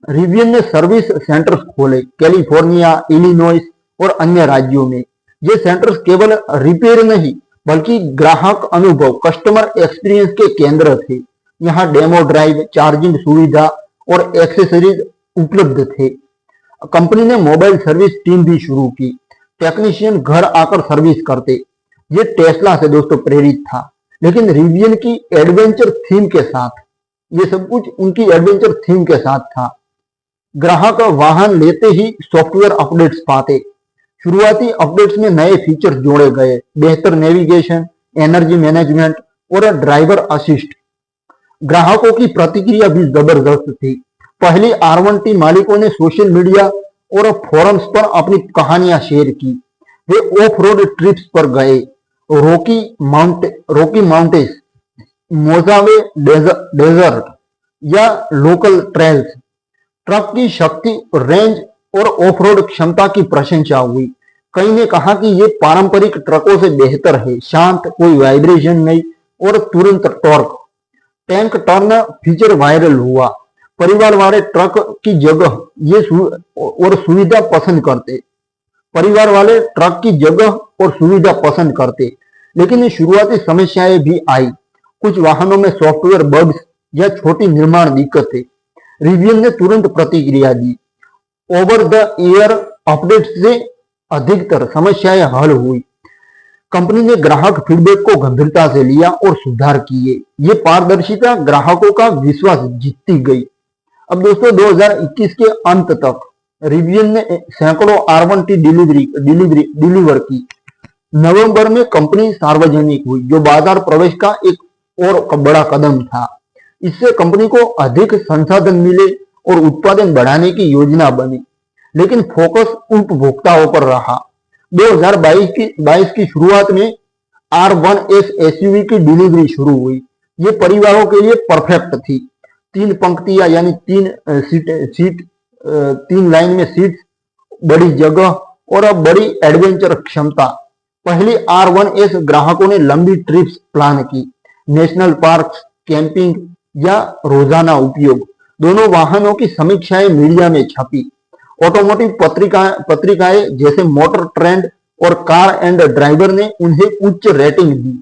रिवियन ने सर्विस सेंटर्स खोले कैलिफोर्निया, इलिनॉइस और अन्य राज्यों में। ये सेंटर्स केवल रिपेयर नहीं बल्कि ग्राहक अनुभव, कस्टमर एक्सपीरियंस के केंद्र थे। यहाँ डेमो ड्राइव, चार्जिंग सुविधा और एक्सेसरीज उपलब्ध थे। कंपनी ने मोबाइल सर्विस टीम भी शुरू की। टेक्नीशियन घर आकर सर्विस करते। ये टेस्ला से दोस्तों प्रेरित था, लेकिन रिवियन की एडवेंचर थीम के साथ। ये सब कुछ उनकी एडवेंचर थीम के साथ था। ग्राहक वाहन लेते ही सॉफ्टवेयर अपडेट्स पाते। शुरुआती अपडेट्स में नए फीचर जोड़े गए, बेहतर नेविगेशन, एनर्जी मैनेजमेंट और ड्राइवर असिस्ट। ग्राहकों की प्रतिक्रिया भी जबरदस्त थी। पहली R1T मालिकों ने सोशल मीडिया और फोरम्स पर अपनी कहानियां शेयर की। वे ऑफ रोड ट्रिप्स पर गए, रॉकी माउंटेन्स, मोजावे डेजर्ट या लोकल ट्रेल्स। ट्रक की शक्ति, रेंज और ऑफ रोड क्षमता की प्रशंसा हुई। कई ने कहा कि ये पारंपरिक ट्रकों से बेहतर है, शांत, कोई वाइब्रेशन नहीं और तुरंत torque. Tank turn feature viral हुआ। परिवार वाले ट्रक की जगह ये और सुविधा पसंद करते। परिवार वाले ट्रक की जगह और सुविधा पसंद करते, लेकिन शुरुआती समस्याएं भी आई। कुछ वाहनों में सॉफ्टवेयर बग्स या छोटी निर्माण दिक्कतें। रिवियन ने तुरंत प्रतिक्रिया दी। ओवर द एयर अपडेट से अधिकतर समस्याएं हल हुई। कंपनी ने ग्राहक फीडबैक को गंभीरता से लिया और सुधार किए। ये पारदर्शिता ग्राहकों का विश्वास जीतती गई। अब दोस्तों 2021 के अंत तक रिवियन ने सैकड़ों R1T डिलीवर की। नवंबर में कंपनी सार्वजनिक हुई, जो बाजार प्रवेश का एक और बड़ा कदम था। इससे कंपनी को अधिक संसाधन मिले और उत्पादन बढ़ाने की योजना बनी, लेकिन फोकस उपभोक्ताओं पर रहा। 2022 की शुरुआत में R1S SUV की डिलीवरी शुरू हुई। ये परिवारों के लिए परफेक्ट थी। 3 पंक्तियां यानी 3 लाइन में सीट, बड़ी जगह और अब बड़ी एडवेंचर क्षमता। पहली R1S ग्राहकों ने लंबी ट्रिप्स प्लान की, नेशनल पार्क, कैंपिंग या रोजाना उपयोग। दोनों वाहनों की समीक्षाएं मीडिया में छपी। ऑटोमोटिव पत्रिकाएं जैसे मोटर ट्रेंड और कार एंड ड्राइवर ने उन्हें उच्च रेटिंग दी।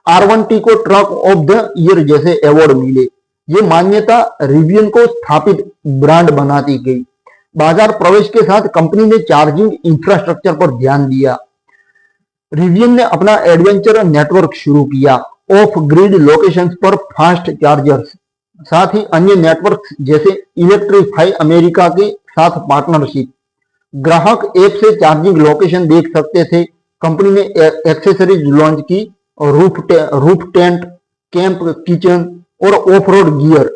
R1T को ट्रक ऑफ द ईयर जैसे अवार्ड मिले। ये मान्यता रिवियन को स्थापित ब्रांड बनाती गई। बाजार प्रवेश के साथ कंपनी ने चार्जिंग इंफ्रास्ट्रक्चर पर ध्यान दिया। रिवियन ने अपना एडवेंचर नेटवर्क शुरू किया। ऑफ ग्रिड लोकेशंस पर फास्ट चार्जर्स, साथ ही अन्य नेटवर्क जैसे इलेक्ट्रीफाई अमेरिका के साथ पार्टनरशिप। ग्राहक ऐप से चार्जिंग लोकेशन देख सकते थे। कंपनी ने एक्सेसरीज लॉन्च की और रूफ टेंट, कैंप किचन और ऑफ रोड गियर।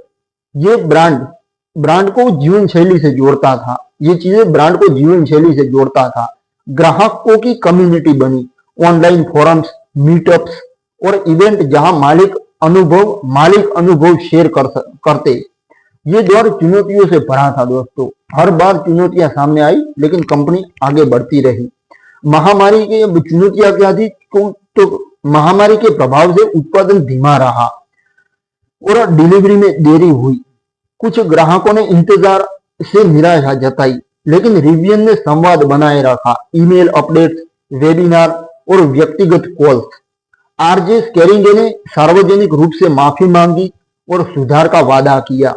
ये ब्रांड को जीवन शैली से जोड़ता था। ये चीजें ब्रांड को जीवन शैली से जोड़ता था। ग्राहकों की कम्युनिटी बनी, ऑनलाइन फोरम्स, मीटअप्स और इवेंट जहां मालिक अनुभव शेयर करते। ये दौर चुनौतियों से भरा था दोस्तों। हर बार चुनौतियां सामने आई, लेकिन कंपनी आगे बढ़ती रही। महामारी की चुनौतियां क्या थी? तो महामारी के प्रभाव से उत्पादन धीमा रहा और डिलीवरी में देरी हुई। कुछ ग्राहकों ने इंतजार से निराशा जताई, लेकिन रिवियन ने संवाद बनाए रखा। ईमेल अपडेट्स, वेबिनार और व्यक्तिगत कॉल्स। आरजे स्केरिंगे ने सार्वजनिक रूप से माफी मांगी और सुधार का वादा किया।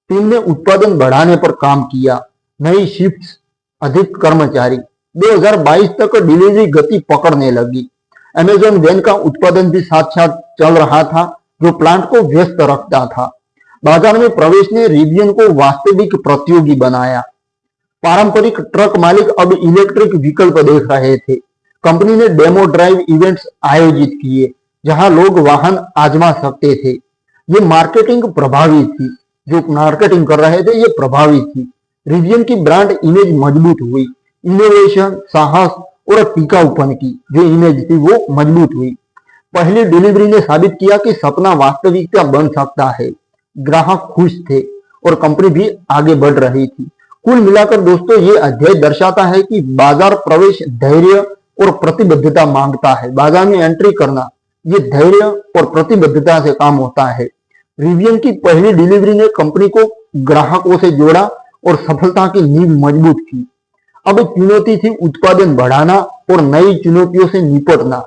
टीम ने उत्पादन बढ़ाने पर काम किया। नई शिफ्ट्स, अधिक कर्मचारी। 2022 तक डिलीवरी गति पकड़ने लगी। अमेजॉन वैन का उत्पादन भी साथ साथ चल रहा था, जो प्लांट को व्यस्त रखता था। बाजार में प्रवेश ने रिवियन को वास्तविक प्रतियोगी बनाया। पारंपरिक ट्रक मालिक अब इलेक्ट्रिक विकल्प देख रहे थे। कंपनी ने डेमो ड्राइव इवेंट्स आयोजित किए, जहां लोग वाहन आजमा सकते थे। ये मार्केटिंग प्रभावी थी, जो मार्केटिंग कर रहे थे ये प्रभावी थी। रिवियन की ब्रांड इमेज मजबूत हुई। इनोवेशन, साहस और टिकाऊपन की जो इमेज थी वो मजबूत हुई। पहली डिलीवरी ने साबित किया कि सपना वास्तविकता बन सकता है। ग्राहक खुश थे और कंपनी भी आगे बढ़ रही थी। कुल मिलाकर दोस्तों ये अध्याय दर्शाता है कि बाजार प्रवेश धैर्य और प्रतिबद्धता मांगता है। बाजार में एंट्री करना ये धैर्य और प्रतिबद्धता से काम होता है। रिवियन की पहली डिलीवरी ने कंपनी को ग्राहकों से जोड़ा और सफलता की नींव मजबूत की। अब चुनौती थी उत्पादन बढ़ाना और नई चुनौतियों से निपटना।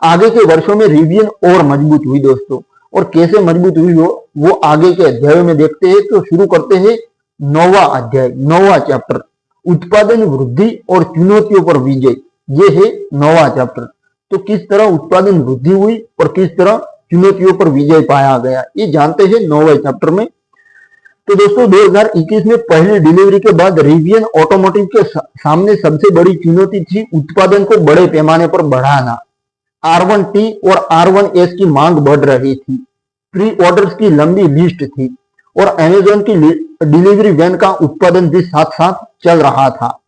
आगे के वर्षों में रिवियन और मजबूत हुई दोस्तों, और कैसे मजबूत हुई वो आगे के अध्यायों में देखते हैं। तो शुरू करते हैं 9वां अध्याय, 9वां चैप्टर, उत्पादन वृद्धि और चुनौतियों पर विजय। ये है 9वां चैप्टर। तो किस तरह उत्पादन वृद्धि हुई और किस तरह चुनौतियों पर विजय पाया गया, ये जानते हैं 9वें चैप्टर में। तो दोस्तों 2021 में पहली डिलीवरी के बाद रिवियन ऑटोमोटिव के सामने सबसे बड़ी चुनौती थी उत्पादन को बड़े पैमाने पर बढ़ाना। R1T और R1S की मांग बढ़ रही थी। प्री ऑर्डर्स की लंबी लिस्ट थी और अमेजॉन की डिलीवरी वैन का उत्पादन भी साथ साथ चल रहा था।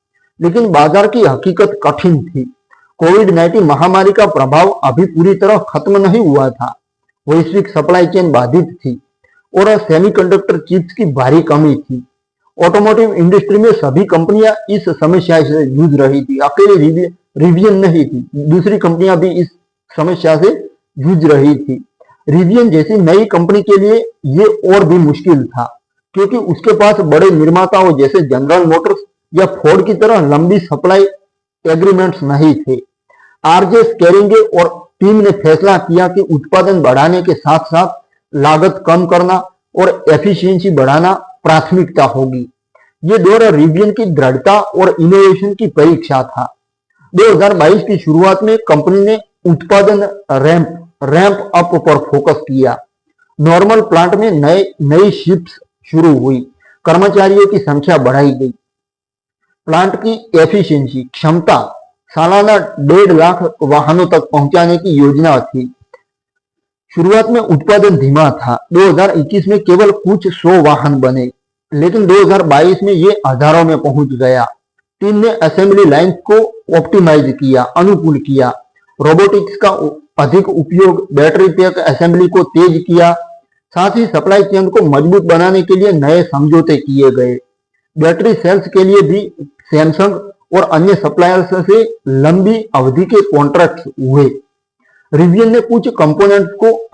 लेकिन बाजार की हकीकत कठिन थी। कोविड-19 महामारी का प्रभाव अभी पूरी तरह खत्म नहीं हुआ था। वैश्विक सप्लाई चेन बाधित थी और सेमीकंडक्टर चिप्स की भारी कमी थी। ऑटोमोटिव इंडस्ट्री में सभी कंपनियां इस समस्या से जूझ रही थी। अकेले रिवियन नहीं थी, दूसरी कंपनियां भी इस समस्या से जूझ रही थी। रिवियन जैसी नई कंपनी के लिए ये और भी मुश्किल था, क्योंकि उसके पास बड़े निर्माताओं जैसे जनरल मोटर्स या फोर्ड की तरह लंबी सप्लाई एग्रीमेंट्स नहीं थे। आरजे स्केरिंगे और टीम ने फैसला किया कि उत्पादन बढ़ाने के साथ साथ लागत कम करना और एफिशिएंसी बढ़ाना प्राथमिकता होगी। ये दौर रिवियन की दृढ़ता और इनोवेशन की परीक्षा था। 2022 की शुरुआत में कंपनी ने उत्पादन रैंप अप पर फोकस किया। नॉर्मल प्लांट में नई शिफ्ट्स शुरू हुई, कर्मचारियों की संख्या बढ़ाई गई। प्लांट की एफिशिएंसी क्षमता सालाना 1.5 लाख वाहनों तक पहुंचाने की योजना थी। शुरुआत में उत्पादन धीमा था। 2021 में केवल कुछ 100 वाहन बने, लेकिन 2022 में ये हजारों में पहुंच गया। टीम ने असेंबली लाइंस को ऑप्टिमाइज किया, अनुकूल किया। रोबोटिक्स का अधिक उपयोग, बैटरी पैक असेंबली को तेज किया। साथ ही सप्लाई चेन को मजबूत बनाने के लिए नए समझौते किए गए। बैटरी सेल्स के लिए भी सैमसंग और अन्य सप्लायर्स से लंबी अवधि के कॉन्ट्रैक्ट हुए। रिवियन ने कुछ कंपोनेंट्स को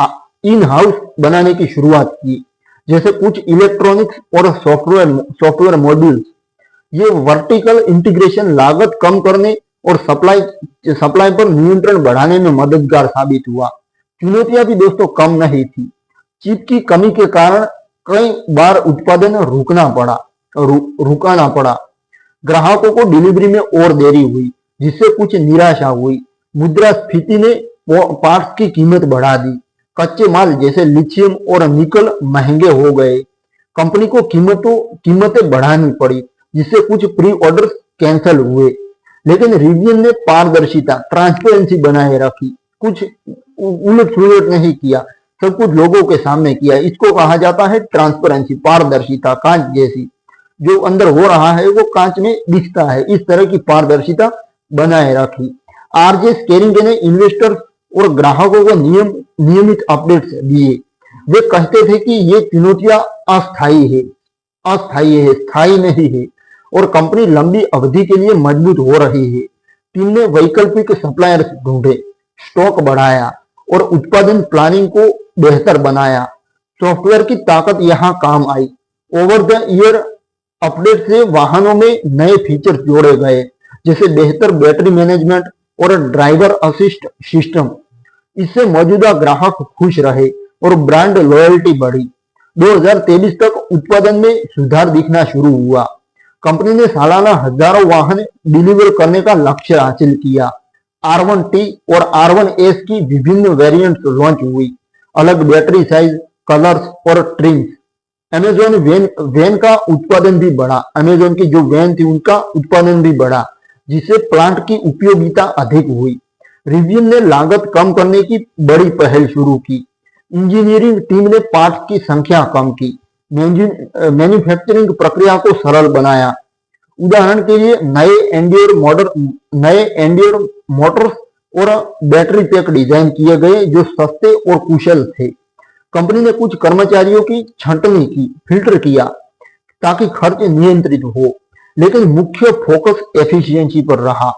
इन हाउस बनाने की शुरुआत की, जैसे कुछ इलेक्ट्रॉनिक्स और सॉफ्टवेयर मॉड्यूल्स। ये वर्टिकल इंटीग्रेशन लागत कम करने और सप्लाई पर नियंत्रण बढ़ाने में मददगार साबित हुआ। चुनौतियां भी दोस्तों कम नहीं थी। चिप की कमी के कारण कई बार उत्पादन रुकाना पड़ा। ग्राहकों को डिलीवरी में और देरी हुई, जिससे कुछ निराशा हुई। मुद्रास्फीति ने पार्ट्स की कीमत बढ़ा दी। कच्चे माल जैसे लिथियम और निकल महंगे हो गए। कंपनी को कीमतें बढ़ानी पड़ी, जिससे कुछ प्री ऑर्डर कैंसिल हुए। लेकिन रिवियन ने पारदर्शिता, ट्रांसपेरेंसी बनाए रखी। कुछ उलट सुलट नहीं किया, सब कुछ लोगों के सामने किया। इसको कहा जाता है ट्रांसपेरेंसी, पारदर्शिता। कांच जैसी, जो अंदर हो रहा है वो कांच में दिखता है। इस तरह की पारदर्शिता बनाए रखी। आरजे स्केरिंगे ने इन्वेस्टर और ग्राहकों को नियमित अपडेट्स दिए। वे कहते थे कि ये चुनौतियां अस्थायी है, स्थायी नहीं है, और कंपनी लंबी अवधि के लिए मजबूत हो रही है। टीम ने वैकल्पिक सप्लायर्स ढूंढे, स्टॉक बढ़ाया और उत्पादन प्लानिंग को बेहतर बनाया। सॉफ्टवेयर की ताकत यहां काम आई। ओवर द ईयर अपडेट से वाहनों में नए फीचर्स जोड़े गए, जैसे बेहतर बैटरी मैनेजमेंट और ड्राइवर असिस्ट सिस्टम। इससे मौजूदा ग्राहक खुश रहे और ब्रांड लॉयल्टी बढ़ी। 2023 तक उत्पादन में सुधार दिखना शुरू हुआ। कंपनी ने सालाना हजारों वाहन डिलीवर करने का लक्ष्य हासिल किया। R1T और R1S की विभिन्न वेरिएंट्स लॉन्च हुई। अलग बैटरी साइज, कलर्स और ट्रिम्स। अमेजोन वैन का उत्पादन भी बढ़ा। अमेजोन की जो वैन थी उनका उत्पादन भी बढ़ा, जिससे प्लांट की उपयोगिता अधिक हुई। रिवियन ने लागत कम करने की बड़ी पहल शुरू की। इंजीनियरिंग टीम ने पार्ट्स की संख्या कम की। मैन्युफैक्चरिंग प्रक्रिया को सरल बनाया। उदाहरण के लिए नए एंड्योर मोटर्स और बैटरी पैक डिजाइन किए गए जो सस्ते और कुशल थे। कंपनी ने कुछ कर्मचारियों की छंटनी की, फिल्टर किया ताकि खर्च नियंत्रित हो, लेकिन मुख्य फोकस एफिशिएंसी पर रहा।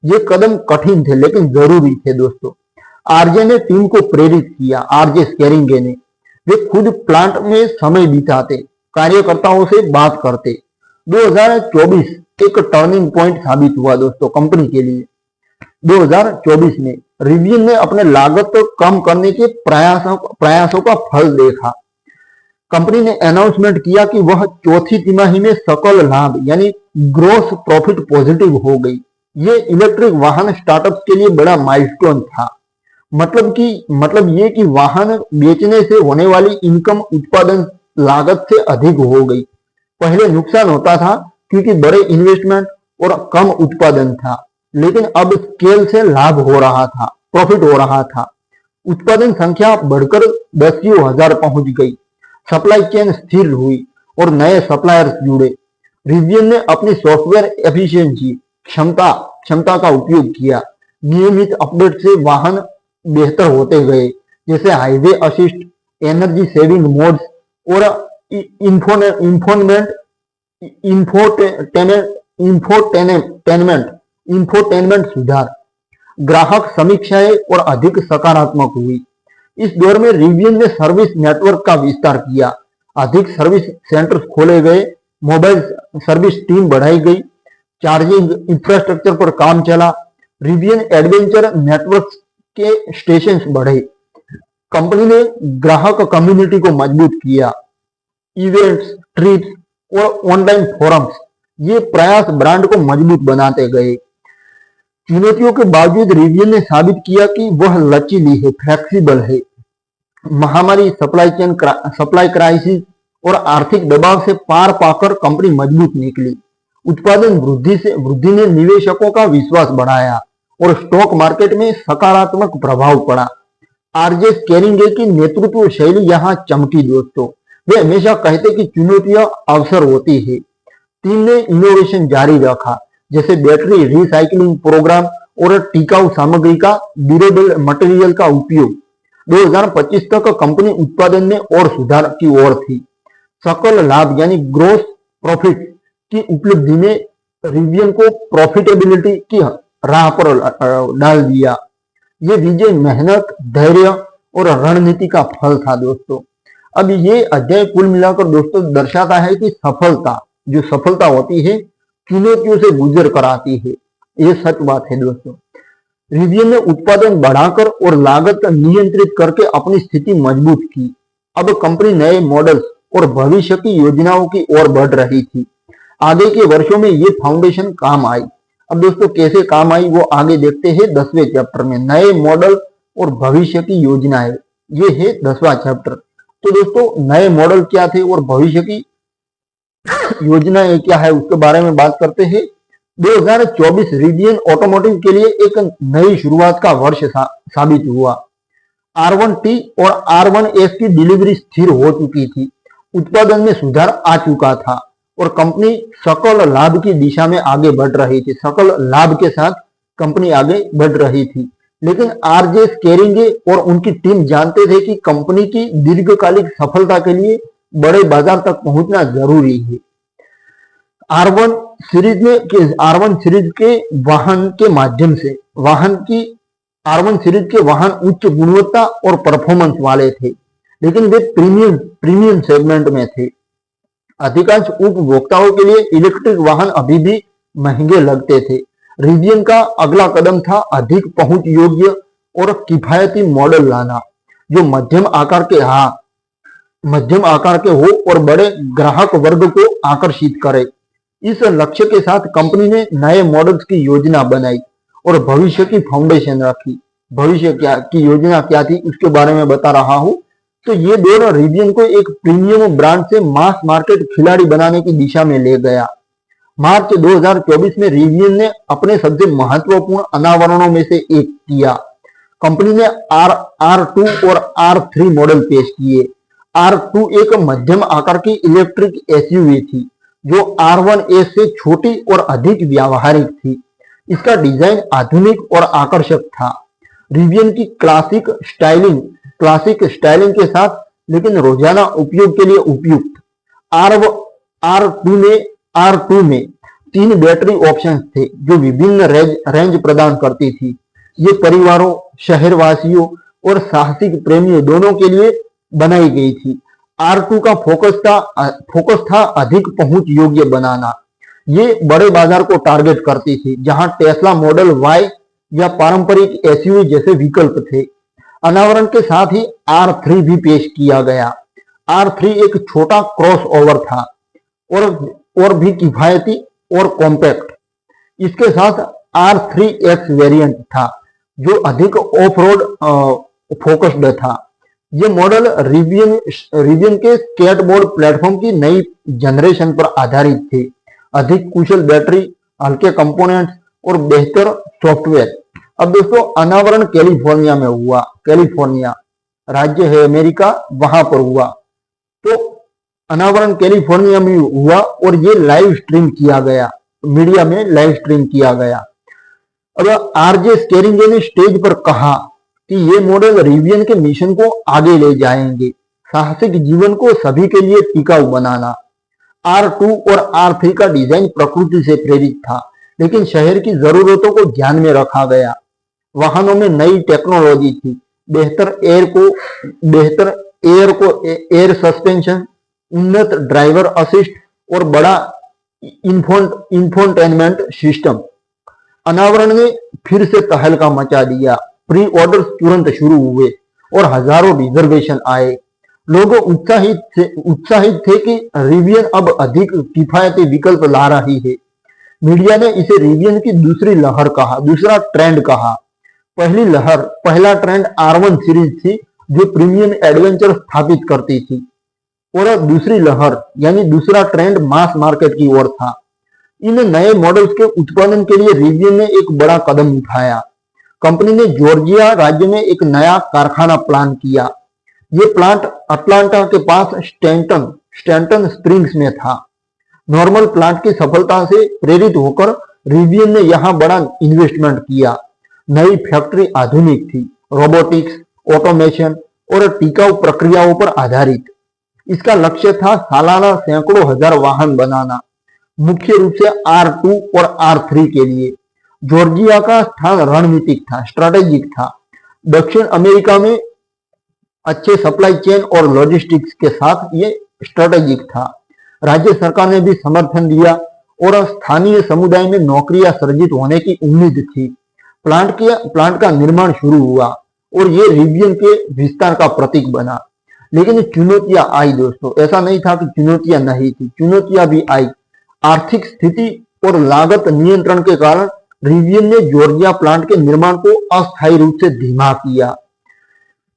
ये कदम कठिन थे लेकिन जरूरी थे दोस्तों। आरजे ने टीम को प्रेरित किया। आरजे स्केरिंगे ने, वे खुद प्लांट में समय बिताते, कार्यकर्ताओं से बात करते। 2024 एक टर्निंग पॉइंट साबित हुआ दोस्तों कंपनी के लिए। 2024 में रिवियन ने अपने लागत को कम करने के प्रयासों का फल देखा। कंपनी ने अनाउंसमेंट किया कि वह चौथी तिमाही में सकल लाभ यानी ग्रोस प्रॉफिट पॉजिटिव हो गई। ये इलेक्ट्रिक वाहन स्टार्टअप्स के लिए बड़ा माइलस्टोन था। मतलब ये कि वाहन बेचने से होने वाली इनकम उत्पादन लागत से अधिक हो गई। पहले नुकसान होता था क्योंकि बड़े इन्वेस्टमेंट और कम उत्पादन था, लेकिन अब स्केल से लाभ हो रहा था, प्रॉफिट हो रहा था। उत्पादन संख्या बढ़कर 10,000 पहुंच गई। सप्लाई चेन स्थिर हुई और नए सप्लायर्स जुड़े। रिवियन ने अपनी सॉफ्टवेयर एफिशिएंसी क्षमता का उपयोग किया। नियमित अपडेट से वाहन बेहतर होते गए, जैसे highway assist, energy saving modes और इंफोटेनमेंट सुधार। ग्राहक समीक्षाएं और अधिक सकारात्मक हुई। इस दौर में रिवियन ने सर्विस नेटवर्क का विस्तार किया। अधिक सर्विस सेंटर्स खोले गए, मोबाइल सर्विस टीम बढ़ाई गई, चार्जिंग इंफ्रास्ट्रक्चर पर काम चला। रिवियन एडवेंचर नेटवर्क के स्टेशन बढ़े। कंपनी ने ग्राहक कम्युनिटी को मजबूत किया। इवेंट्स, ट्रिप्स और ऑनलाइन फोरम्स, ये प्रयास ब्रांड को मजबूत बनाते गए। चुनौतियों के बावजूद रिवियन ने साबित किया कि वह लचीली है, फ्लेक्सिबल है। महामारी, सप्लाई क्राइसिस और आर्थिक दबाव से पार पाकर कंपनी मजबूत निकली। उत्पादन वृद्धि ने निवेशकों का विश्वास बढ़ाया और स्टॉक मार्केट में सकारात्मक प्रभाव पड़ा। आरजे स्केरिंगे की नेतृत्व शैली यहाँ चमकी दोस्तों। वे हमेशा कहते कि चुनौतियां अवसर होती है। टीम ने इनोवेशन जारी रखा, जैसे बैटरी रिसाइकलिंग प्रोग्राम और टिकाऊ सामग्री का, ड्यूरेबल मटेरियल का उपयोग। 2025 तक कंपनी उत्पादन में और सुधार की ओर थी। सकल लाभ यानी ग्रोस प्रॉफिट की उपलब्धि ने रिवियन को प्रॉफिटेबिलिटी की राह पर डाल दिया। ये विजय मेहनत, धैर्य और रणनीति का फल था दोस्तों। अब ये अध्याय कुल मिलाकर दोस्तों दर्शाता है कि जो सफलता होती है चुनौतियों से गुजर कर आती है। ये सच बात है दोस्तों। रिवियन ने उत्पादन बढ़ाकर और लागत नियंत्रित करके अपनी स्थिति मजबूत की। अब कंपनी नए मॉडल्स और भविष्य की योजनाओं की ओर बढ़ रही थी। आगे के वर्षों में ये फाउंडेशन काम आई। अब दोस्तों कैसे काम आई वो आगे देखते हैं 10वें चैप्टर में। नए मॉडल और भविष्य की योजनाएं, ये है 10वां चैप्टर। तो दोस्तों नए मॉडल क्या थे और भविष्य की योजनाएं क्या है उसके बारे में बात करते हैं। 2024 रिवियन ऑटोमोटिव के लिए एक नई शुरुआत का वर्ष साबित हुआ। R1T और R1S की डिलीवरी स्थिर हो चुकी थी। उत्पादन में सुधार आ चुका था और कंपनी सकल लाभ की दिशा में आगे बढ़ रही थी। सकल लाभ के साथ कंपनी आगे बढ़ रही थी। लेकिन आरजे स्केरिंगे और उनकी टीम जानते थे कि कंपनी की दीर्घकालिक सफलता के लिए बड़े बाजार तक पहुंचना जरूरी है। R1 सीरीज के वाहन के माध्यम से R1 सीरीज के वाहन उच्च गुणवत्ता और परफॉर्मेंस वाले थे, लेकिन वे प्रीमियम सेगमेंट में थे। अधिकांश उपभोक्ताओं के लिए इलेक्ट्रिक वाहन अभी भी महंगे लगते थे। रिवियन का अगला कदम था अधिक पहुंच योग्य और किफायती मॉडल लाना, जो मध्यम आकार के हो और बड़े ग्राहक वर्ग को आकर्षित करे। इस लक्ष्य के साथ कंपनी ने नए मॉडल्स की योजना बनाई और भविष्य की फाउंडेशन रखी। भविष्य की योजना क्या थी उसके बारे में बता रहा हूं। तो ये दोनों रिवियन को एक प्रीमियम ब्रांड से मास मार्केट खिलाड़ी बनाने की दिशा में ले गया। मार्च 2024 में रिवियन ने अपने सबसे महत्वपूर्ण अनावरणों में से एक किया। कंपनी ने R2 और R3 मॉडल पेश किए। R2 एक मध्यम आकार की इलेक्ट्रिक एसयूवी थी जो R1S से छोटी और अधिक व्यावहारिक थी। इसका डिजाइन आधुनिक और आकर्षक था। रिवियन की क्लासिक स्टाइलिंग के साथ लेकिन रोजाना उपयोग के लिए उपयुक्त। R2 में 3 बैटरी ऑप्शंस थे जो विभिन्न रेंज प्रदान करती थी। ये परिवारों, शहरवासियों और साहसिक प्रेमियों दोनों के लिए बनाई गई थी। R2 का फोकस था अधिक पहुंच योग्य बनाना। ये बड़े बाजार को टारगेट करती थी जहां टेस्ला मॉडल Y या पारंपरिक एसयूवी जैसे विकल्प थे। अनावरण के साथ ही R3 भी पेश किया गया। R3 एक छोटा क्रॉसओवर था और भी किफायती और कॉम्पैक्ट। इसके साथ R3X वेरिएंट था जो अधिक ऑफ रोड फोकस्ड था। ये मॉडल रिवियन के स्केटबोर्ड प्लेटफॉर्म की नई जनरेशन पर आधारित थे। अधिक कुशल बैटरी, हल्के कंपोनेंट्स और बेहतर सॉफ्टवेयर। अब दोस्तों अनावरण कैलिफोर्निया में हुआ। कैलिफोर्निया राज्य है अमेरिका, वहां पर हुआ। तो अनावरण कैलिफोर्निया में हुआ और ये लाइव स्ट्रीम किया गया, मीडिया में लाइव स्ट्रीम किया गया। अब आरजे स्केरिंगे ने स्टेज पर कहा कि ये मॉडल रिवियन के मिशन को आगे ले जाएंगे, साहसिक जीवन को सभी के लिए टिकाऊ बनाना। R2 और R3 का डिजाइन प्रकृति से प्रेरित था लेकिन शहर की जरूरतों को ध्यान में रखा गया। वाहनों में नई टेक्नोलॉजी थी, बेहतर एयर सस्पेंशन, उन्नत ड्राइवर असिस्ट और बड़ा इंफोटेनमेंट सिस्टम। अनावरण ने फिर से तहलका मचा दिया। प्री ऑर्डर तुरंत शुरू हुए और हजारों रिजर्वेशन आए। लोग उत्साहित थे कि रिवियन अब अधिक किफायती विकल्प ला रही है। मीडिया ने इसे रिवियन की दूसरा ट्रेंड कहा। पहला ट्रेंड R1 सीरीज थी जो प्रीमियम एडवेंचर स्थापित करती थी और दूसरी लहर यानी दूसरा ट्रेंड मास मार्केट की ओर था। इन नए मॉडल्स के उत्पादन के लिए रिवियन ने एक बड़ा कदम उठाया। कंपनी ने जॉर्जिया राज्य में एक नया कारखाना प्लान किया। ये प्लांट अटलांटा के पास स्टैंटन स्प्रिंग्स में था। नॉर्मल प्लांट की सफलता से प्रेरित होकर रिवियन ने यहां बड़ा इन्वेस्टमेंट किया। नई फैक्ट्री आधुनिक थी, रोबोटिक्स, ऑटोमेशन और टिकाऊ प्रक्रियाओं पर आधारित। इसका लक्ष्य था सालाना सैकड़ों हजार वाहन बनाना, मुख्य रूप से R2 और R3 के लिए। जॉर्जिया का स्थान रणनीतिक था, स्ट्रेटेजिक था। दक्षिण अमेरिका में अच्छे सप्लाई चेन और लॉजिस्टिक्स के साथ ये स्ट्रेटेजिक था। राज्य सरकार ने भी समर्थन दिया और स्थानीय समुदाय में नौकरियां सृजित होने की उम्मीद थी। प्लांट का निर्माण शुरू हुआ और ये रिवियन के विस्तार का प्रतीक बना। लेकिन चुनौतियां आई दोस्तों, ऐसा नहीं था कि चुनौतियां नहीं थी, चुनौतियां भी आई। आर्थिक स्थिति और लागत नियंत्रण के कारण रिवियन ने जॉर्जिया प्लांट के निर्माण को अस्थायी रूप से धीमा किया।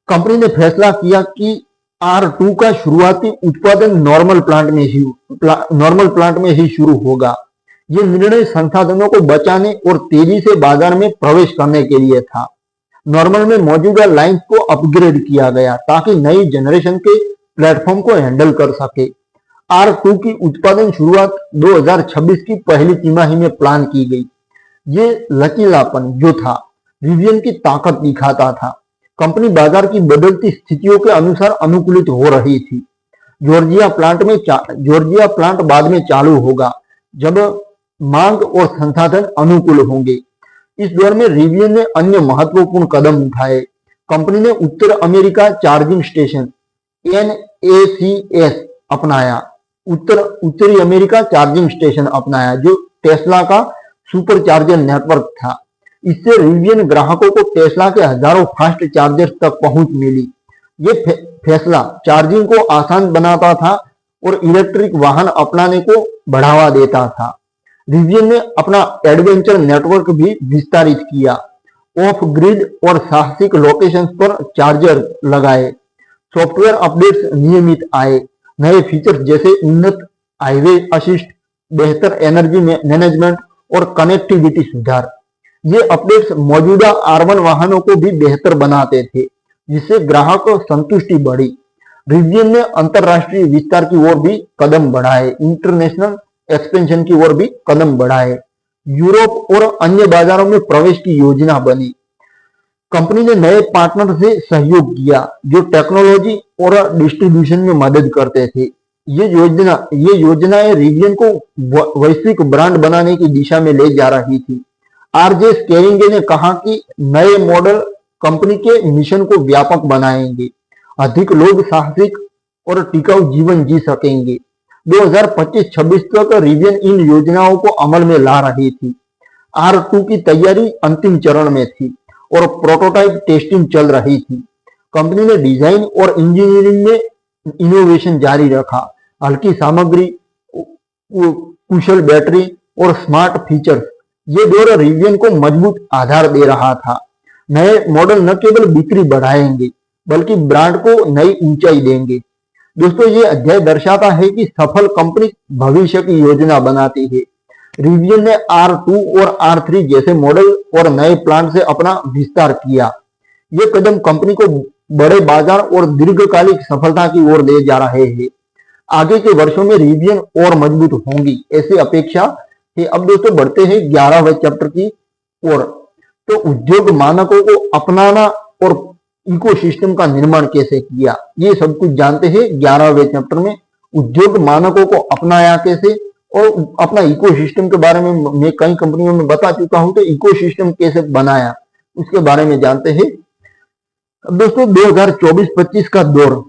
कंपनी ने फैसला किया कि R2 का शुरुआती उत्पादन नॉर्मल प्लांट में ही शुरू होगा। ये निर्णय संसाधनों को बचाने और तेजी से बाजार में प्रवेश करने के लिए था। नॉर्मल में मौजूदा लाइंस को अपग्रेड किया गया ताकि नई जनरेशन के प्लेटफॉर्म को हैंडल कर सके। R2 की उत्पादन शुरुआत 2026 की पहली तिमाही में प्लान की गई। ये लचीलापन जो था रिवियन की ताकत दिखाता था। कंपनी बाजार की बदलती स्थितियों के अनुसार अनुकूलित हो रही थी। जॉर्जिया प्लांट बाद में चालू होगा जब मांग और संसाधन अनुकूल होंगे। इस दौर में रिवियन ने अन्य महत्वपूर्ण कदम उठाए। कंपनी ने उत्तर अमेरिका चार्जिंग स्टेशन NACS अपनाया। उत्तरी अमेरिका चार्जिंग स्टेशन अपनाया जो टेस्ला का सुपर चार्जर नेटवर्क था। इससे रिवियन ग्राहकों को टेस्ला के हजारों फास्ट चार्जर्स तक पहुंच मिली। ये फैसला चार्जिंग को आसान बनाता था और इलेक्ट्रिक वाहन अपनाने को बढ़ावा देता था। रिवियन ने अपना एडवेंचर नेटवर्क भी विस्तारित किया, ऑफ ग्रिड और साहसिक लोकेशंस पर चार्जर लगाए, सॉफ्टवेयर अपडेट्स नियमित आए, नए फीचर्स जैसे उन्नत हाईवे असिस्ट, बेहतर एनर्जी मैनेजमेंट और कनेक्टिविटी सुधार। ये अपडेट्स मौजूदा R1 वाहनों को भी बेहतर बनाते थे, जिससे ग्राहक संतुष्टि बढ़ी। रिवियन ने अंतरराष्ट्रीय विस्तार की ओर भी कदम बढ़ाए, इंटरनेशनल एक्सपेंशन की ओर भी कदम बढ़ाए। यूरोप और अन्य बाजारों में प्रवेश की योजना बनी। कंपनी ने नए पार्टनर से सहयोग किया जो टेक्नोलॉजी और डिस्ट्रीब्यूशन में मदद करते थे। ये योजनाएं रिवियन को वैश्विक ब्रांड बनाने की दिशा में ले जा रही थी। आरजे स्केरिंगे ने कहा कि नए मॉडल कंपनी के मिशन को व्यापक बनाएंगे, अधिक लोग साहसिक और टिकाऊ जीवन जी सकेंगे। 2025-26 तक रिवियन इन योजनाओं को अमल में ला रही थी। R2 की तैयारी अंतिम चरण में थी और प्रोटोटाइप टेस्टिंग चल रही थी। कंपनी ने डिजाइन और इंजीनियरिंग में इनोवेशन जारी रखा। हल्की सामग्री, कुशल बैटरी और स्मार्ट फीचर्स, ये दौर रिवियन को मजबूत आधार दे रहा था। नए मॉडल न केवल बिक्री बढ़ाएंगे बल्कि ब्रांड को नई ऊंचाई देंगे। दोस्तों, ये अध्याय दर्शाता है कि सफल कंपनी भविष्य की योजना बनाती है। रिवियन ने R2 और R3 जैसे मॉडल और नए प्लांट से अपना विस्तार किया। ये कदम कंपनी को बड़े बाजार और दीर्घकालिक सफलता की ओर ले जा रहे हैं। आगे के वर्षों में रिवियन और मजबूत होंगी, ऐसी अपेक्षा है। अब दोस्तों बढ़ते हैं 11वें चैप्टर की ओर। तो उद्योग मानकों को अपनाना और इकोसिस्टम का निर्माण कैसे किया, ये सब कुछ जानते हैं 11वें चैप्टर में। उद्योग मानकों को अपनाया कैसे और अपना इकोसिस्टम के बारे में मैं कई कंपनियों में बता चुका हूं, तो इकोसिस्टम कैसे बनाया उसके बारे में जानते हैं। अब दोस्तों 2024-25 का दौर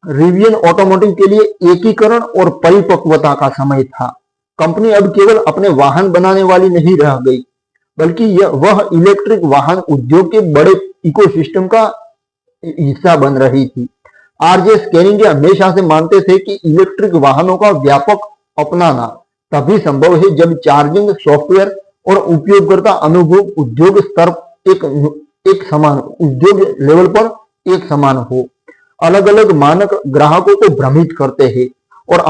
रिवियन ऑटोमोटिव के लिए एकीकरण और परिपक्वता का समय था। कंपनी अब केवल अपने वाहन बनाने वाली नहीं रह गई, बल्कि वह इलेक्ट्रिक वाहन उद्योग के बड़े इकोसिस्टम का हिस्सा बन रही थी। आरजे स्केरिंगे हमेशा से मानते थे कि इलेक्ट्रिक वाहनों का व्यापक अपनाना तभी संभव है जब चार्जिंग सॉफ्टवेयर और उपयोगकर्ता अनुभव उद्योग स्तर एक समान, उद्योग लेवल पर एक समान हो। अलग अलग मानक ग्राहकों को भ्रमित करते हैं और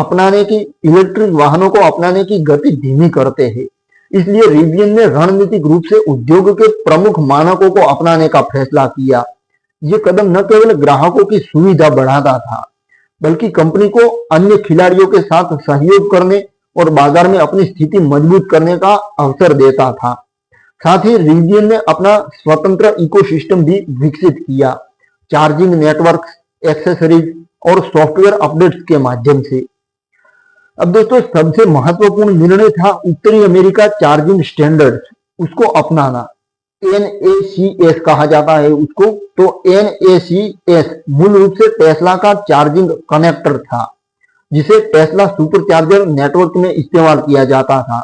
इलेक्ट्रिक वाहनों को अपनाने की गति धीमी करते हैं। इसलिए रिवियन ने रणनीतिक रूप से उद्योग के प्रमुख मानकों को अपनाने का फैसला किया। ये कदम न केवल ग्राहकों की सुविधा बढ़ाता था, बल्कि कंपनी को अन्य खिलाड़ियों के साथ सहयोग करने और बाजार में अपनी स्थिति मजबूत करने का अवसर देता था। साथ ही रिवियन ने अपना स्वतंत्र इकोसिस्टम भी विकसित किया, चार्जिंग नेटवर्क, एक्सेसरीज और सॉफ्टवेयर अपडेट्स के माध्यम से। अब दोस्तों सबसे महत्वपूर्ण निर्णय था उत्तरी अमेरिका चार्जिंग स्टैंडर्ड, उसको अपनाना। NACS कहा जाता है उसको। तो NACS मूल रूप से टेस्ला का चार्जिंग कनेक्टर था, जिसे टेस्ला सुपरचार्जर नेटवर्क में इस्तेमाल किया जाता था।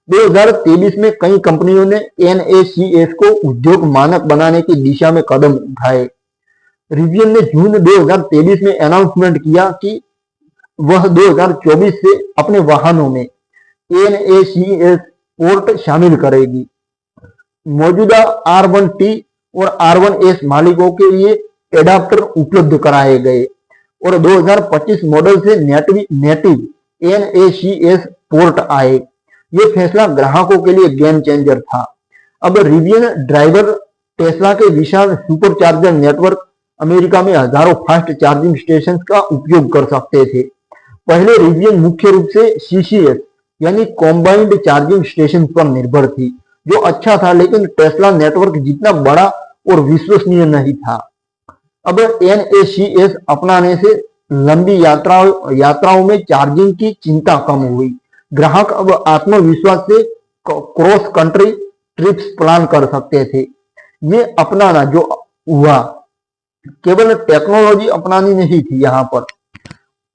2023 में कई कंपनियों ने NACS को उद्योग मानक बनाने की दिशा में कदम उठाए। रिवियन ने जून 2023 में अनाउंसमेंट किया कि वह 2024 से अपने वाहनों में NACS पोर्ट शामिल करेगी। मौजूदा R1T और R1S मालिकों के लिए एडाप्टर उपलब्ध कराए गए और 2025 मॉडल से नेटिव NACS पोर्ट आए। ये फैसला ग्राहकों के लिए गेम चेंजर था। अब रिवियन ड्राइवर टेस्ला के विशाल सुपरचार्जर नेटवर्क, अमेरिका में हजारों फास्ट चार्जिंग स्टेशन का उपयोग कर सकते थे। पहले रिवियन मुख्य रूप से CCS यानी कॉम्बाइंड चार्जिंग स्टेशन पर निर्भर थी, जो अच्छा था, लेकिन टेस्ला नेटवर्क जितना बड़ा और विश्वसनीय नहीं था। अब NACS अपनाने से लंबी यात्राओं में चार्जिंग की चिंता कम हुई। ग्राहक अब आत्मविश्वास से क्रॉस कंट्री ट्रिप्स प्लान कर सकते थे। ये अपनाना जो हुआ केवल टेक्नोलॉजी अपनानी नहीं थी, यहाँ पर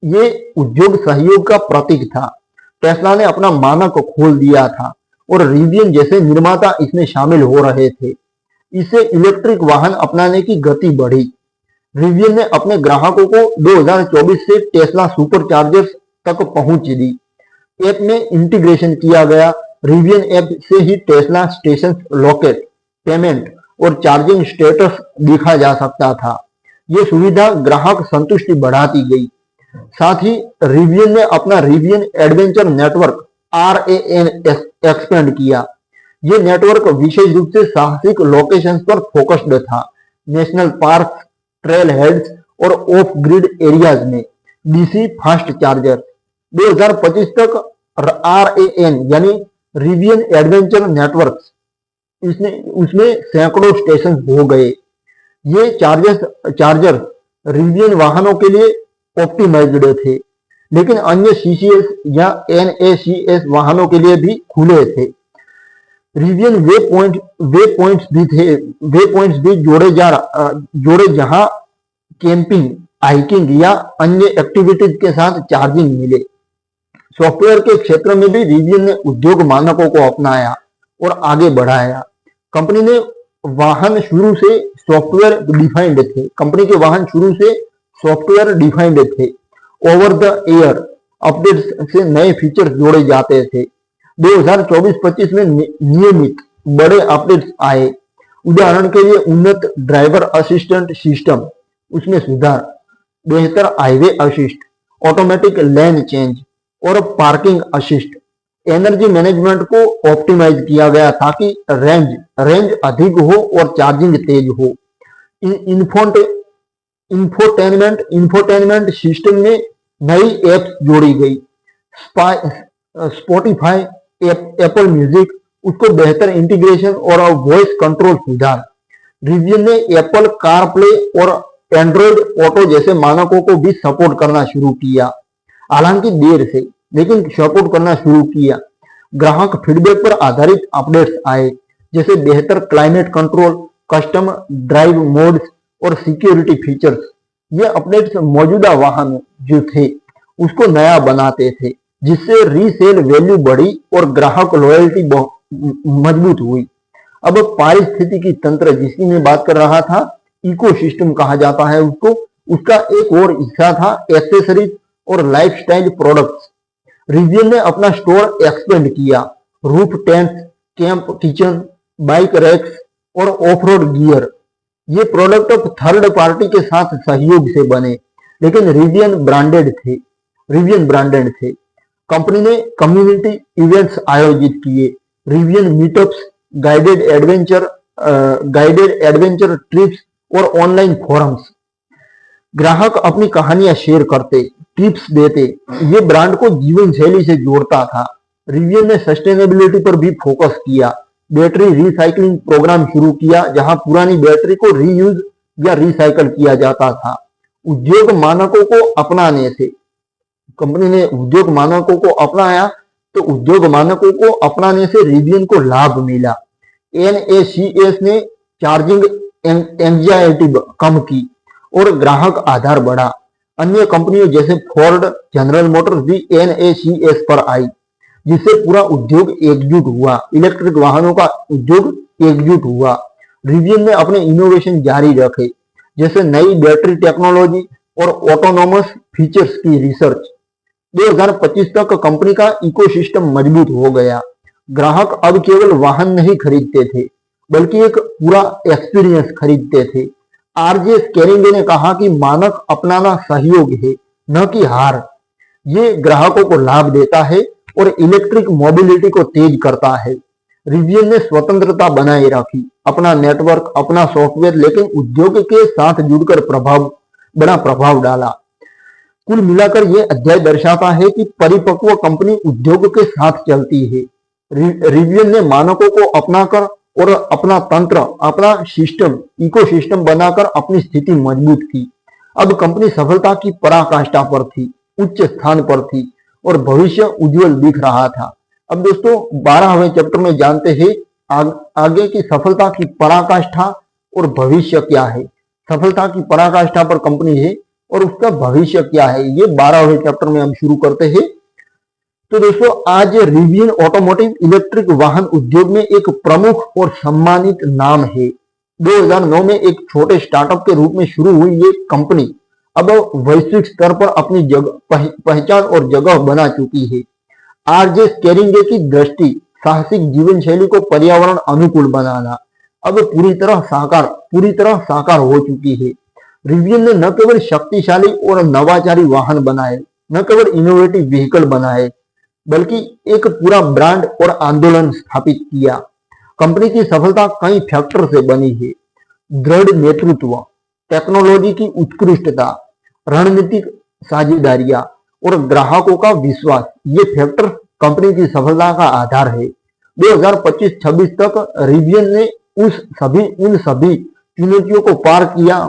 ये उद्योग सहयोग का प्रतीक था। टेस्ला ने अपना मानक खोल दिया था और रिवियन जैसे निर्माता इसमें शामिल हो रहे थे। इससे इलेक्ट्रिक वाहन अपनाने की गति बढ़ी। रिवियन ने अपने ग्राहकों को 2024 से टेस्ला सुपरचार्जर्स तक पहुंच दी। ऐप में इंटीग्रेशन किया गया, रिवियन ऐप से ही टेस्ला स्टेशन लोकेट, पेमेंट और चार्जिंग स्टेटस देखा जा सकता था। ये सुविधा ग्राहक संतुष्टि बढ़ाती गई। साथ ही रिवियन ने अपना Rivian adventure network RAN expand किया। ये नेटवर्क विशेष रूप से साहसिक लोकेशंस पर फोकस्ड था। नेशनल पार्क, ट्रेल हेड्स और ऑफ ग्रिड एरियाज में DC फास्ट चार्जर 2025 तक RAN यानी रिवियन एडवेंचर नेटवर्क उसमें सैकड़ों स्टेशन हो गए। ये चार्जर रिवियन वाहनों के लिए ऑप्टिमाइज्ड थे, लेकिन अन्य CCS या NACS वाहनों के लिए भी खुले थे। रिवियन वे पॉइंट्स भी जोड़े जहां कैंपिंग, हाइकिंग या अन्य एक्टिविटीज के साथ चार्जिंग मिले। सॉफ्टवेयर के क्षेत्र में भी रिवियन ने उद्योग मानकों को अपनाया और आगे बढ़ाया। कंपनी के वाहन शुरू से सॉफ्टवेयर डिफाइंड थे। ओवर द एयर अपडेट्स से नए फीचर जोड़े जाते थे। 2024-25 में नियमित बड़े अपडेट्स आए। उदाहरण के लिए उन्नत ड्राइवर असिस्टेंट सिस्टम, उसमें सुधार, बेहतर highway assist, automatic lane change और पार्किंग असिस्ट। एनर्जी मैनेजमेंट को ऑप्टिमाइज किया गया ताकि रेंज अधिक हो और चार्जिंग तेज हो। इंफोटेनमेंट सिस्टम में नई एप्स जोड़ी गई। स्पॉटिफाई, एप्पल म्यूजिक, उसको बेहतर इंटीग्रेशन और वॉइस कंट्रोल सुधार। रिवियन ने एप्पल कारप्ले और एंड्रॉइड ऑटो जैसे मानकों को भी सपोर्ट करना शुरू किया, हालांकि देर से, लेकिन सपोर्ट करना शुरू किया। ग्राहक फीडबैक पर आधारित अपडेट्स आए, जैसे बेहतर climate control, custom drive modes और सिक्योरिटी फीचर्स। ये अपडेट्स मौजूदा वाहन जो थे उसको नया बनाते थे, जिससे रीसेल वैल्यू बढ़ी और ग्राहक लॉयल्टी मजबूत हुई। अब पारिस्थितिकी तंत्र, जिसकी मैं बात कर रहा था, इकोसिस्टम कहा जाता है उसको, उसका एक और हिस्सा था एक्सेसरीज और लाइफस्टाइल प्रोडक्ट्स। रिवियन ने अपना स्टोर एक्सपेंड किया। Roof tents, camp kitchen, bike racks और ऑफ रोड गियर, ये प्रोडक्ट थर्ड पार्टी के साथ सहयोग से बने, लेकिन रिवियन ब्रांडेड थे। कंपनी ने कम्युनिटी इवेंट्स आयोजित किए, Rivian meetups, guided adventure trips और ऑनलाइन फोरम्स। ग्राहक अपनी कहानियां शेयर करते, टिप्स देते। ये ब्रांड को जीवन शैली से जोड़ता था। रिवियन ने सस्टेनेबिलिटी पर भी फोकस किया। बैटरी रिसाइकलिंग प्रोग्राम शुरू किया, जहां पुरानी बैटरी को रीयूज या रिसाइकल किया जाता था। उद्योग मानकों को अपनाने से कंपनी ने उद्योग मानकों को अपनाया, तो उद्योग मानकों को अपनाने से रिवियन को लाभ मिला। NACS ने चार्जिंग एंजाइटी कम की और ग्राहक आधार बढ़ा। अन्य कंपनियों जैसे फोर्ड, जनरल मोटर्स भी NACS पर आई, जिससे पूरा उद्योग एकजुट हुआ। इलेक्ट्रिक वाहनों का उद्योग एकजुट हुआ। रिवियन ने अपने इनोवेशन जारी रखे, जैसे नई बैटरी टेक्नोलॉजी और ऑटोनोमस फीचर्स की रिसर्च। 2025 तक कंपनी का इकोसिस्टम मजबूत हो गया। ग्राहक अब केवल वाहन नहीं खरीदते थे, बल्कि एक पूरा एक्सपीरियंस खरीदते थे। RJ स्केरिंगे ने कहा कि मानक अपनाना सहयोग है, न कि हार। ये ग्राहकों को लाभ देता है और इलेक्ट्रिक मोबिलिटी को तेज करता है। रिवियन ने स्वतंत्रता बनाए रखी, अपना नेटवर्क, अपना सॉफ्टवेयर, लेकिन उद्योग के साथ जुड़कर बड़ा प्रभाव डाला। कुल मिलाकर यह अध्याय दर्शाता है कि परिपक्व कंपनी उद्योग के साथ चलती है। रिवियन ने मानकों को अपनाकर और अपना तंत्र, अपना सिस्टम, इकोसिस्टम बनाकर अपनी स्थिति मजबूत की। अब कंपनी सफलता की पराकाष्ठा पर थी, उच्च स्थान पर थी और भविष्य उज्जवल दिख रहा था। अब दोस्तों 12वें चैप्टर में जानते हैं आगे की सफलता की पराकाष्ठा और भविष्य क्या है। सफलता की पराकाष्ठा पर कंपनी है और उसका भविष्य क्या है, ये 12वें चैप्टर में हम शुरू करते हैं। तो दोस्तों आज रिवियन ऑटोमोटिव इलेक्ट्रिक वाहन उद्योग में एक प्रमुख और सम्मानित नाम है। 2009 में एक छोटे स्टार्टअप के रूप में शुरू हुई ये कंपनी अब वैश्विक स्तर पर अपनी पहचान और जगह बना चुकी है। RJ स्केरिंगे की दृष्टि साहसिक जीवन शैली को पर्यावरण अनुकूल बनाना अब पूरी तरह साकार हो चुकी है। रिवियन ने न केवल शक्तिशाली और नवाचारी वाहन बनाए, न केवल इनोवेटिव व्हीकल बनाए, बल्कि एक पूरा ब्रांड और आंदोलन स्थापित किया। कंपनी की सफलता कई फैक्टर से बनी है। दृढ़ नेतृत्व, टेक्नोलॉजी की उत्कृष्टता, रणनीतिक साझेदारियां और ग्राहकों का विश्वास, ये फैक्टर कंपनी की सफलता का आधार है। 2025-26 तक रिवियन ने उन सभी चुनौतियों को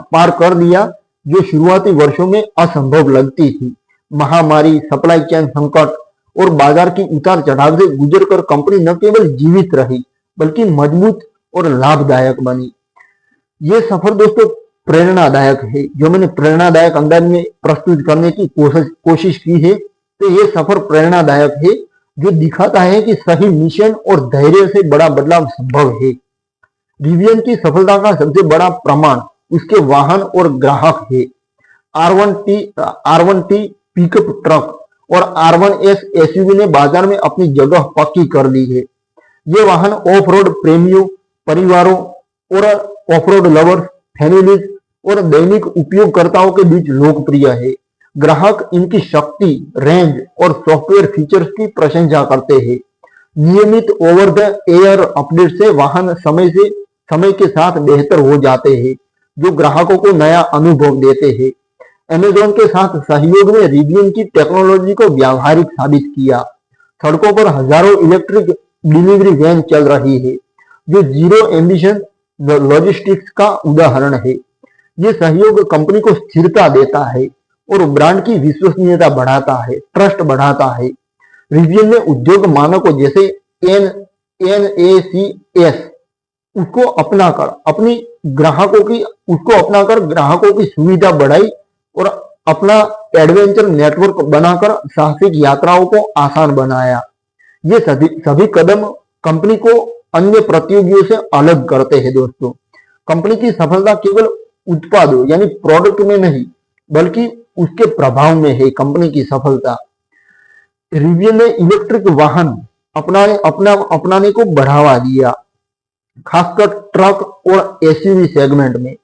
पार कर लिया जो शुरुआती वर्षों में असंभव लगती थी। महामारी, सप्लाई चेन संकट और बाजार की उतार चढ़ाव से गुजरकर कंपनी न केवल जीवित रही बल्कि मजबूत और लाभदायक बनी। ये सफर दोस्तों प्रेरणादायक है। जो मैंने प्रेरणादायक अंदाज में प्रस्तुत करने की कोशिश की है, तो ये सफर प्रेरणादायक है जो दिखाता है कि सही मिशन और धैर्य से बड़ा बदलाव संभव है। रिवियन की सफलता का सबसे बड़ा प्रमाण उसके वाहन और ग्राहक है। R1T पिकअप ट्रक और R1S एसयूवी ने बाजार में अपनी जगह पक्की कर ली है। ये वाहन ऑफ रोड प्रेमियों, परिवारों और ऑफ रोड लवर्स, फैमिलीज और दैनिक उपयोगकर्ताओं के बीच लोकप्रिय है। ग्राहक इनकी शक्ति, रेंज और सॉफ्टवेयर फीचर्स की प्रशंसा करते हैं। नियमित ओवर द एयर अपडेट से वाहन समय के साथ बेहतर हो जाते हैं, जो ग्राहकों को नया अनुभव देते हैं। अमेज़न के साथ सहयोग में रिवियन की टेक्नोलॉजी को व्यावहारिक साबित किया। सड़कों पर हजारों इलेक्ट्रिक डिलीवरी वैन चल रही है, जो जीरो एमिशन लॉजिस्टिक्स का उदाहरण है। ये सहयोग कंपनी को स्थिरता देता है और ब्रांड की विश्वसनीयता बढ़ाता है, ट्रस्ट बढ़ाता है। रिवियन ने उद्योग मानकों जैसे NACS उसको अपनाकर ग्राहकों की सुविधा बढ़ाई और अपना एडवेंचर नेटवर्क बनाकर साहसिक यात्राओं को आसान बनाया। ये सभी कदम कंपनी को अन्य प्रतियोगियों से अलग करते हैं। दोस्तों, कंपनी की सफलता केवल उत्पादों यानी प्रोडक्ट में नहीं बल्कि उसके प्रभाव में है। कंपनी की सफलता, रिवियन ने इलेक्ट्रिक वाहन अपनाने को बढ़ावा दिया, खासकर ट्रक और एसयूवी सेगमेंट में।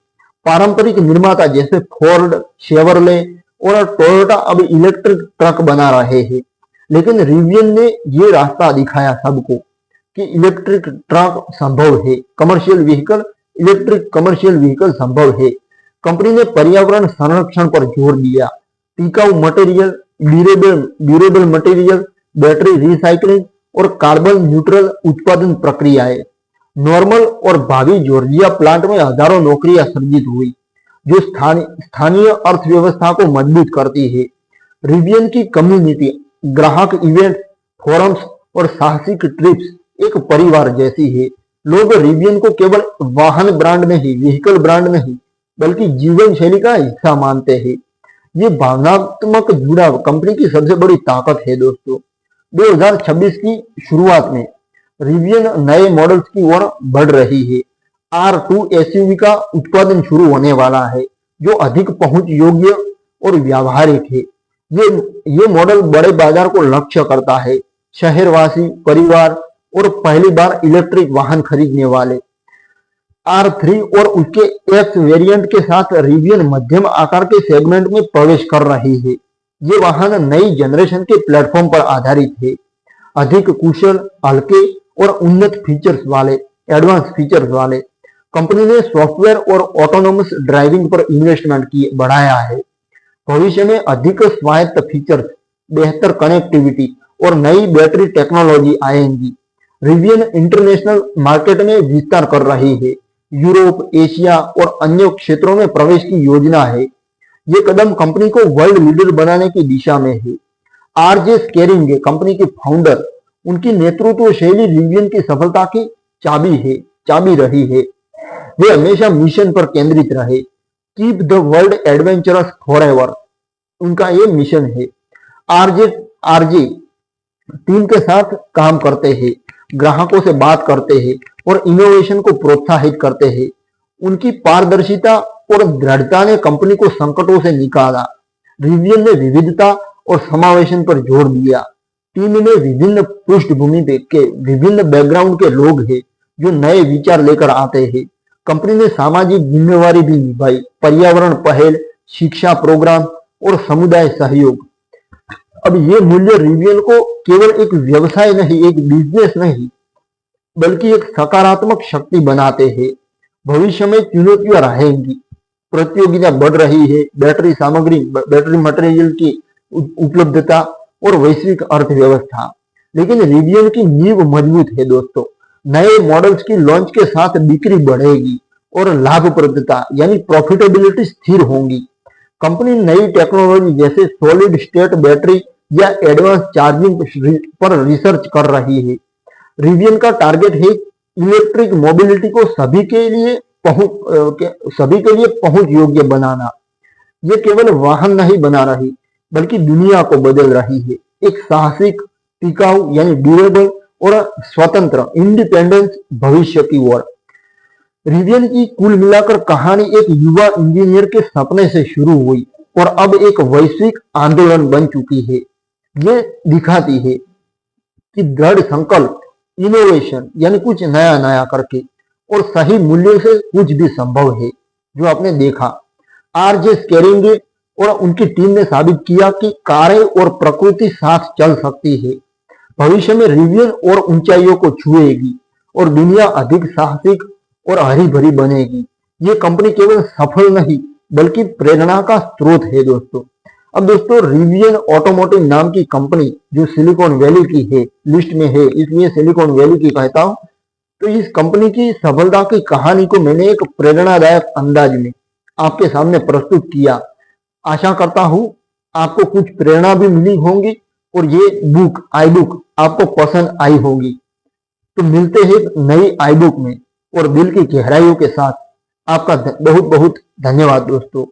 पारंपरिक निर्माता जैसे फोर्ड, शेवरले और टोयोटा अब इलेक्ट्रिक ट्रक बना रहे हैं, लेकिन रिवियन ने ये रास्ता दिखाया सबको कि इलेक्ट्रिक ट्रक संभव है, इलेक्ट्रिक कमर्शियल व्हीकल संभव है। कंपनी ने पर्यावरण संरक्षण पर जोर दिया। टिकाऊ material, durable material, battery recycling और कार्बन न्यूट्रल उत्पादन प्रक्रियाएं। नॉर्मल और भावी जॉर्जिया प्लांट में हजारों नौकरियां सृजित हुई, जो स्थानीय अर्थव्यवस्था को मजबूत करती है। रिवियन की कम्युनिटी, ग्राहक इवेंट, फोरम्स और साहसिक ट्रिप्स एक परिवार जैसी है। लोग रिवियन को केवल वाहन ब्रांड नहीं, व्हीकल ब्रांड नहीं, बल्कि जीवन शैली का हिस्सा मानते हैं। ये भावनात्मक जुड़ाव कंपनी की सबसे बड़ी ताकत है। दोस्तों, 2026 की शुरुआत में रिवियन नए मॉडल्स की ओर बढ़ रही है। R2 एसयूवी का उत्पादन शुरू होने वाला है, जो अधिक पहुंच योग्य और व्यावहारिक है। ये मॉडल बड़े बाजार को लक्ष्य करता है, शहरवासी, परिवार और पहली बार इलेक्ट्रिक वाहन खरीदने वाले। R3 और उसके X वेरिएंट के साथ रिवियन मध्यम आकार के सेगमेंट में प्रवेश कर रही है। ये वाहन नई जनरेशन के प्लेटफॉर्म पर आधारित है, अधिक कुशल, हल्के और उन्नत फीचर्स वाले, एडवांस फीचर्स वाले। कंपनी ने सॉफ्टवेयर और ऑटोनोमस ड्राइविंग पर इन्वेस्टमेंट बढ़ाया है। भविष्य में अधिक स्वायत्त फीचर्स, बेहतर कनेक्टिविटी और नई बैटरी टेक्नोलॉजी आएंगी। रिवियन इंटरनेशनल मार्केट में विस्तार कर रही है, यूरोप, एशिया और अन्य क्षेत्रों में प्रवेश की योजना है। ये कदम कंपनी को वर्ल्ड लीडर बनाने की दिशा में है। RJ स्केरिंग, कंपनी के फाउंडर, उनकी नेतृत्व शैली रिवियन की सफलता की चाबी रही है। वे हमेशा मिशन पर केंद्रित रहे, keep the world adventurous forever, उनका ये मिशन है। RJ टीम के साथ काम करते हैं, ग्राहकों से बात करते हैं और इनोवेशन को प्रोत्साहित करते हैं। उनकी पारदर्शिता और दृढ़ता ने कंपनी को संकटों से निकाला। रिवियन ने विविधता और समावेशन पर जोर दिया, टीम में विभिन्न पृष्ठभूमि के विभिन्न बैकग्राउंड के लोग हैं जो नए विचार लेकर आते हैं। कंपनी ने सामाजिक जिम्मेवारी भी निभाई, पर्यावरण पहल, शिक्षा प्रोग्राम और समुदाय सहयोग। अब ये मूल्य रिवियन को केवल एक व्यवसाय नहीं, एक बिजनेस नहीं, बल्कि एक सकारात्मक शक्ति बनाते हैं। भविष्य में चुनौतियां रहेंगी, प्रतियोगिता बढ़ रही है, बैटरी सामग्री, बैटरी मटेरियल की उपलब्धता और वैश्विक अर्थव्यवस्था, लेकिन रिवियन की नींव मजबूत है दोस्तों। नए मॉडल्स की लॉन्च के साथ बिक्री बढ़ेगी और लाभप्रदता यानी प्रॉफिटेबिलिटी स्थिर होंगी। कंपनी नई टेक्नोलॉजी जैसे सॉलिड स्टेट बैटरी या एडवांस चार्जिंग पर रिसर्च कर रही है। रिवियन का टारगेट है इलेक्ट्रिक मोबिलिटी को सभी के लिए पहुंच योग्य बनाना। ये केवल वाहन नहीं बना रही, बल्कि दुनिया को बदल रही है, एक साहसिक, टिकाऊ यानी ड्यूरेबल और स्वतंत्र इंडिपेंडेंस भविष्य की ओर। रिवियन की कुल मिलाकर कहानी एक युवा इंजीनियर के सपने से शुरू हुई और अब एक वैश्विक आंदोलन बन चुकी है। ये दिखाती है कि दृढ़ संकल्प, इनोवेशन यानी कुछ नया नया करके और सही मूल्य से कुछ भी संभव है। जो आपने देखा, आरजे स्केरिंगे और उनकी टीम ने साबित किया कि कारें और प्रकृति साथ चल सकती है। भविष्य में रिवियन और ऊंचाइयों को छुएगी और दुनिया अधिक साहसिक और हरी भरी बनेगी। ये कंपनी केवल सफल नहीं, बल्कि प्रेरणा का स्रोत है दोस्तों। अब दोस्तों, रिवियन ऑटोमोटिव नाम की कंपनी जो सिलिकॉन वैली की है, लिस्ट में है, इसलिए सिलिकॉन वैली की कहता हूं। तो इस कंपनी की सफलता की कहानी को मैंने एक प्रेरणादायक अंदाज में आपके सामने प्रस्तुत किया। आशा करता हूं आपको कुछ प्रेरणा भी मिली होंगी और ये बुक, आई बुक आपको पसंद आई होगी। तो मिलते हैं नई आई बुक में और दिल की गहराइयों के साथ। आपका बहुत बहुत धन्यवाद दोस्तों।